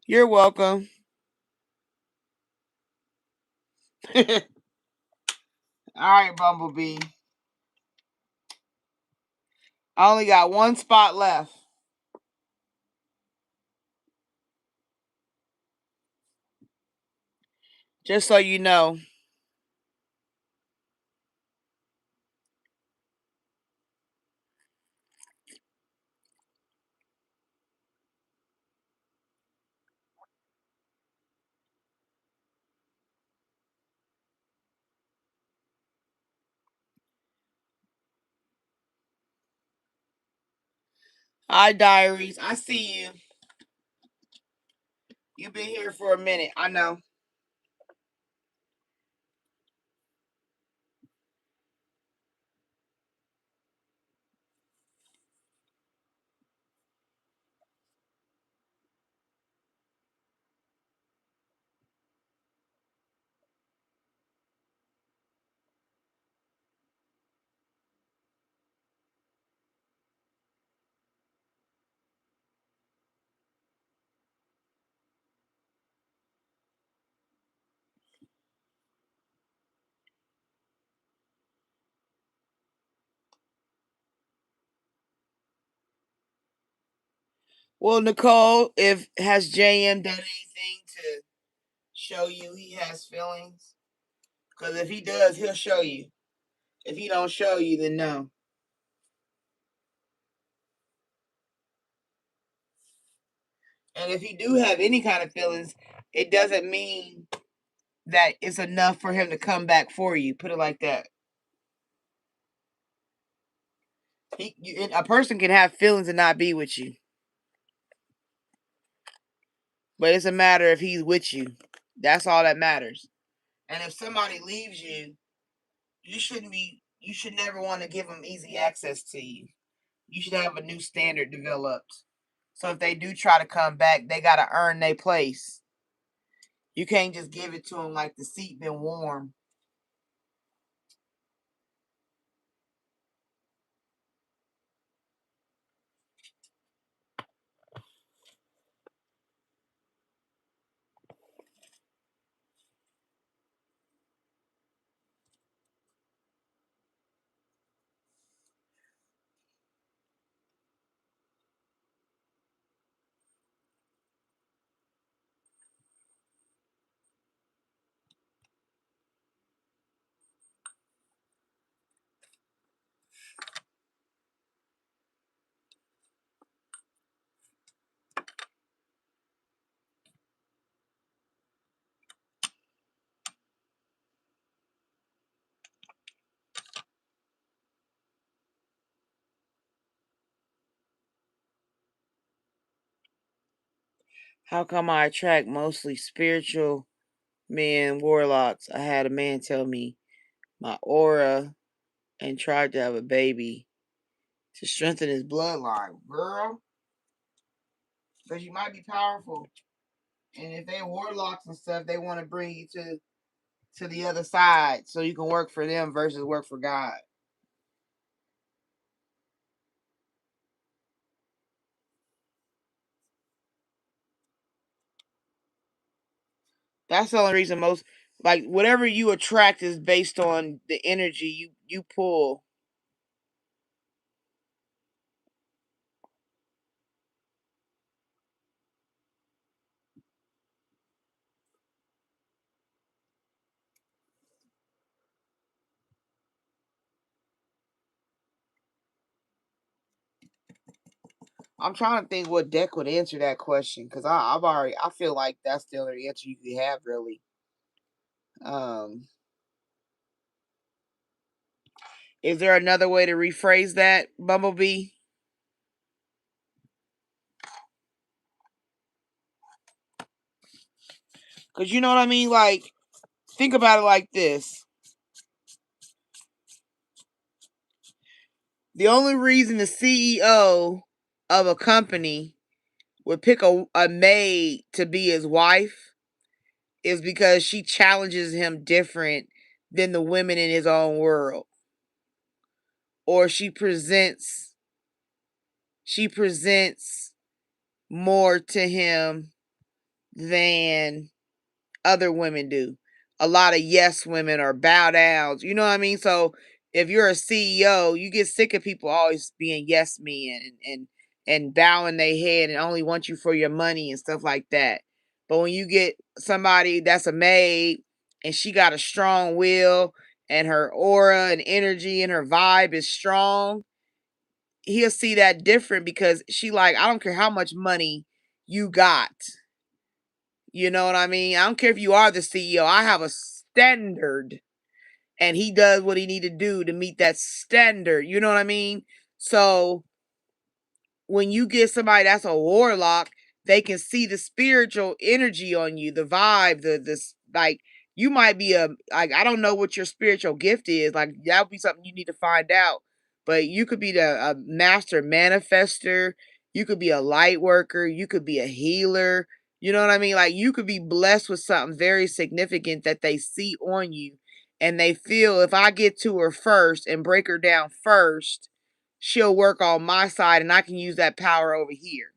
You're welcome. All right, Bumblebee. I only got one spot left. Just so you know. Hi, Diaries. I see you. You've been here for a minute. I know. Well, Nicole, if has JM done anything to show you he has feelings? Because if he does, he'll show you. If he don't show you, then no. And if he do have any kind of feelings, it doesn't mean that it's enough for him to come back for you. Put it like that. A person can have feelings and not be with you, but it's a matter if he's with you. That's all that matters. And if somebody leaves you, you shouldn't be you should never want to give them easy access to you. You should have a new standard developed. So if they do try to come back, they got to earn their place. You can't just give it to them like the seat been warm. How come I attract mostly spiritual men, warlocks? I had a man tell me my aura and tried to have a baby to strengthen his bloodline. Girl, because you might be powerful. And if they warlocks and stuff, they want to bring you to the other side so you can work for them versus work for God. That's the only reason most like whatever you attract is based on the energy you pull. I'm trying to think what deck would answer that question because I feel like that's the only answer you could have really. Um, is there another way to rephrase that, Bumblebee? Because you know what I mean. Like, think about it like this: the only reason the CEO of a company would pick a maid to be his wife is because she challenges him different than the women in his own world, or she presents more to him than other women do. A lot of yes women or bow downs. You know what I mean? So if you're a CEO, you get sick of people always being yes men and bowing their head and only want you for your money and stuff like that. But when you get somebody that's a maid and she got a strong will and her aura and energy and her vibe is strong, he'll see that different because she like, I don't care how much money you got. You know what I mean? I don't care if you are the CEO. I have a standard and he does what he need to do to meet that standard. You know what I mean? So when you get somebody that's a warlock, they can see the spiritual energy on you, the vibe, the like you might be a like I don't know what your spiritual gift is. Like that would be something you need to find out. But you could be a master manifester, you could be a light worker, you could be a healer. You know what I mean? Like you could be blessed with something very significant that they see on you and they feel if I get to her first and break her down first, she'll work on my side and I can use that power over here.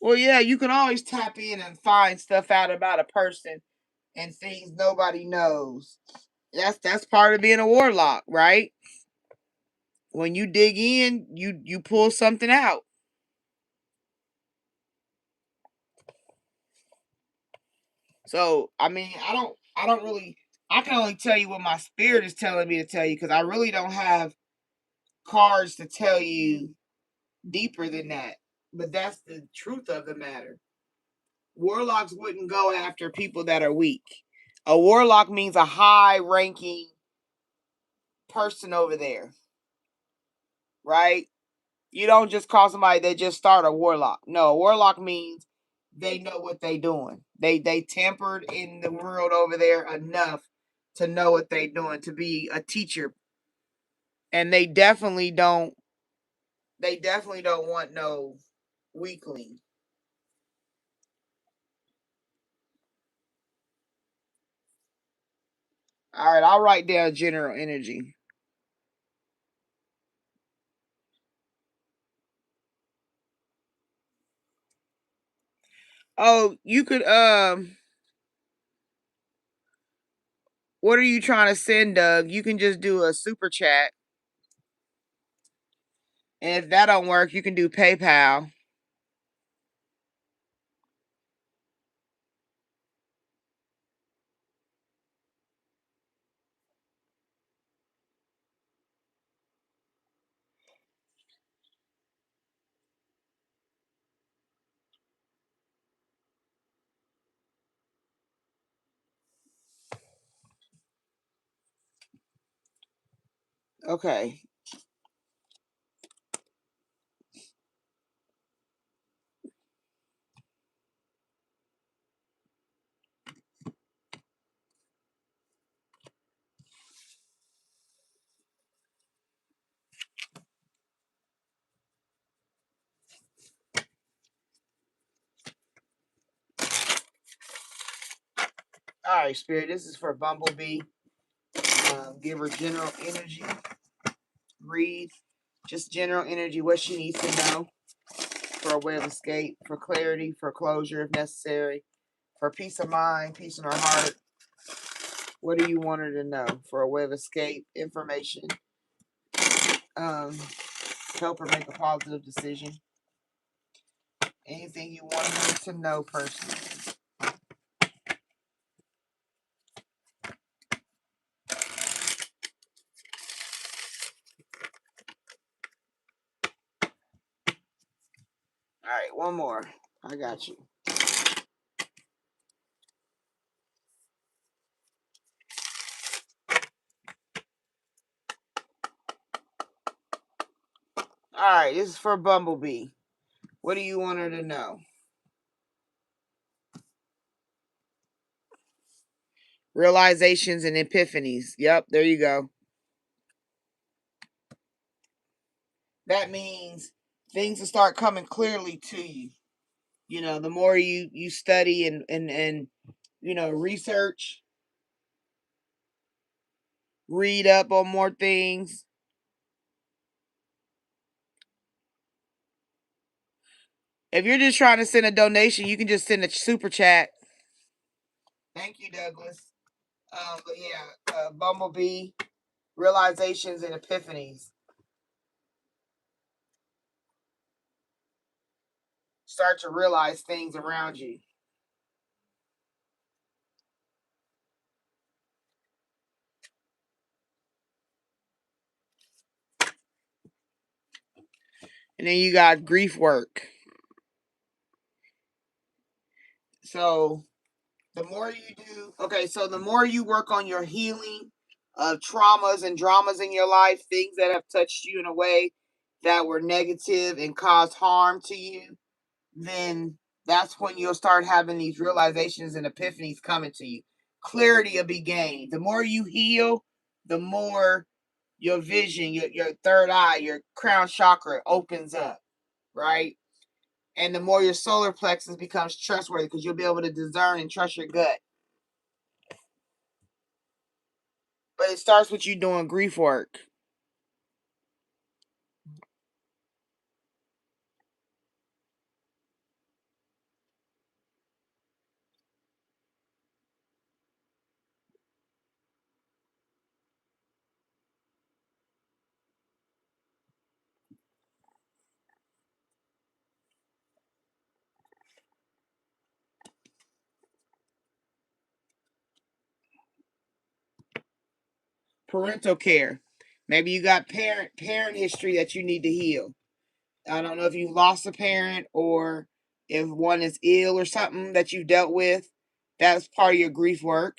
Well, yeah, you can always tap in and find stuff out about a person and things nobody knows. That's part of being a warlock, right? When you dig in, you pull something out. So, I mean, I don't really I can only tell you what my spirit is telling me to tell you because I really don't have cards to tell you deeper than that. But that's the truth of the matter. Warlocks wouldn't go after people that are weak. A warlock means a high ranking person over there, right? You don't just call somebody that just start a warlock. No, a warlock means they know what they doing. They tempered in the world over there enough to know what they doing, to be a teacher. And they definitely don't want no weakling. All right, I'll write down general energy. Oh, you could what are you trying to send, Doug? You can just do a super chat. And if that don't work, you can do PayPal. Okay. All right, Spirit. This is for Bumblebee. Give her general energy. Read just general energy, what she needs to know for a way of escape, for clarity, for closure if necessary, for peace of mind, peace in her heart. What do you want her to know for a way of escape, information, um, help her make a positive decision? Anything you want her to know personally. All right, one more. I got you. All right, this is for Bumblebee. What do you want her to know? Realizations and epiphanies. Yep, there you go. That means things will start coming clearly to you. You know, the more you study and research, read up on more things. If you're just trying to send a donation, you can just send a super chat. Thank you, Douglas. But yeah, Bumblebee, realizations and epiphanies. Start to realize things around you. And then you got grief work. So the more you do, okay, so the more you work on your healing of traumas and dramas in your life, things that have touched you in a way that were negative and caused harm to you, then that's when you'll start having these realizations and epiphanies coming to you. Clarity will be gained. The more you heal, the more your vision, your third eye, your crown chakra opens up, right? And the more your solar plexus becomes trustworthy because you'll be able to discern and trust your gut. But it starts with you doing grief work. Parental care. Maybe you got parent history that you need to heal. I don't know if you lost a parent or if one is ill or something that you dealt with. That's part of your grief work.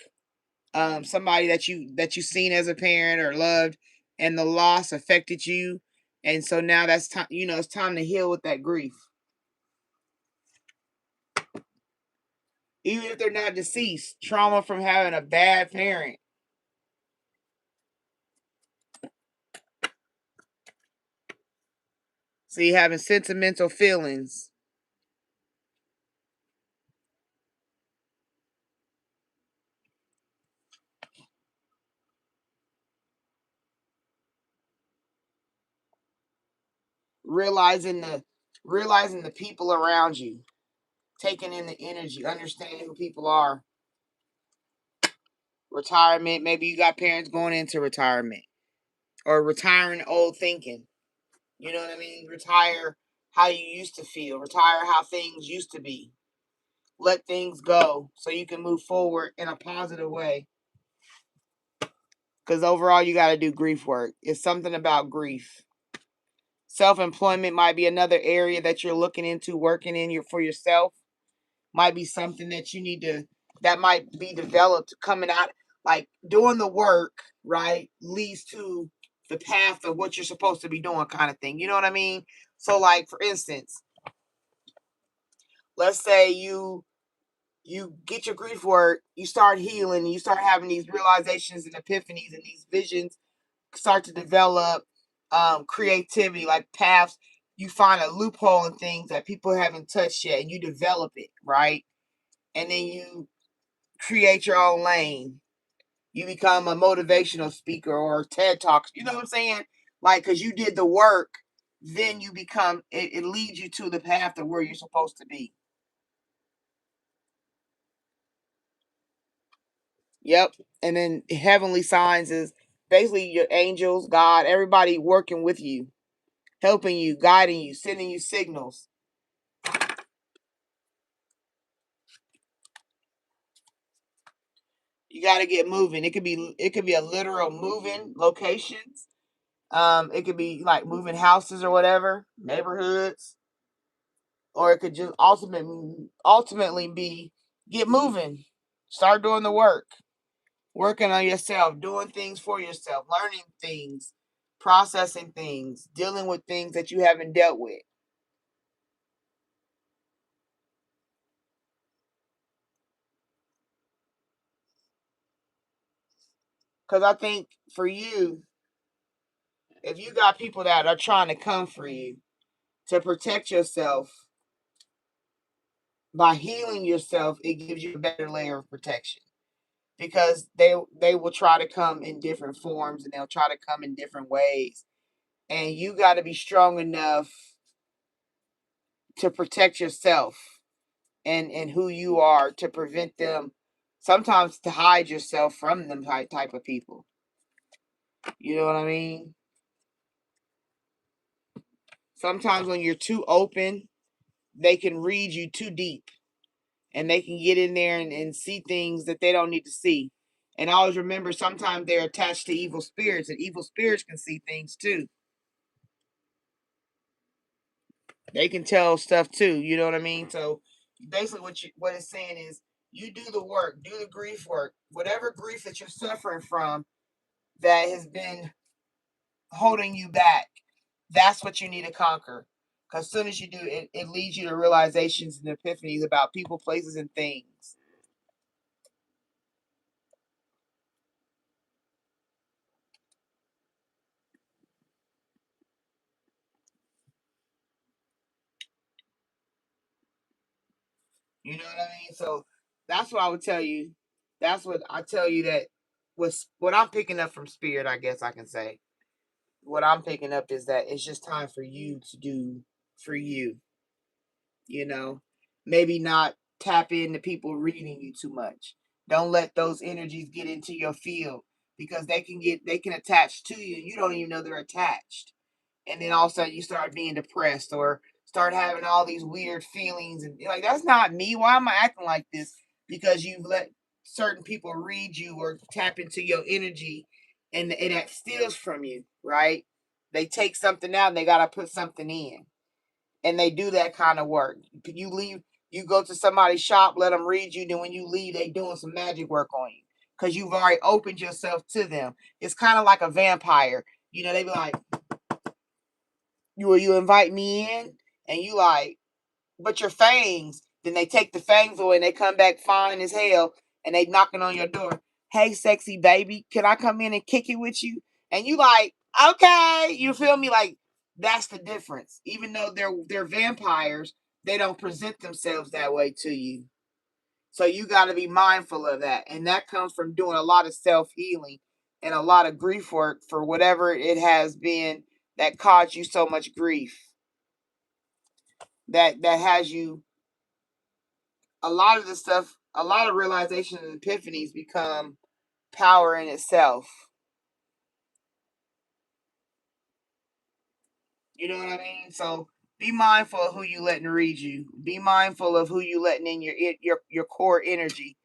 Somebody that you seen as a parent or loved, and the loss affected you, And so now that's time, it's time to heal with that grief. Even if they're not deceased, trauma from having a bad parent. So you having sentimental feelings. Realizing the people around you. Taking in the energy, understanding who people are. Retirement, maybe you got parents going into retirement. Or retiring old thinking. You know what I mean? Retire how you used to feel. Retire how things used to be. Let things go so you can move forward in a positive way. Because overall, you got to do grief work. It's something about grief. Self-employment might be another area that you're looking into, working in for yourself. Might be something that you need to, that might be developed coming out, like doing the work, right, leads to the path of what you're supposed to be doing, kind of thing. You know what I mean? So, like, for instance, let's say you get your grief work, you start healing, you start having these realizations and epiphanies and these visions start to develop, creativity, like paths. You find a loophole in things that people haven't touched yet, and you develop it, right? And then you create your own lane. You become a motivational speaker or TED Talks. You know what I'm saying? Like, because you did the work, then you become, it leads you to the path of where you're supposed to be. Yep. And then heavenly signs is basically your angels, God, everybody working with you, helping you, guiding you, sending you signals. You got to get moving. It could be a literal moving locations. It could be like moving houses or whatever, neighborhoods, or it could just ultimately be get moving, start doing the work, working on yourself, doing things for yourself, learning things, processing things, dealing with things that you haven't dealt with. Because I think for you, if you got people that are trying to come for you to protect yourself by healing yourself, it gives you a better layer of protection because they will try to come in different forms and they'll try to come in different ways, and you got to be strong enough to protect yourself and who you are to prevent them, sometimes to hide yourself from them type of people. You know what I mean? Sometimes when you're too open, they can read you too deep and they can get in there and see things that they don't need to see. And always remember, sometimes they're attached to evil spirits, and evil spirits can see things too. They can tell stuff too. You know what I mean? So basically, what it's saying is, you do the work, do the grief work, whatever grief that you're suffering from that has been holding you back. That's what you need to conquer. Because as soon as you do, it leads you to realizations and epiphanies about people, places, and things. You know what I mean? So that's what I would tell you. That's what I tell you that was what I'm picking up from spirit, I guess I can say. What I'm picking up is that it's just time for you to do for you, you know. Maybe not tap into people reading you too much. Don't let those energies get into your field because they can attach to you. You don't even know they're attached. And then all of a sudden you start being depressed or start having all these weird feelings and you're like, that's not me. Why am I acting like this? Because you've let certain people read you or tap into your energy, and that steals from you, right? They take something out and they gotta put something in. And they do that kind of work. You leave, you go to somebody's shop, let them read you, then when you leave, they doing some magic work on you. Because you've already opened yourself to them. It's kind of like a vampire. You know, they be like, You invite me in, and you like, but your fangs. Then they take the fangs away, and they come back fine as hell, and they knocking on your door. Hey, sexy baby, can I come in and kick it with you? And you like, okay, you feel me? Like, that's the difference. Even though they're vampires, they don't present themselves that way to you. So you got to be mindful of that. And that comes from doing a lot of self-healing and a lot of grief work for whatever it has been that caused you so much grief. That has you, a lot of the stuff, a lot of realizations and epiphanies become power in itself. You know what I mean? So be mindful of who you letting read you. Be mindful of who you letting in your core energy.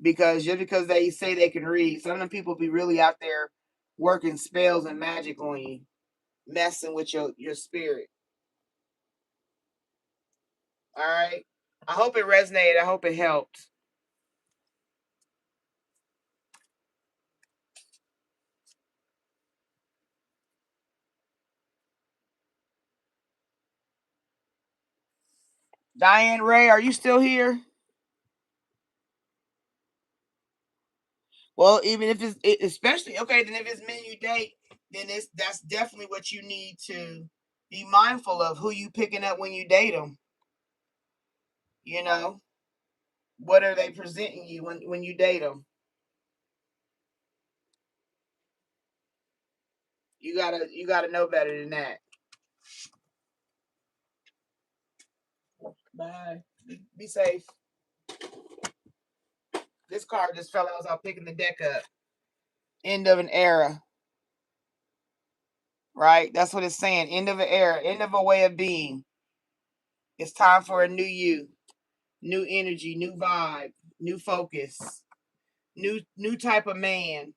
Because just because they say they can read, some of them people be really out there working spells and magic on you, messing with your spirit. All right. I hope it resonated. I hope it helped. Diane Ray, are you still here? Well, even if it's especially okay, then if it's men you date, then that's definitely what you need to be mindful of, who you picking up when you date them. You know, what are they presenting you when you date them? You gotta know better than that. Bye. Be safe. This card just fell out as I was picking the deck up. End of an era. Right? That's what it's saying. End of an era. End of a way of being. It's time for a new you. New energy, new vibe, new focus, new type of man.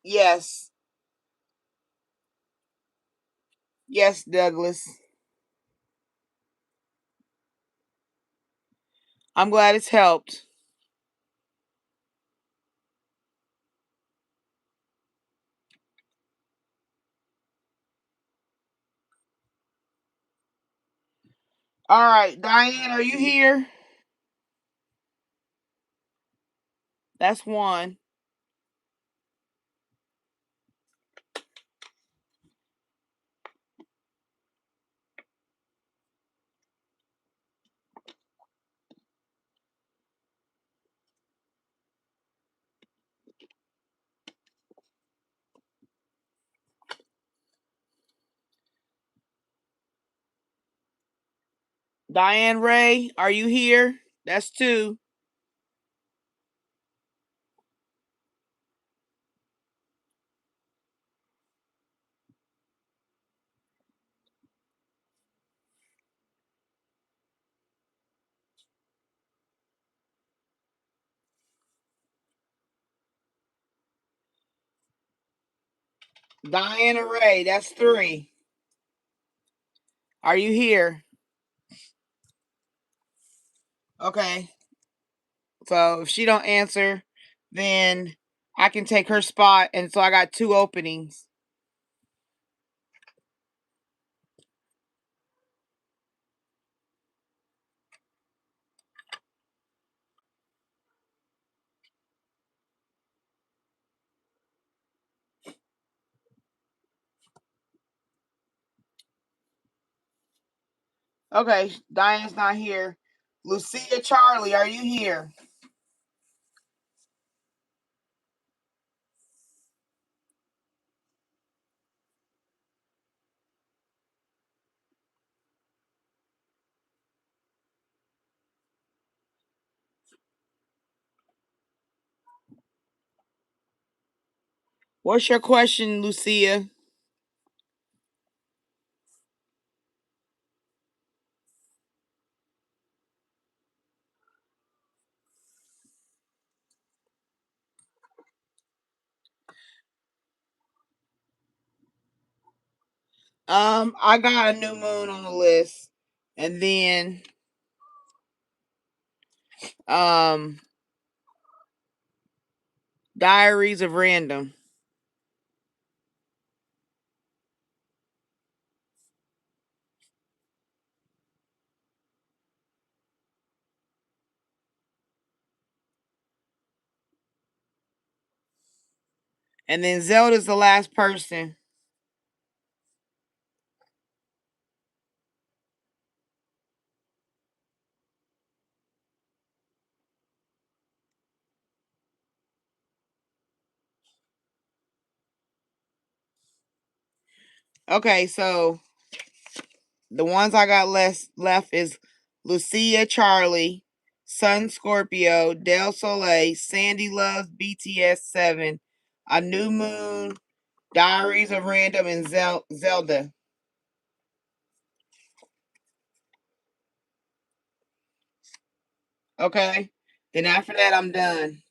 Yes. Yes, Douglas. I'm glad it's helped. All right, Diane, are you here? That's one. Diane Ray, are you here? That's two. Diana Ray, that's three. Are you here? Okay. So if she don't answer, then I can take her spot, and so I got two openings. Okay, Diane's not here. Lucia Charlie, are you here? What's your question, Lucia? I got a new moon on the list, and then um, Diaries of Random. And then Zelda's the last person. Okay, so the ones I got left is Lucia Charlie, Sun Scorpio, Del Soleil, Sandy Loves BTS 7, A New Moon, Diaries of Random, and Zelda. Okay. Then after that, I'm done.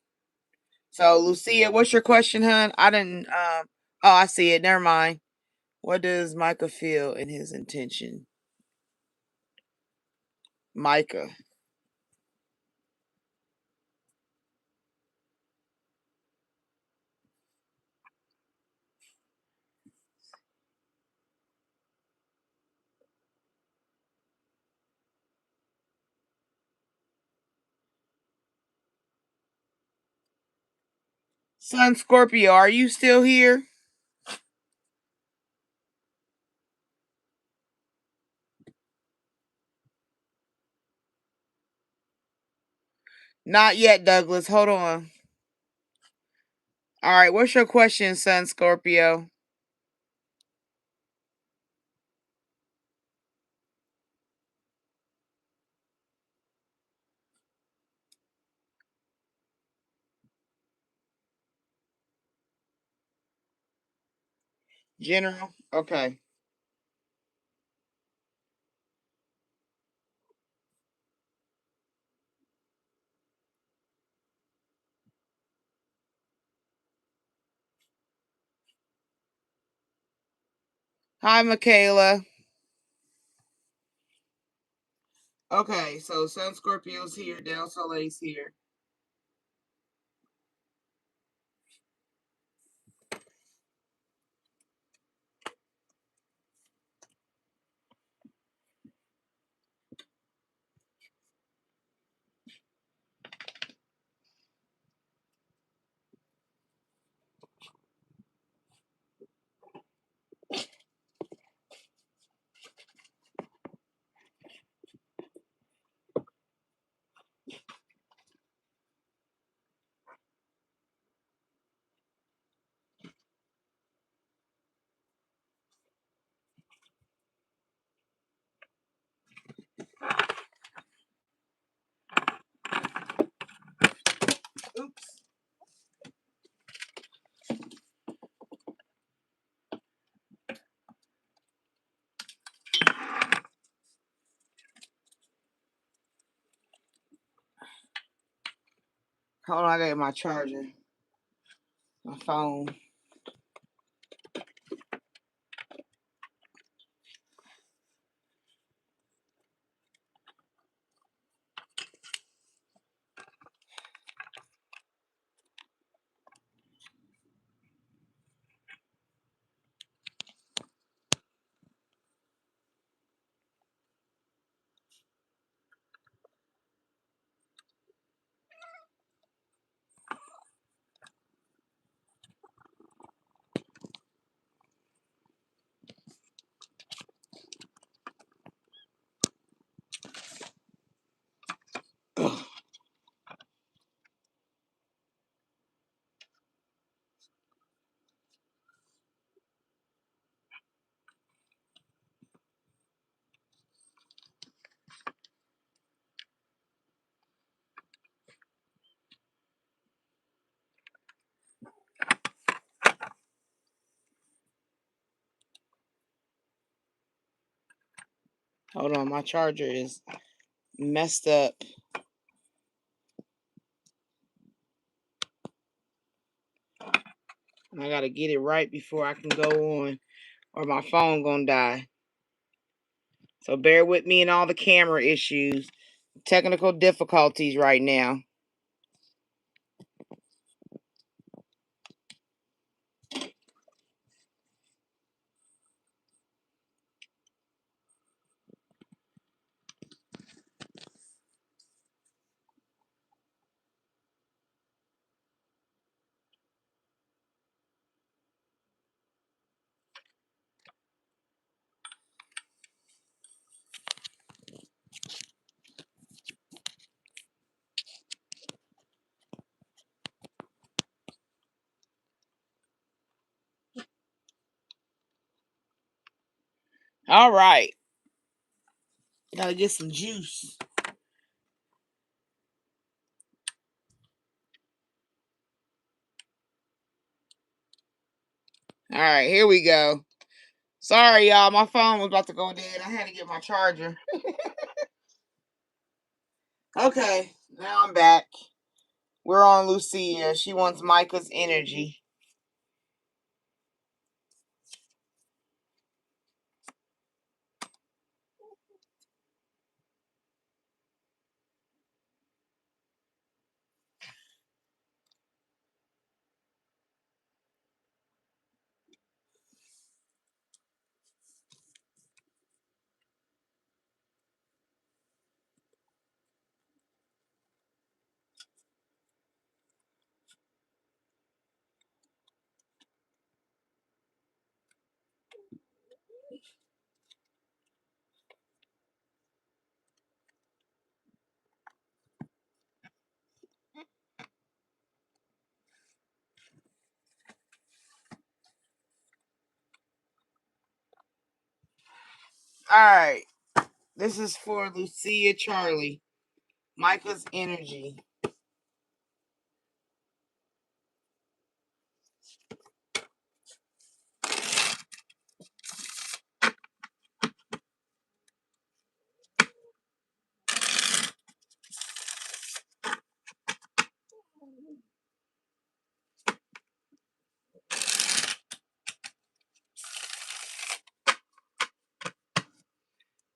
So, Lucia, what's your question, hun? I didn't. Oh, I see it. Never mind. What does Micah feel in his intention? Micah. Sun Scorpio, are you still here? Not yet, Douglas. Hold on. All right, what's your question, Sun Scorpio? General? Okay. Hi, Michaela. Okay, so Sun Scorpio's here, Del Soleil's here. Oops. Hold on, I got my charger. My phone. Ugh. Hold on, my charger is messed up. I gotta get it right before I can go on, or my phone gonna die. So bear with me and all the camera issues, technical difficulties right now. All right. Gotta get some juice. All right, here we go. Sorry, y'all. My phone was about to go dead. I had to get my charger. Okay, now I'm back. We're on Lucia. She wants Micah's energy. All right. This is for Lucia Charlie. Micah's energy.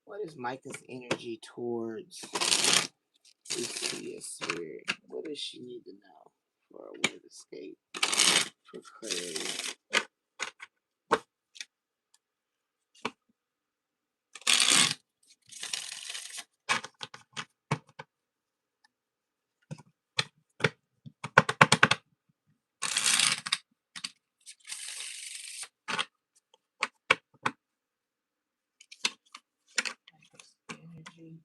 What is Micah's energy towards Lucia Spirit? What does she need to know for a word escape? For clarity. Energy.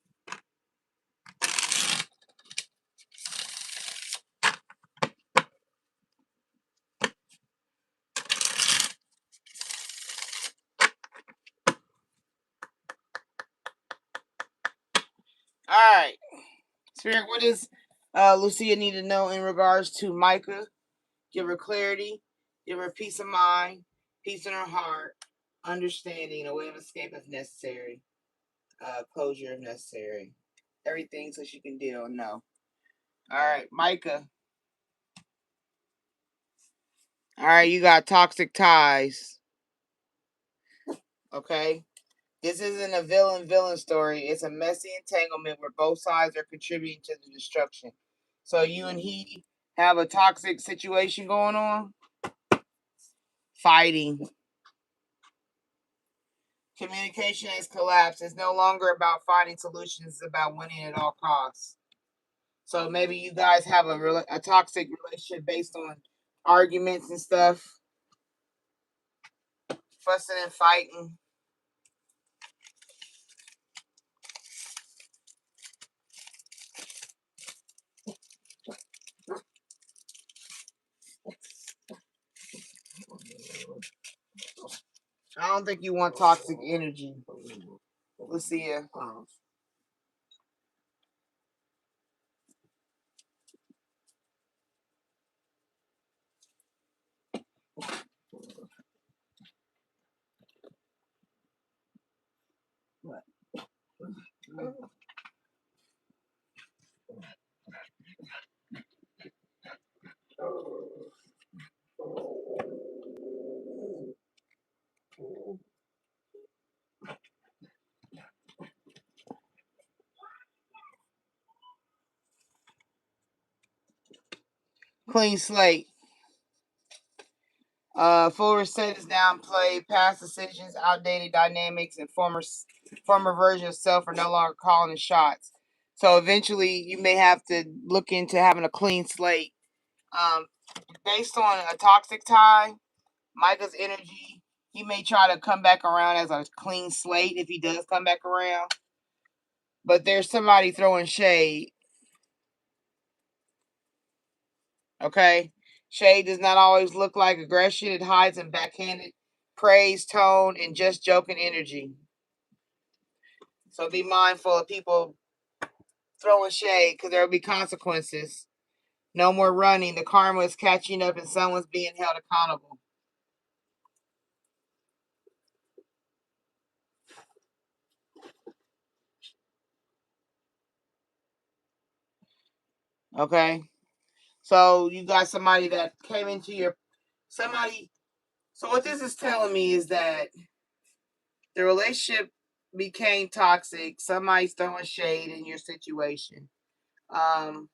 All right. Spirit, what does Lucia need to know in regards to Micah? Give her clarity, give her peace of mind, peace in her heart, understanding, a way of escape if necessary, closure if necessary. Everything so she can deal. No. All right, Micah. All right, you got toxic ties. Okay. This isn't a villain story. It's a messy entanglement where both sides are contributing to the destruction. So you and he have a toxic situation going on. Fighting. Communication has collapsed. It's no longer about finding solutions. It's about winning at all costs. So maybe you guys have a toxic relationship based on arguments and stuff, fussing and fighting. I don't think you want toxic energy. Lucia. Clean slate. Full reset is down play. Past decisions, outdated dynamics, and former version of self are no longer calling the shots. So eventually, you may have to look into having a clean slate. Um, Based on a toxic tie, Micah's energy, he may try to come back around as a clean slate if he does come back around. But there's somebody throwing shade. Okay? Shade does not always look like aggression. It hides in backhanded praise, tone, and just joking energy. So be mindful of people throwing shade because there will be consequences. No more running. The karma is catching up and someone's being held accountable. Okay? So you got somebody that came into somebody. So what this is telling me is that the relationship became toxic. Somebody's throwing shade in your situation. Um,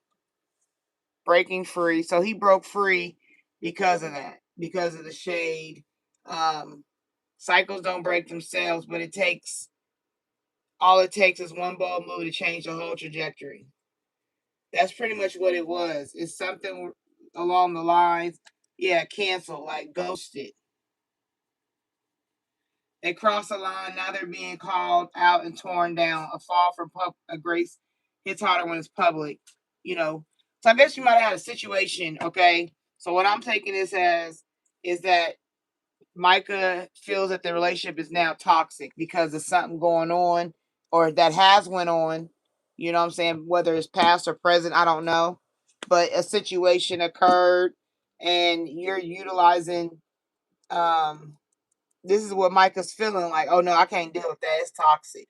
Breaking free. So he broke free because of that, because of the shade. Cycles don't break themselves, but all it takes is one bold move to change the whole trajectory. That's pretty much what it was. It's something along the lines, yeah, cancel, like ghosted. They crossed the line. Now they're being called out and torn down. A fall from a grace hits harder when it's public. You know, so I guess you might have had a situation. Okay, so what I'm taking this as is that Micah feels that the relationship is now toxic because of something going on or that has went on. You know what I'm saying? Whether it's past or present, I don't know. But a situation occurred and you're utilizing this is what Micah's feeling like, oh no, I can't deal with that. It's toxic.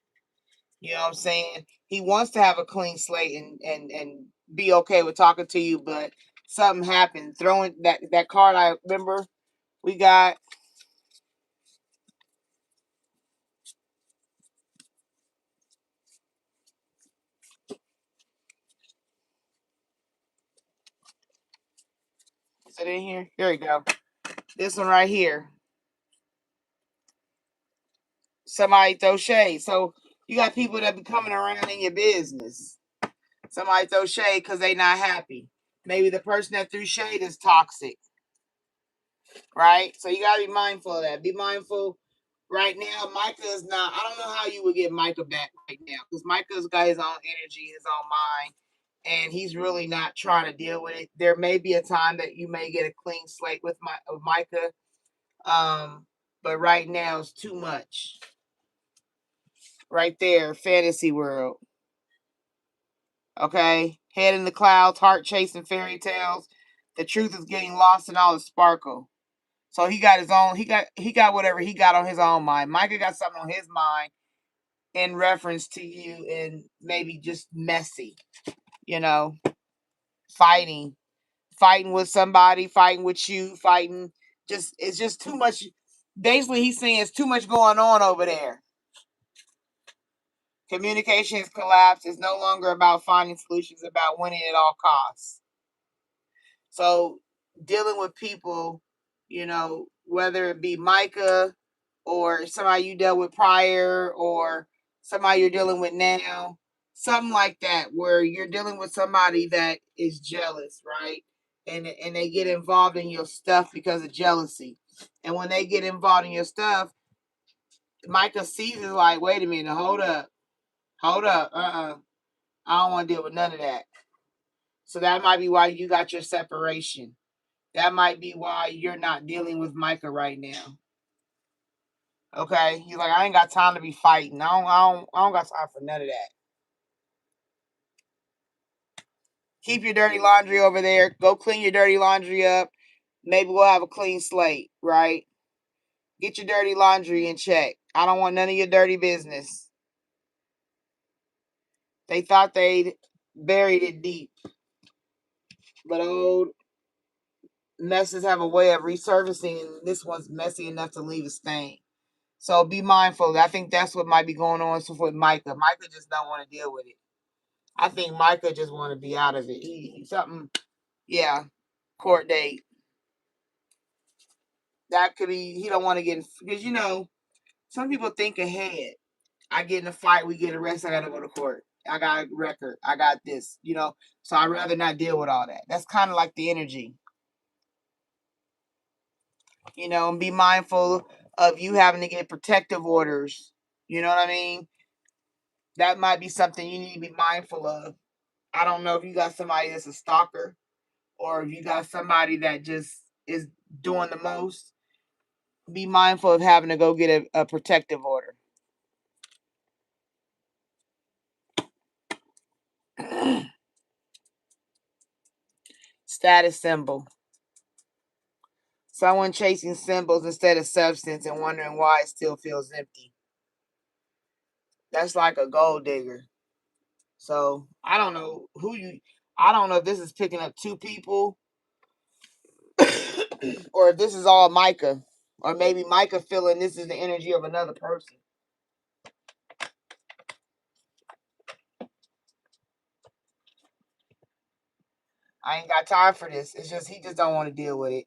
You know what I'm saying? He wants to have a clean slate and be okay with talking to you, but something happened. Throwing that card I remember we got. Is it in here? Here we go. This one right here. Somebody throw shade. So you got people that be coming around in your business. Somebody throw shade because they not happy. Maybe the person that threw shade is toxic. Right? So you gotta be mindful of that. Be mindful. Right now, Micah is not. I don't know how you would get Micah back right now because Micah's got his own energy, his own mind, and he's really not trying to deal with it. There may be a time that you may get a clean slate with Micah, but right now it's too much. Right there, fantasy world. Okay, head in the clouds, heart chasing fairy tales. The truth is getting lost in all the sparkle. So he got his own. He got whatever he got on his own mind. Micah got something on his mind in reference to you, and maybe just messy. You know, fighting, fighting with somebody, fighting with you, fighting. It's just too much. Basically, he's saying it's too much going on over there. Communication has collapsed. It's no longer about finding solutions, about winning at all costs. So dealing with people, whether it be Micah or somebody you dealt with prior or somebody you're dealing with now, something like that, where you're dealing with somebody that is jealous, right? And they get involved in your stuff because of jealousy. And when they get involved in your stuff, Micah sees it like, wait a minute, hold up, I don't want to deal with none of that. So that might be why you got your separation. That might be why you're not dealing with Micah right now. Okay, he's like, I ain't got time to be fighting. I don't got time for none of that. Keep your dirty laundry over there. Go clean your dirty laundry up. Maybe we'll have a clean slate, right? Get your dirty laundry in check. I don't want none of your dirty business. They thought they'd buried it deep, but old messes have a way of resurfacing, and this one's messy enough to leave a stain. So be mindful. I think that's what might be going on with Micah. Micah just don't want to deal with it. I think Micah just want to be out of it. Yeah, court date. That could be, he don't want to get, because some people think ahead. I get in a fight, we get arrested, I got to go to court. I got a record. I got this, so I'd rather not deal with all that. That's kind of like the energy, and be mindful of you having to get protective orders. You know what I mean? That might be something you need to be mindful of. I don't know if you got somebody that's a stalker or if you got somebody that just is doing the most. Be mindful of having to go get a protective order. Status symbol. Someone chasing symbols instead of substance and wondering why it still feels empty. That's like a gold digger. So I don't know I don't know if this is picking up two people or if this is all Micah. Or maybe Micah feeling this is the energy of another person. I ain't got time for this. It's just he just don't want to deal with it.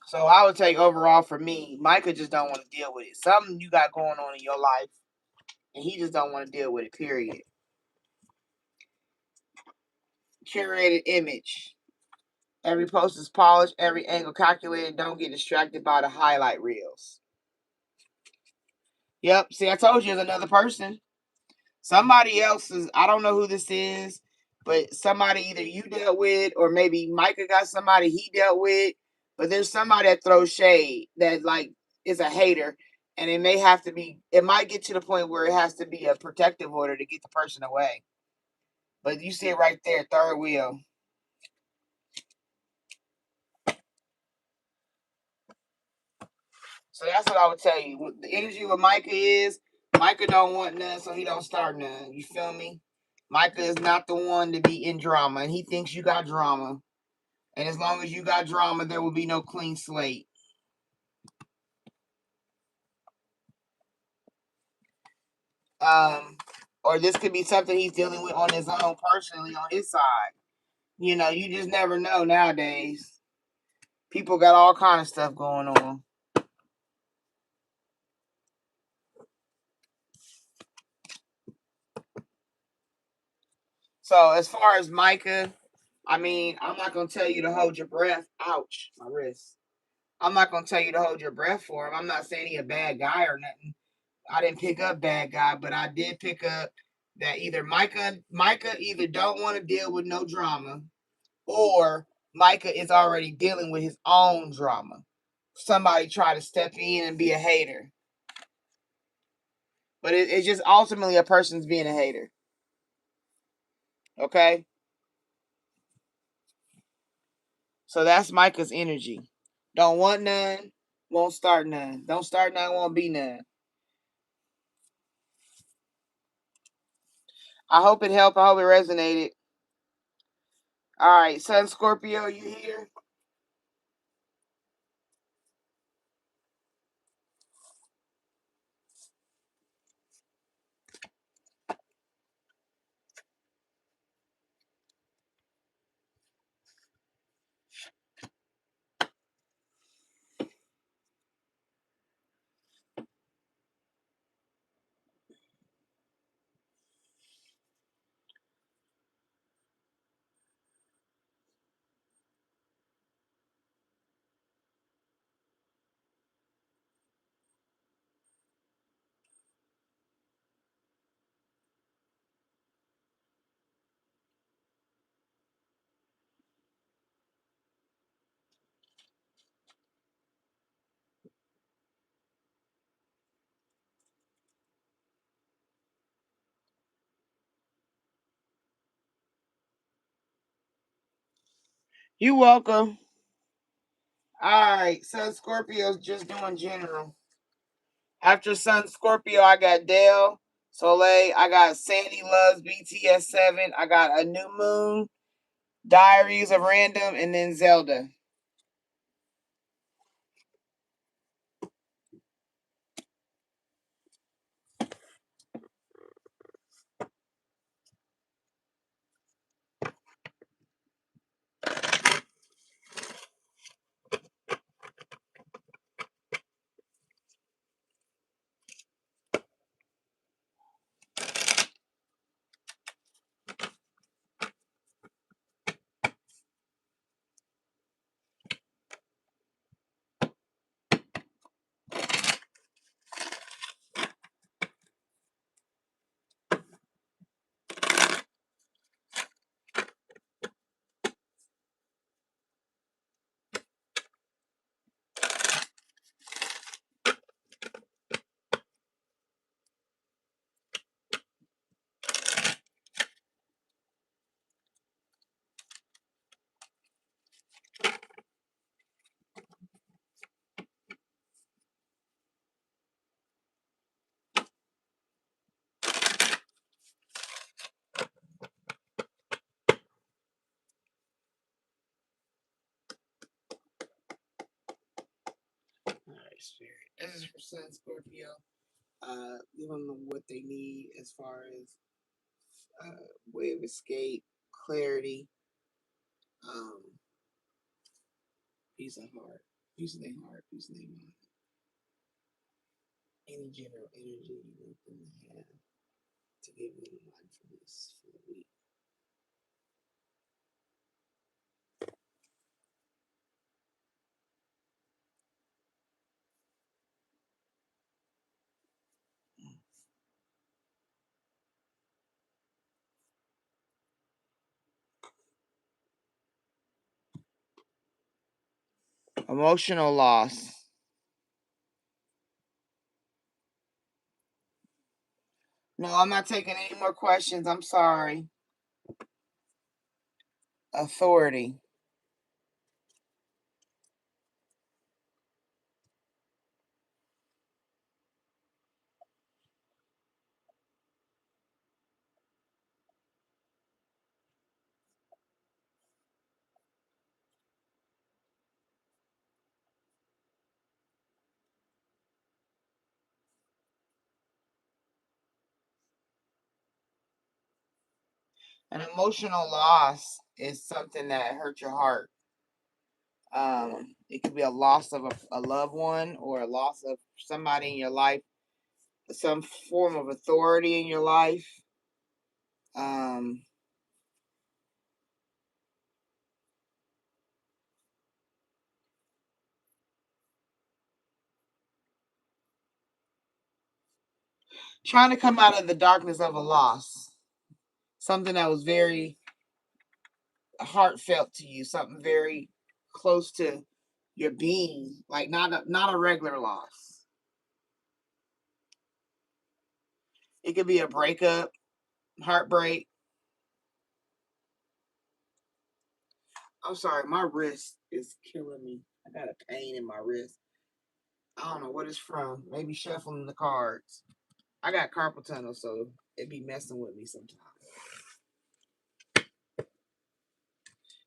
So I would take overall for me, Micah just don't want to deal with it. Something you got going on in your life, and he just don't want to deal with it, period. Curated image. Every post is polished, every angle calculated. Don't get distracted by the highlight reels. Yep, see, I told you it's another person. Somebody else is, I don't know who this is, but somebody either you dealt with or maybe Micah got somebody he dealt with. But there's somebody that throws shade that like is a hater. And it may have to be, it might get to the point where it has to be a protective order to get the person away. But you see it right there, third wheel. So that's what I would tell you. What the energy with Micah is, Micah don't want none, so he don't start none. You feel me? Micah is not the one to be in drama, and he thinks you got drama. And as long as you got drama, there will be no clean slate. Or this could be something he's dealing with on his own personally on his side. You know, you just never know nowadays. People got all kind of stuff going on. So as far as Micah, I mean, I'm not gonna tell you to hold your breath. Ouch, my wrist. I'm not gonna tell you to hold your breath for him. I'm not saying he a bad guy or nothing. I didn't pick up bad guy, but I did pick up that either Micah either don't want to deal with no drama, or Micah is already dealing with his own drama. Somebody try to step in and be a hater. But it's just ultimately a person's being a hater. Okay? So that's Micah's energy. Don't want none, won't start none. Don't start none, won't be none. I hope it helped. I hope it resonated. All right, Sun Scorpio, you here? You welcome. All right, Sun Scorpio's just doing general. After Sun Scorpio, I got Dale, Soleil, I got Sandy Loves BTS 7, I got A New Moon, Diaries of Random, and then Zelda. right, Spirit. This is for Sun Scorpio. Give them what they need as far as way of escape, clarity, um, peace of heart, peace of their heart, peace of their mind. Any general energy you want them to have to give them mindfulness for the week. Emotional loss. No, I'm not taking any more questions. I'm sorry. Authority. An emotional loss is something that hurt your heart. It could be a loss of a loved one or a loss of somebody in your life, some form of authority in your life. Um, Trying to come out of the darkness of a loss, something that was very heartfelt to you, something very close to your being, like not a regular loss. It could be a breakup, heartbreak. I'm sorry, my wrist is killing me. I got a pain in my wrist. I don't know what it's from. Maybe shuffling the cards. I got carpal tunnel, so it be messing with me sometimes.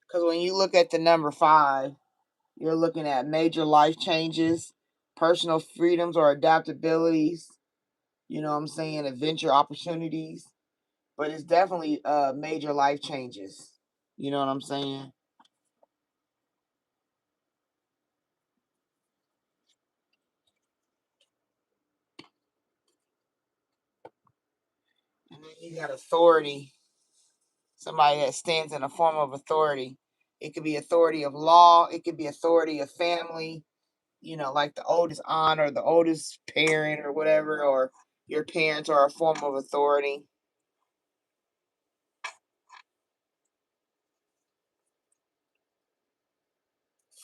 Because when you look at the number 5, you're looking at major life changes, personal freedoms or adaptabilities. You know what I'm saying? Adventure opportunities. But it's definitely major life changes. You know what I'm saying? And then you got authority. Somebody that stands in a form of authority. It could be authority of law. It could be authority of family. You know, like the oldest aunt or the oldest parent or whatever, or your parents are a form of authority.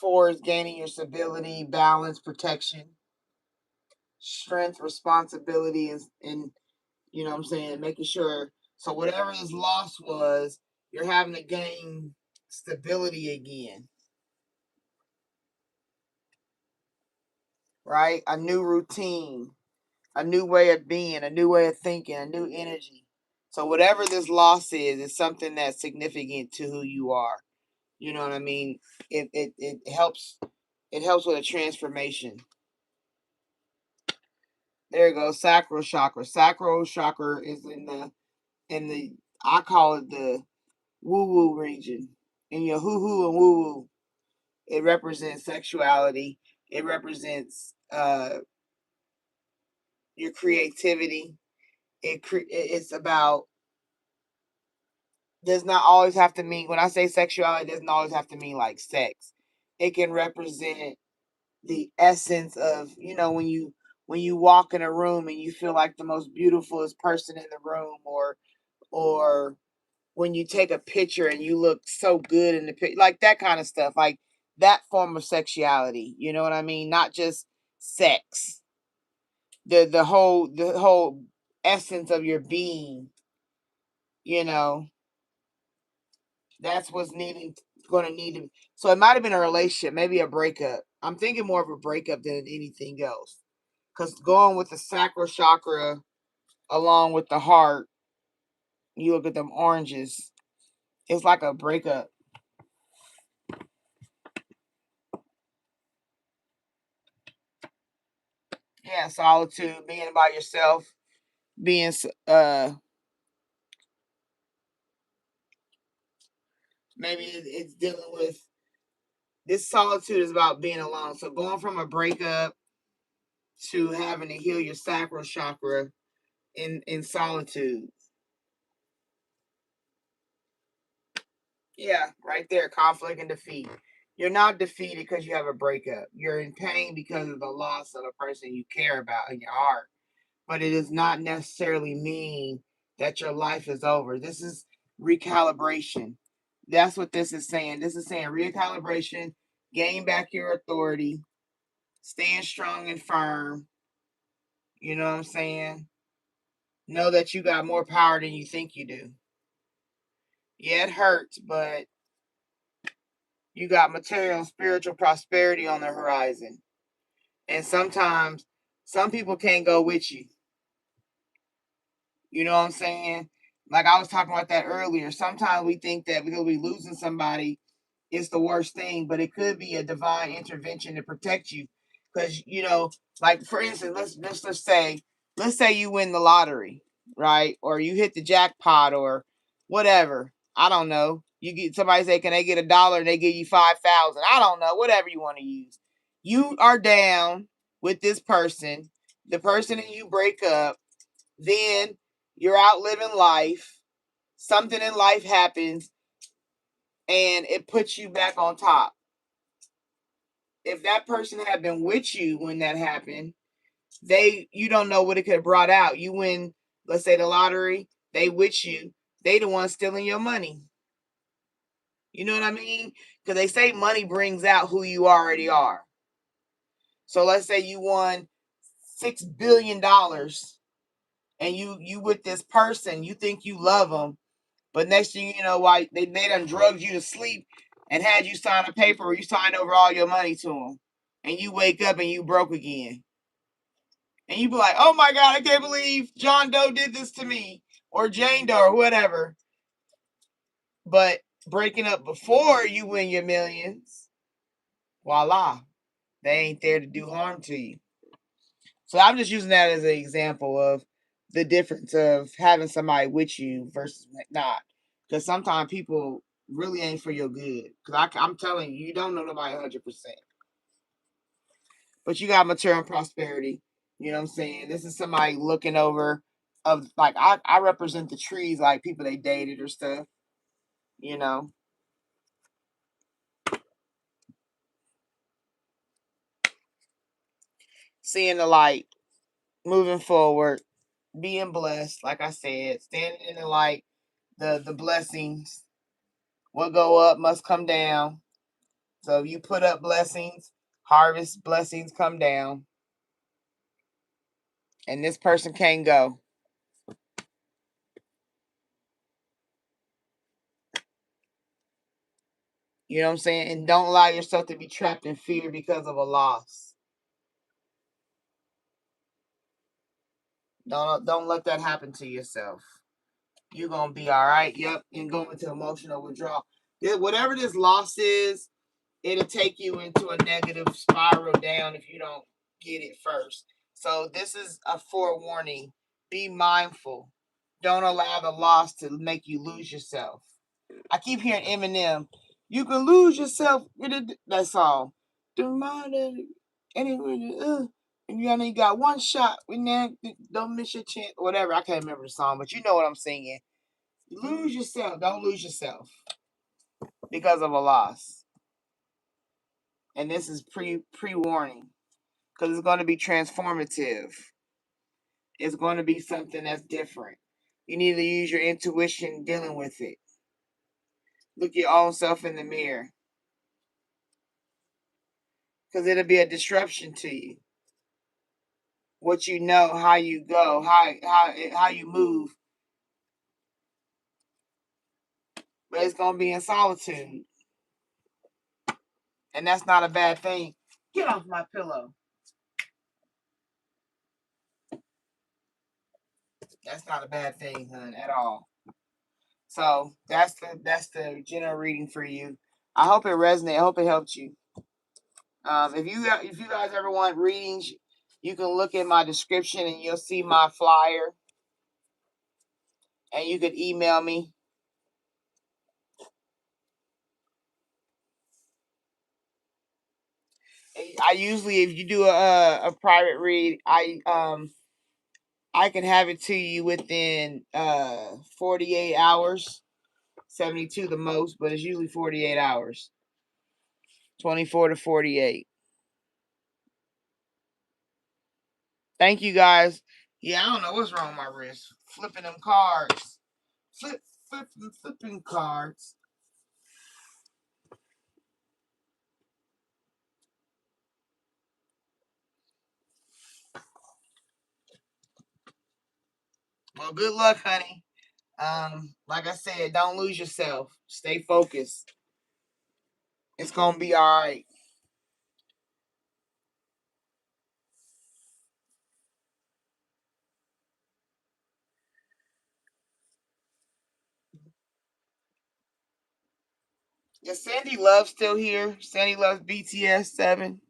4 is gaining your stability, balance, protection, strength, responsibility, and you know what I'm saying, making sure. So whatever his loss was, you're having to gain stability again, right? A new routine, a new way of being, a new way of thinking, a new energy. So whatever this loss is something that's significant to who you are. You know what I mean? It helps. It helps with a transformation. There you go. Sacral chakra. Sacral chakra is in the I call it the woo woo region. In your hoo hoo and woo woo, it represents sexuality. It represents your creativity. It's about, does not always have to mean, when I say sexuality, it doesn't always have to mean like sex. It can represent the essence of, when you walk in a room and you feel like the most beautifulest person in the room, or when you take a picture and you look so good in the picture, like that kind of stuff, like that form of sexuality. You know what I mean? Not just sex. The whole essence of your being. You know, that's what's needing going to need to. So it might have been a relationship, maybe a breakup. I'm thinking more of a breakup than anything else. Because going with the sacral chakra along with the heart, you look at them oranges. It's like a breakup. Yeah, solitude, being by yourself, being maybe it's dealing with this solitude is about being alone. So going from a breakup to having to heal your sacral chakra in solitude. Yeah, right there, conflict and defeat. You're not defeated because you have a breakup. You're in pain because of the loss of a person you care about in your heart. But it does not necessarily mean that your life is over. This is recalibration. That's what this is saying. This is saying recalibration, gain back your authority, stand strong and firm. You know what I'm saying? Know that you got more power than you think you do. Yeah, it hurts, but you got material and spiritual prosperity on the horizon. And sometimes some people can't go with you. You know what I'm saying? Like I was talking about that earlier. Sometimes we think that because we losing somebody, it's the worst thing, but it could be a divine intervention to protect you. Because like for instance, let's say you win the lottery, right? Or you hit the jackpot or whatever. I don't know. You get somebody say, can they get $1 and they give you 5,000? I don't know. Whatever you want to use. You are down with this person, the person and you break up, then you're out living life. Something in life happens and it puts you back on top. If that person had been with you when that happened, you don't know what it could have brought out. You win, let's say the lottery, they with you, they the ones stealing your money. You know what I mean? Because they say money brings out who you already are. So let's say you won $6 billion and you with this person, you think you love them, but next thing you know, why they done drugged you to sleep and had you sign a paper where you signed over all your money to them, and you wake up and you broke again, and you be like, "Oh my God, I can't believe John Doe did this to me, or Jane Doe, or whatever." But breaking up before you win your millions, voila, they ain't there to do harm to you. So I'm just using that as an example of the difference of having somebody with you versus not. Because sometimes people really ain't for your good. Because I'm telling you, you don't know nobody 100%. But you got material prosperity. You know what I'm saying? This is somebody looking over of like I represent the trees, like people they dated or stuff. You know, seeing the light, moving forward, being blessed. Like I said, standing in the light, the blessings. What go up must come down. So if you put up blessings, harvest blessings come down. And this person can't go. You know what I'm saying? And don't allow yourself to be trapped in fear because of a loss. Don't let that happen to yourself. You're gonna be all right. Yep, and go into emotional withdrawal. Whatever this loss is, it'll take you into a negative spiral down if you don't get it first. So this is a forewarning. Be mindful. Don't allow the loss to make you lose yourself. I keep hearing Eminem. You can lose yourself with it. That's all. And you only got one shot. Don't miss your chance. Whatever. I can't remember the song, but you know what I'm singing. Lose yourself. Don't lose yourself because of a loss. And this is pre warning because it's going to be transformative. It's going to be something that's different. You need to use your intuition dealing with it. Look your own self in the mirror because it'll be a disruption to you. What you know, how you go, how you move, but it's gonna be in solitude, and that's not a bad thing. Get off my pillow. That's not a bad thing, hun, at all. So that's the general reading for you. I hope it resonated. I hope it helped you. If you guys ever want readings, You can look in my description and you'll see my flyer. And you can email me. I usually, if you do a private read, I can have it to you within 48 hours. 72 the most, but it's usually 48 hours. 24 to 48. Thank you guys. Yeah, I don't know what's wrong with my wrist. Flipping them cards. Flipping cards. Well, good luck, honey. Like I said, don't lose yourself. Stay focused. It's gonna be all right. Is Sandy Love still here? Sandy Love's BTS 7.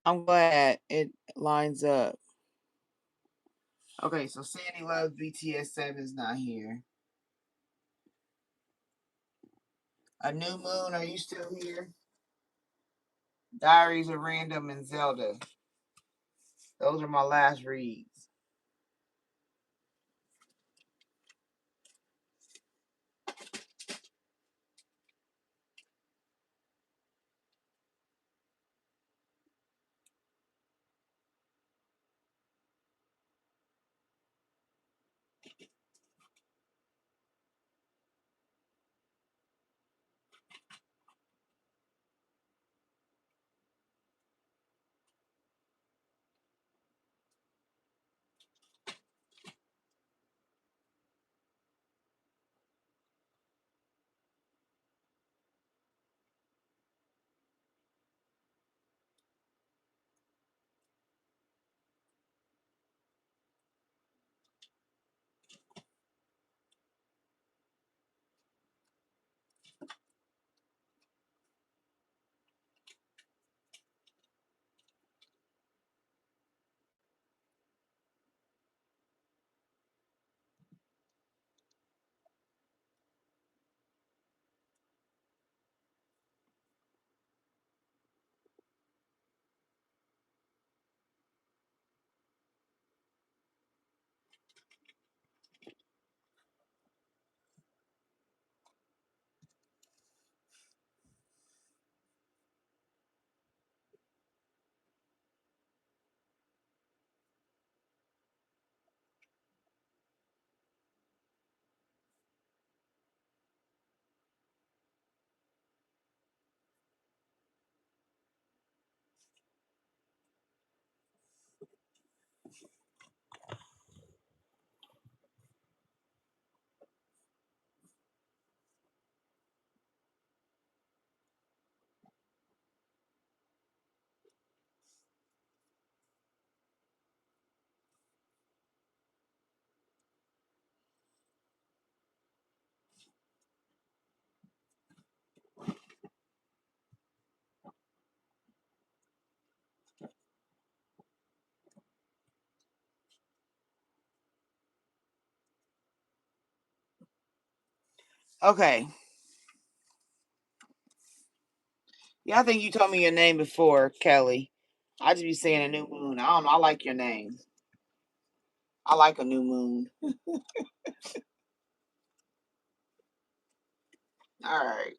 I'm glad it lines up. Okay, so Sandy Love's BTS 7 is not here. A New Moon, are you still here? Diaries of Random and Zelda. Those are my last reads. Okay. Yeah, I think you told me your name before, Kelly. I just be saying a new moon. I don't know. I like your name. I like a new moon. All right.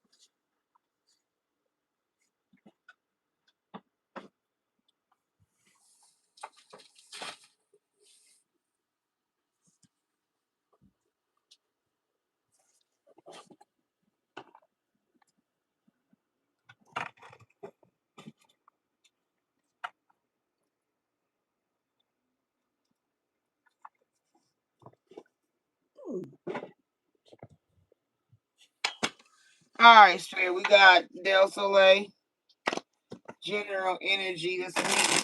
Alright, Spirit, we got Del Soleil. General energy this week.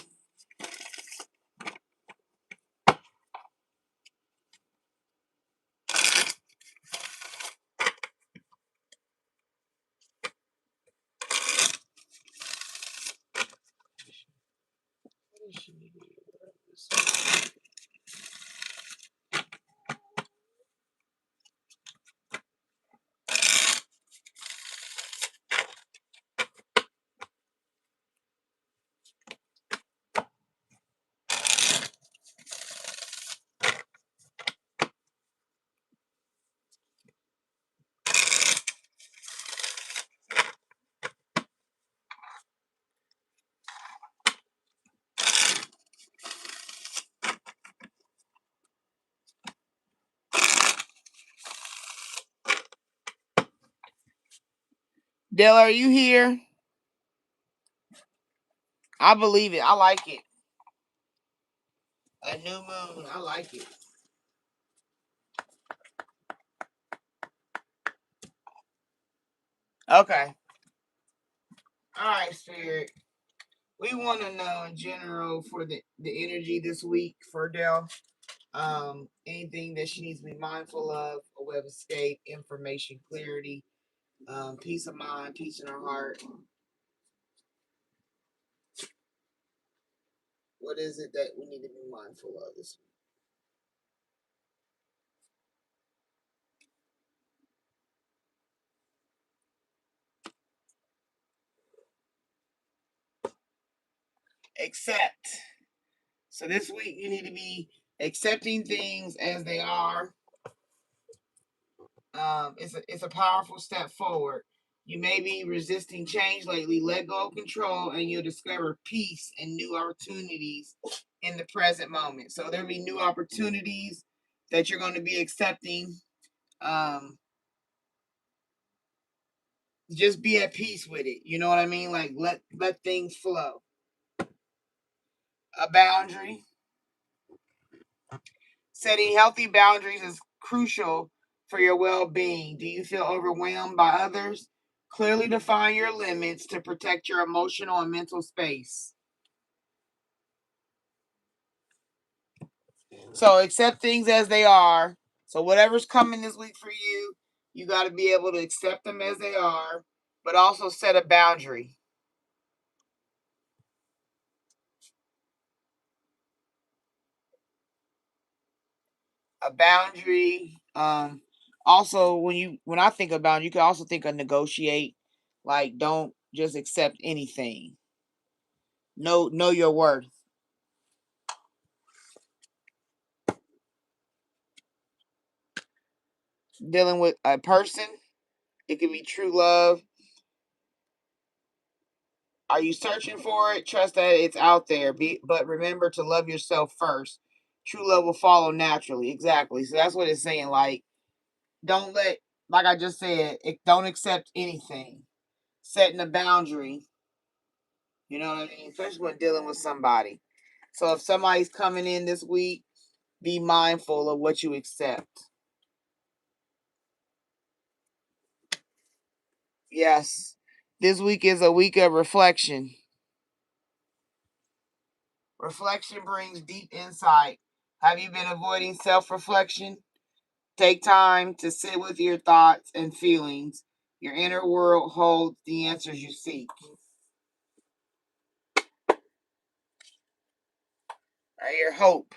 Del, are you here? I believe it. I like it. A new moon. I like it. Okay. Alright, Spirit. We want to know in general for the energy this week for Del. Anything that she needs to be mindful of, a web escape, information, clarity, peace of mind, peace in her heart. What is it that we need to be mindful of this week? Accept. So this week you need to be accepting things as they are. It's a powerful step forward. You may be resisting change lately. Let go of control, and you'll discover peace and new opportunities in the present moment. So there'll be new opportunities that you're going to be accepting. Um, just be at peace with it. You know what I mean? Like let things flow. A boundary. Setting healthy boundaries is crucial for your well-being. Do you feel overwhelmed by others? Clearly define your limits to protect your emotional and mental space. So accept things as they are. So whatever's coming this week for you, you got to be able to accept them as they are, but also set a boundary. A boundary. Also, when I think of boundary, you can also think of negotiate. Like, don't just accept anything. Know your worth. Dealing with a person, it could be true love. Are you searching for it? Trust that it's out there. But remember to love yourself first. True love will follow naturally. Exactly. So that's what it's saying. Like, don't let, like I just said, don't accept anything. Setting a boundary. You know what I mean? Especially when dealing with somebody. So if somebody's coming in this week, be mindful of what you accept. Yes. This week is a week of reflection. Reflection brings deep insight. Have you been avoiding self reflection? Take time to sit with your thoughts and feelings. Your inner world holds the answers you seek. Right here, hope.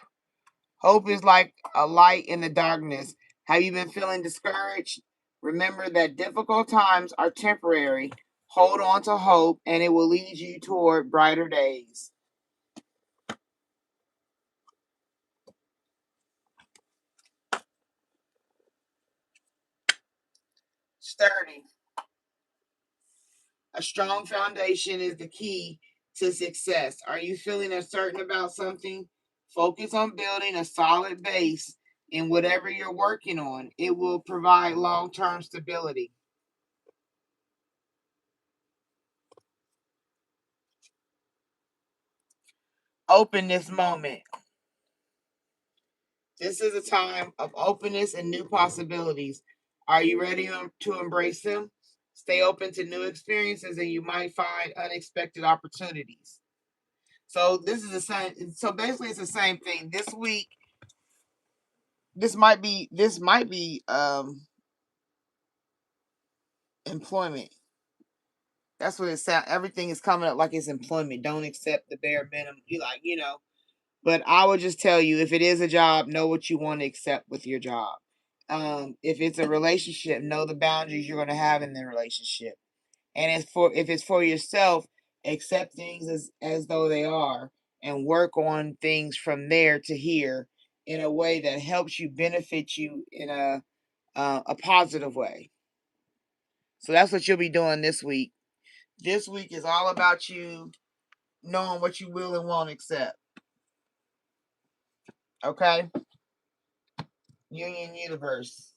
Hope is like a light in the darkness. Have you been feeling discouraged? Remember that difficult times are temporary. Hold on to hope, and it will lead you toward brighter days. Sturdy. A strong foundation is the key to success. Are you feeling uncertain about something? Focus on building a solid base in whatever you're working on. It will provide long term stability. Open this moment. This is a time of openness and new possibilities. Are you ready to embrace them? Stay open to new experiences and you might find unexpected opportunities. So this is the same. So basically it's the same thing. This week, this might be employment. That's what it sounds. Everything is coming up like it's employment. Don't accept the bare minimum. You. But I would just tell you, if it is a job, know what you want to accept with your job. If it's a relationship, know the boundaries you're going to have in the relationship. And if it's for yourself, accept things as though they are, and work on things from there to here in a way that helps you benefit you in a positive way. So that's what you'll be doing this week. This week is all about you knowing what you will and won't accept. Okay? Union Universe.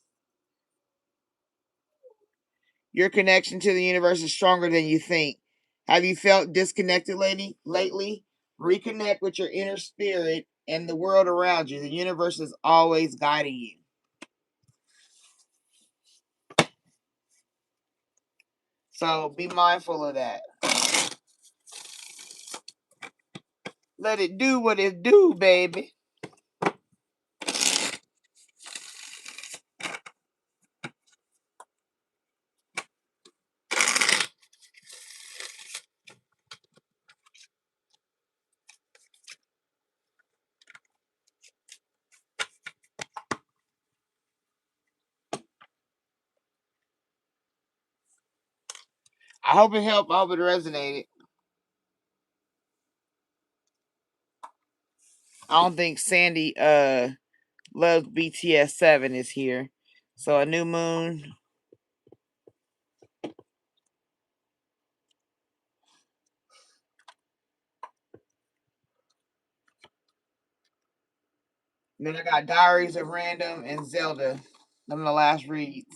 Your connection to the universe is stronger than you think. Have you felt disconnected lately? Reconnect with your inner spirit and the world around you. The universe is always guiding you. So be mindful of that. Let it do what it do, baby. I hope it helped. I hope it resonated. I don't think Sandy loves BTS 7 is here. So a new moon. And then I got Diaries of Random and Zelda. Them the last reads.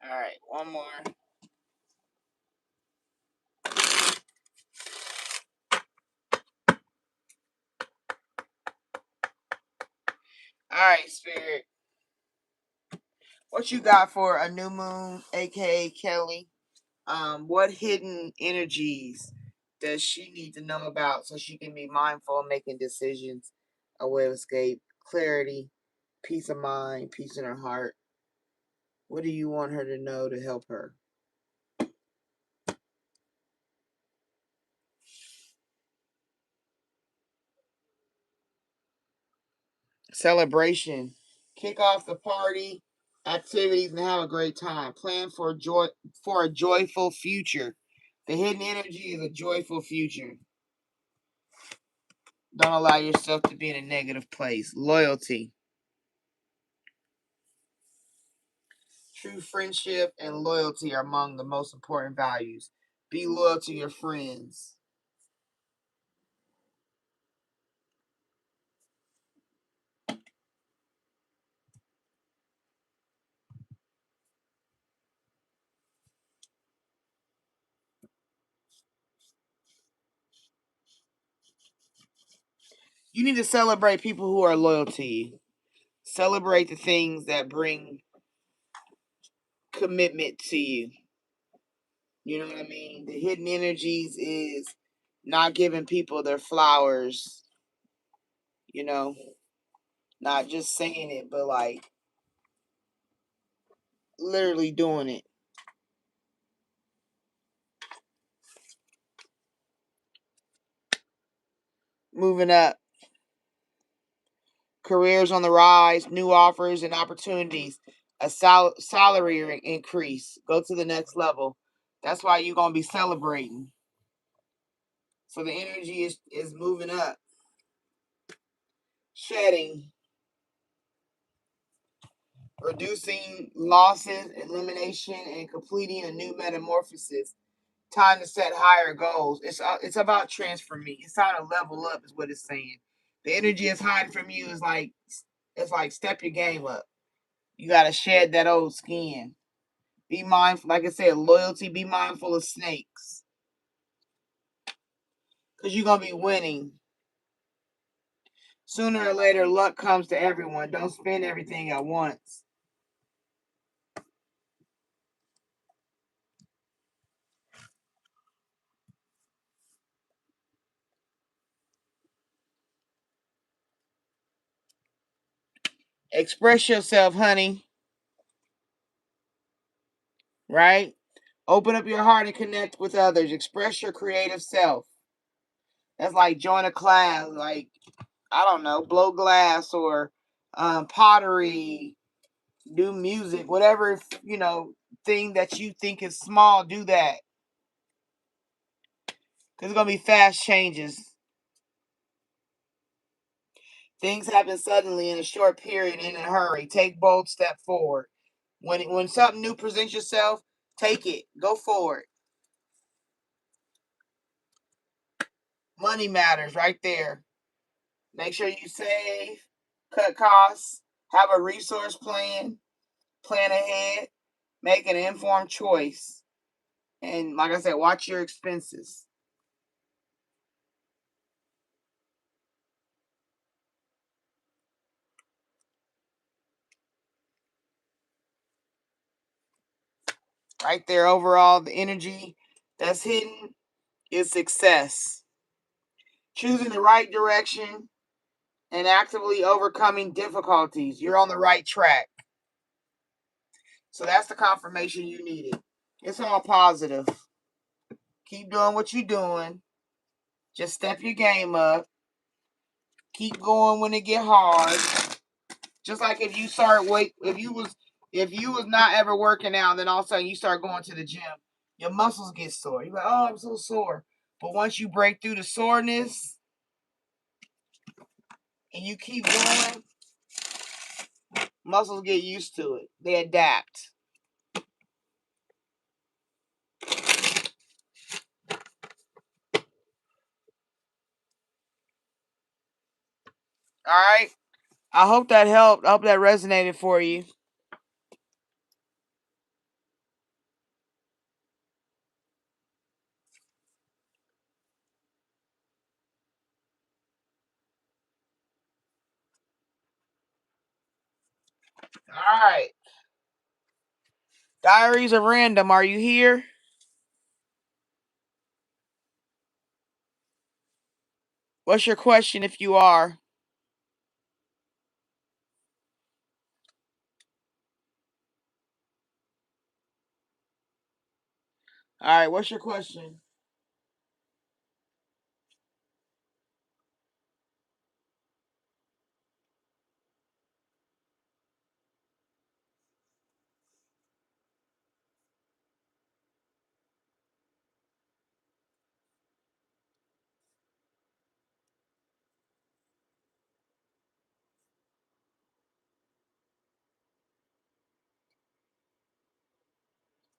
All right, one more. All right, Spirit. What you got for a new moon, aka Kelly? What hidden energies does she need to know about so she can be mindful of making decisions, a way of escape, clarity, peace of mind, peace in her heart? What do you want her to know to help her? Celebration. Kick off the party activities and have a great time. Plan for a joyful future. The hidden energy is a joyful future. Don't allow yourself to be in a negative place. Loyalty. True friendship and loyalty are among the most important values. Be loyal to your friends. You need to celebrate people who are loyal to you. Celebrate the things that bring commitment to you. You know what I mean? The hidden energies is not giving people their flowers, you know, not just saying it, but like literally doing it. Moving up. Careers on the rise, new offers and opportunities, a salary increase, go to the next level. That's why you're going to be celebrating. So the energy is moving up. Shedding, reducing losses, elimination, and completing a new metamorphosis. Time to set higher goals. It's about transforming. It's time to level up, is what it's saying. The energy is hiding from you. It's like step your game up. You got to shed that old skin. Be mindful, like I said, loyalty. Be mindful of snakes, because you're gonna be winning. Sooner or later, luck comes to everyone. Don't spend everything at once. Express yourself, honey. Right? Open up your heart and connect with others. Express your creative self. That's like join a class, like I don't know, blow glass or pottery, do music, whatever thing that you think is small. Do that. There's gonna be fast changes. Things happen suddenly in a short period in a hurry. Take bold step forward. When something new presents yourself, take it. Go forward. Money matters right there. Make sure you save, cut costs, have a resource plan ahead, make an informed choice. And like I said, watch your expenses. Right there, overall, the energy that's hidden is success. Choosing the right direction and actively overcoming difficulties. You're on the right track. So that's the confirmation you needed. It's all positive. Keep doing what you're doing. Just step your game up. Keep going when it get hard. Just like if you start if you was not ever working out, and then all of a sudden you start going to the gym, your muscles get sore. You're like, oh, I'm so sore. But once you break through the soreness and you keep going, muscles get used to it. They adapt. All right. I hope that helped. I hope that resonated for you. All right. Diaries of Random. Are you here? What's your question if you are? All right. What's your question?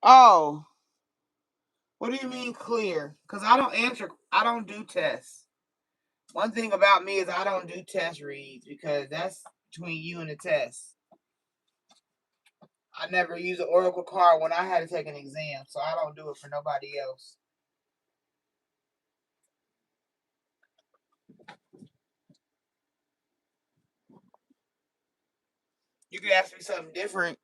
Oh, what do you mean clear? Because I don't answer. I don't do tests. One thing about me is I don't do test reads because that's between you and the test. I never use an oracle card when I had to take an exam, so I don't do it for nobody else. could ask me something different.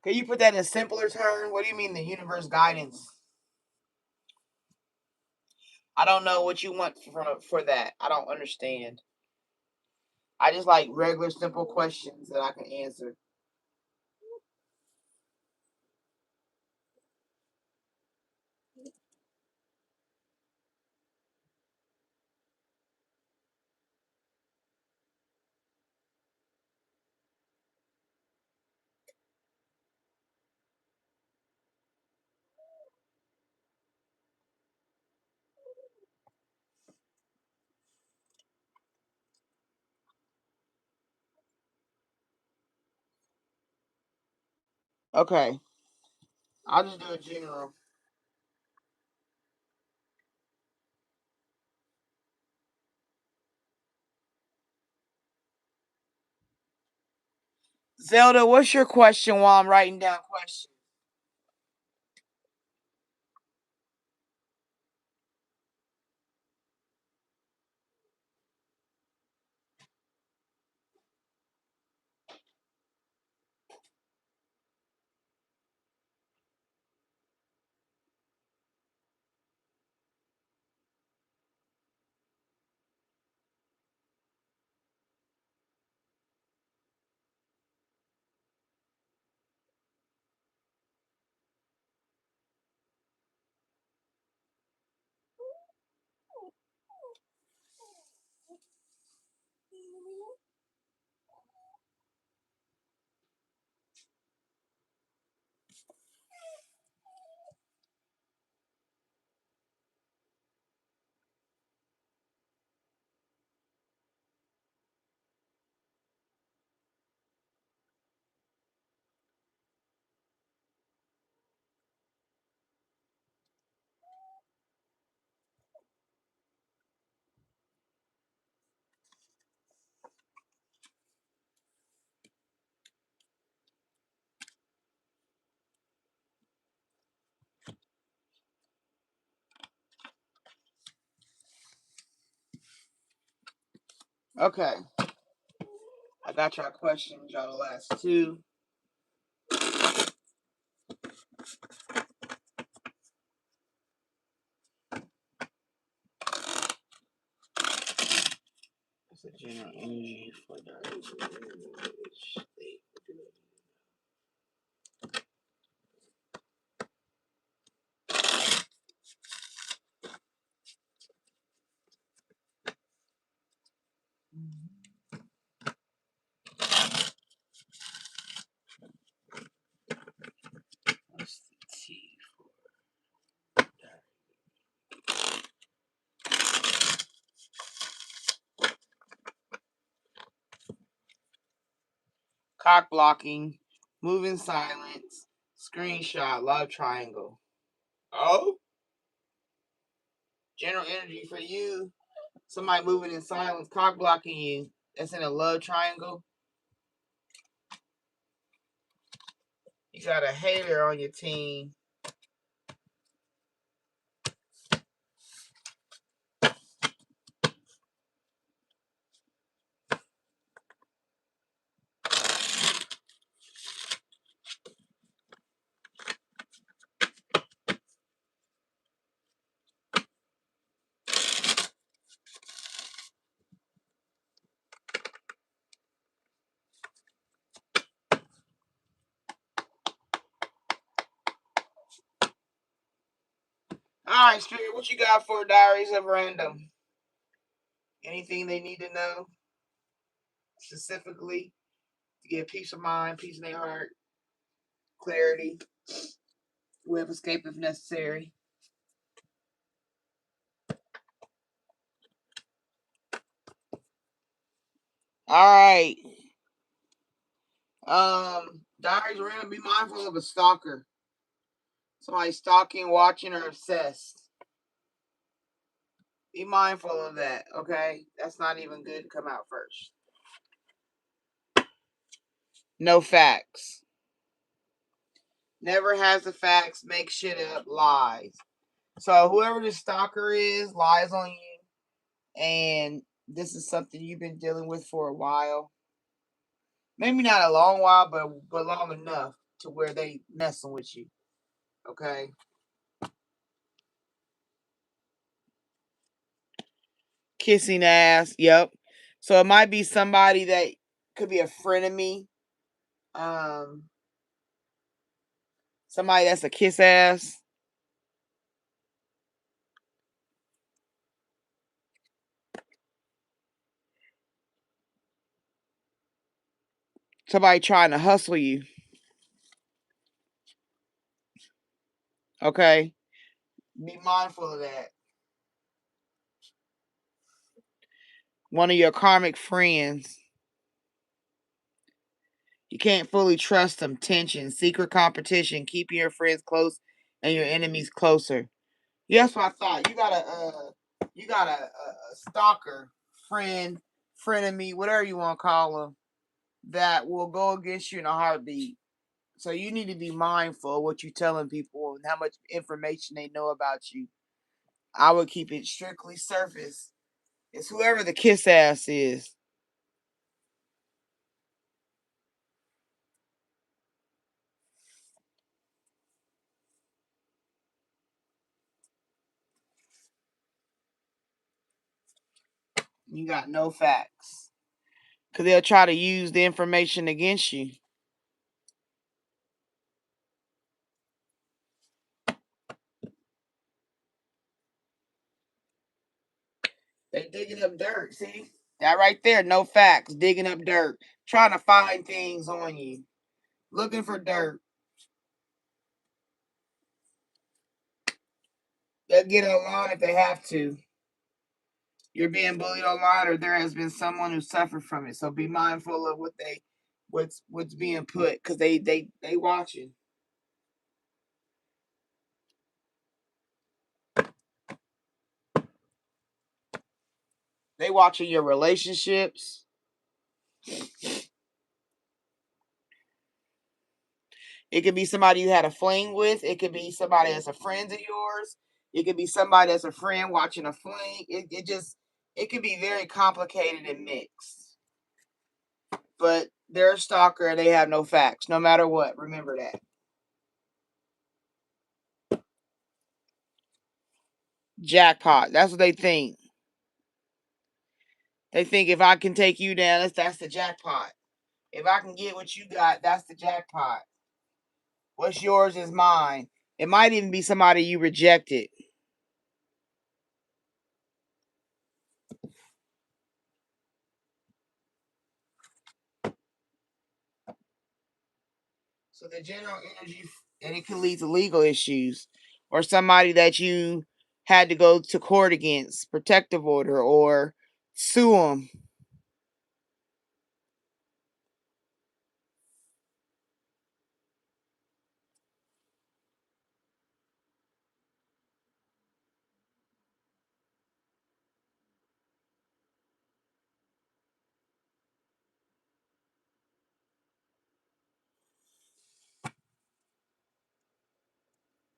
Can you put that in a simpler term? What do you mean the universe guidance? I don't know what you want for that. I don't understand. I just like regular, simple questions that I can answer. Okay. I'll just do a general. Zelda, what's your question while I'm writing down questions? Okay. I got y'all questions, y'all the last two. What's the general energy for Diaries? What's the T for Diaries? Cock blocking, moving silence, screenshot, love triangle. Oh? General energy for you. Somebody moving in silence, cock blocking you. That's in a love triangle. You got a hater on your team. Alright, Spirit, what you got for Diaries of Random? Anything they need to know? Specifically? to get peace of mind, peace in their heart, clarity, way of escape if necessary. All right. Diaries, we're gonna be mindful of a stalker. Somebody stalking, watching, or obsessed. Be mindful of that, okay? That's not even good to come out first. No facts. Never has the facts, make shit up, lies. So whoever the stalker is lies on you, and this is something you've been dealing with for a while. Maybe not a long while, but long enough to where they messing with you. Okay. Kissing ass. Yep. So it might be somebody that could be a frenemy. Um, somebody that's a kiss ass. Somebody trying to hustle you. Okay. Be mindful of that. One of your karmic friends. You can't fully trust them. Tension, secret competition, keeping your friends close and your enemies closer. Yeah, that's what I thought. You got a stalker, friend, frenemy, whatever you want to call them, that will go against you in a heartbeat. So you need to be mindful of what you're telling people and how much information they know about you. I would keep it strictly surface. It's whoever the kiss ass is. You got no facts. Because they'll try to use the information against you. They digging up dirt, see? That right there, no facts. Digging up dirt. Trying to find things on you. Looking for dirt. They'll get online if they have to. You're being bullied online, or there has been someone who suffered from it. So be mindful of what's being put, because they watching. They watching your relationships. It could be somebody you had a fling with. It could be somebody that's a friend of yours. It could be somebody that's a friend watching a fling. It could be very complicated and mixed. But they're a stalker and they have no facts, no matter what. Remember that. Jackpot. That's what they think. They think if I can take you down, that's the jackpot. If I can get what you got, that's the jackpot. What's yours is mine. It might even be somebody you rejected. So the general energy, and it can lead to legal issues, or somebody that you had to go to court against, protective order, or sue them.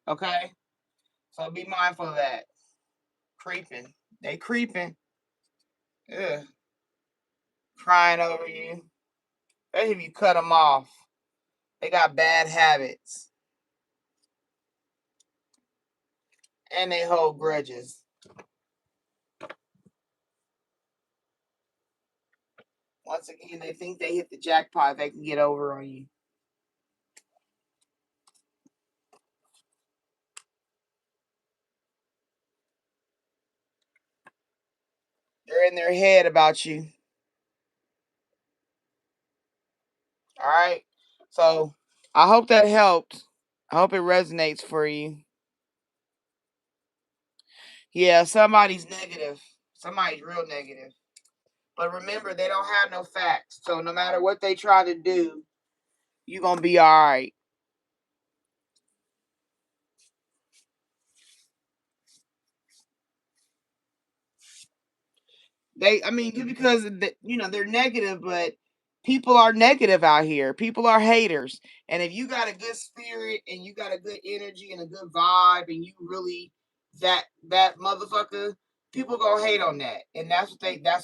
Okay, so be mindful of that. Creeping, they creeping. Ugh. Crying over you. Especially if you cut them off. They got bad habits and they hold grudges. Once again, they think they hit the jackpot. They can get over on you. They're in their head about you. All right. So I hope that helped. I hope it resonates for you. Yeah, somebody's negative. Somebody's real negative. But remember, they don't have no facts. So no matter what they try to do, you're going to be all right. I mean, just because they're negative, but people are negative out here. People are haters, and if you got a good spirit and you got a good energy and a good vibe, and you really that motherfucker, people gonna hate on that, and that's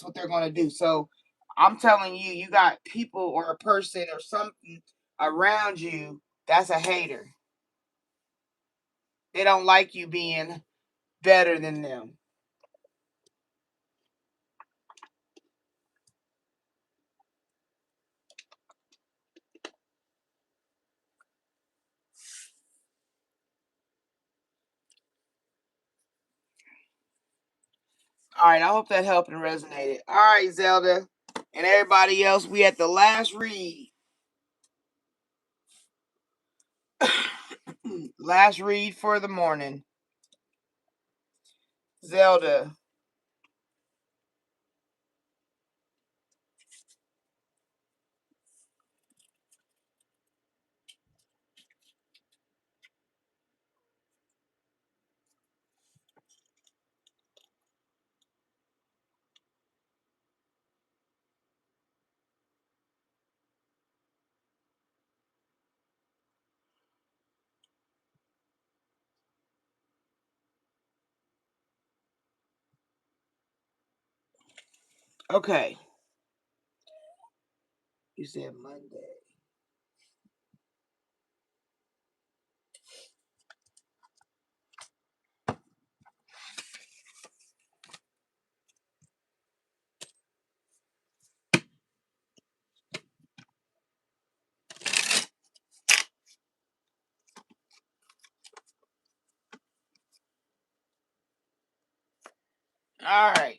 what they're gonna do. So I'm telling you, you got people or a person or something around you that's a hater. They don't like you being better than them. All right, I hope that helped and resonated. All right, Zelda, and everybody else, we at the last read. Last read for the morning. Zelda. Okay. You said Monday. All right.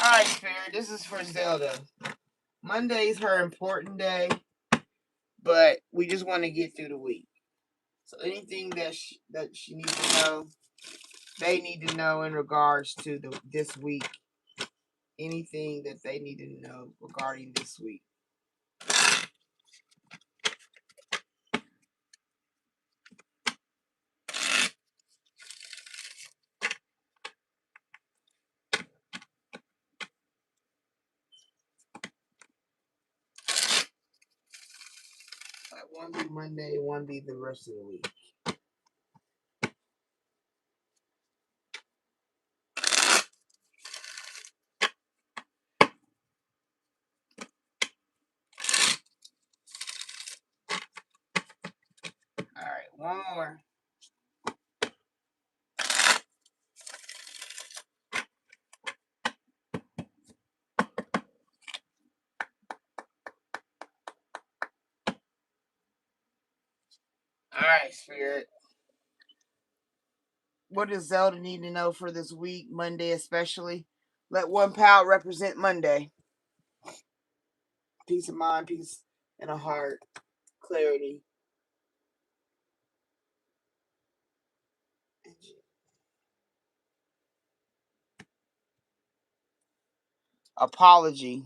All right, Spirit. This is for Zelda. Monday's her important day, but we just want to get through the week. So anything that she needs to know, they need to know in regards to this week. Anything that they need to know regarding this week. One be Monday, one be the rest of the week. All right, one more. All right, Spirit. What does Zelda need to know for this week, Monday especially? Let one pound represent Monday. Peace of mind, peace in a heart, clarity. Apology.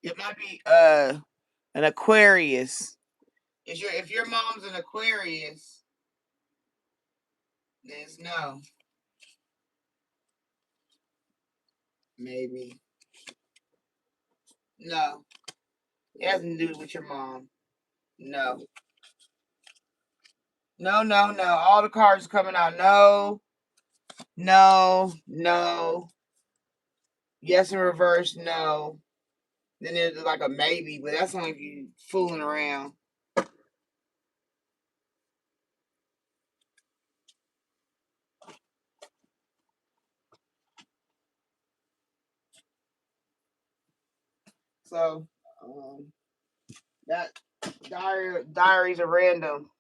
It might be an Aquarius. If your mom's an Aquarius, then it's no. Maybe. No. It has nothing to do with your mom. No. No, no, no. All the cards coming out. No. No. No. Yes in reverse, no. Then there's like a maybe, but that's only if you fooling around. So, that diaries are random.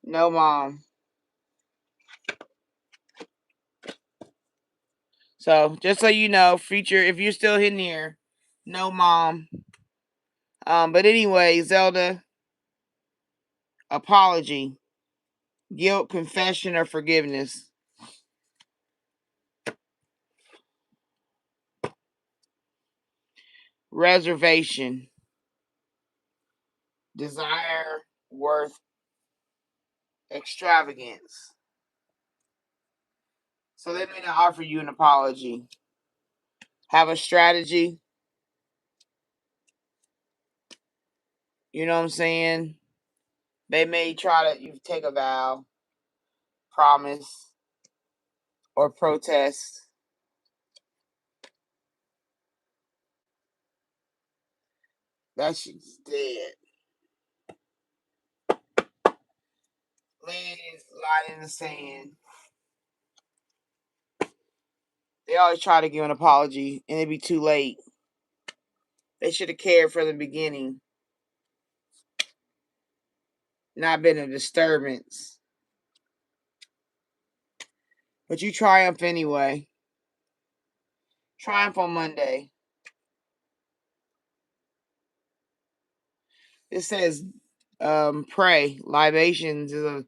No, mom. So, just so you know, future, if you're still in here, no, mom. But anyway, Zelda, apology, guilt, confession, or forgiveness. Reservation, desire, worth, extravagance. So they may not offer you an apology. Have a strategy. You know what I'm saying? They may try to you take a vow, promise, or protest. That shit's dead. Line in the sand. They always try to give an apology and it'd be too late. They should have cared from the beginning. Not been a disturbance. But you triumph anyway. Triumph on Monday. It says pray. Libations is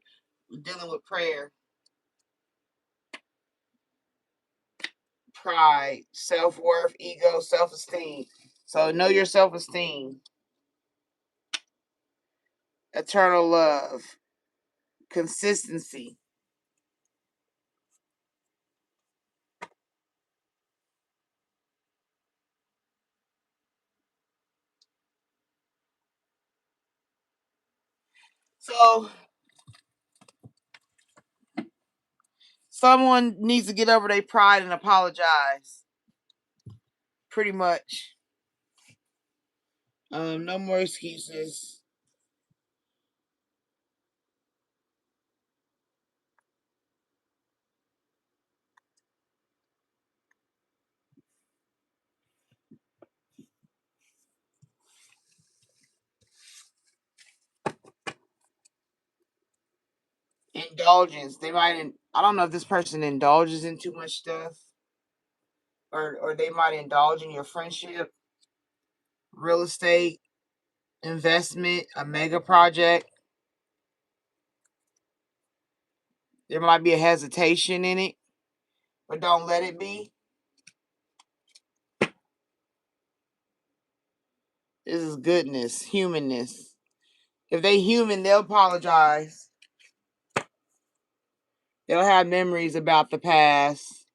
dealing with prayer. Pride, self-worth, ego, self-esteem. So know your self-esteem. Eternal love. Consistency. So someone needs to get over their pride and apologize. Pretty much. No more excuses. Indulgence. They might. I don't know if this person indulges in too much stuff, or they might indulge in your friendship, real estate, investment, a mega project. There might be a hesitation in it, but don't let it be. This is goodness, humanness. If they human, they'll apologize. They'll have memories about the past.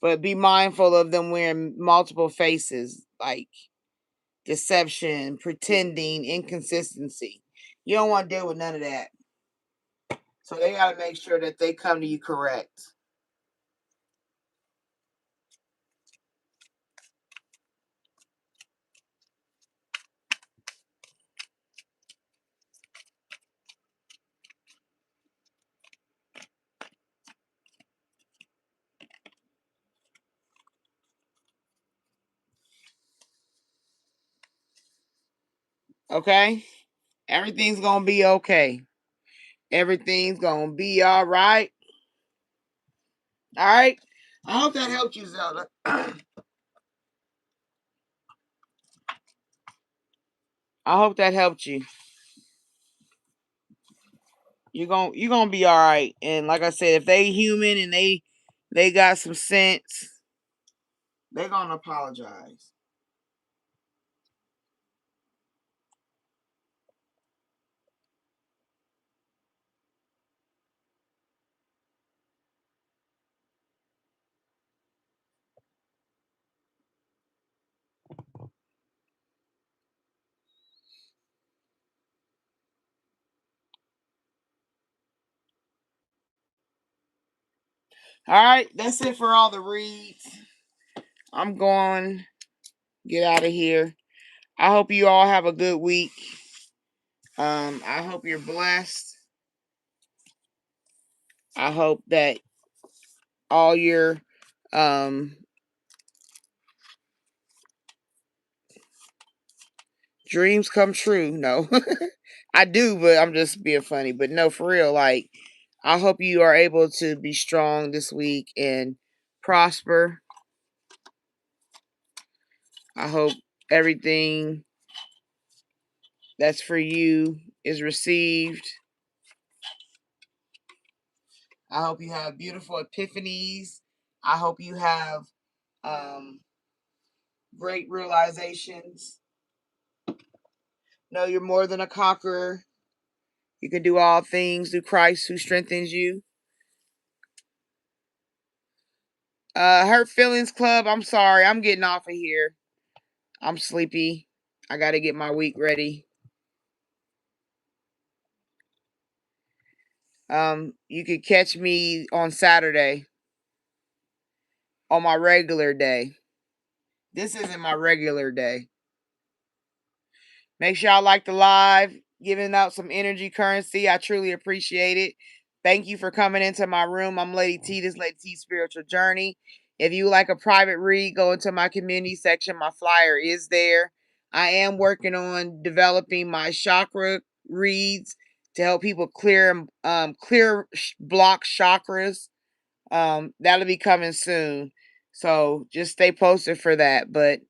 But be mindful of them wearing multiple faces, like deception, pretending, inconsistency. You don't want to deal with none of that. So they got to make sure that they come to you correct. Okay? Everything's going to be okay. Everything's going to be all right. All right? I hope that helped you, Zelda. I hope that helped you. You're gonna be all right. And like I said, if they human and they got some sense, They're going to apologize. All right, that's it for all the reads. I'm going to get out of here. I hope you all have a good week. I hope you're blessed. I hope that all your dreams come true. No, I do, but I'm just being funny. But no, for real, like, I hope you are able to be strong this week and prosper. I hope everything that's for you is received. I hope you have beautiful epiphanies. I hope you have great realizations. Know you're more than a conqueror. You can do all things through Christ who strengthens you. Hurt Feelings Club, I'm sorry. I'm getting off of here. I'm sleepy. I got to get my week ready. You could catch me on Saturday on my regular day. This isn't my regular day. Make sure y'all like the live, giving out some energy currency. I truly appreciate it. Thank you for coming into my room. I'm Lady T. This is Lady T's Spiritual Journey. If you like a private read, go into my community section. My flyer is there. I am working on developing my chakra reads to help people clear block chakras. That'll be coming soon. So just stay posted for that. But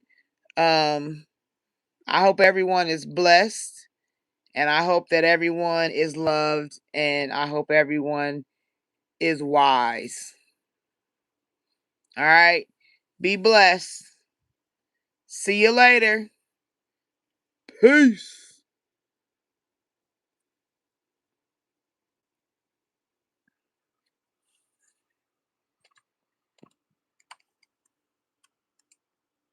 I hope everyone is blessed, and I hope that everyone is loved, and I hope everyone is wise. All right. Be blessed. See you later. Peace.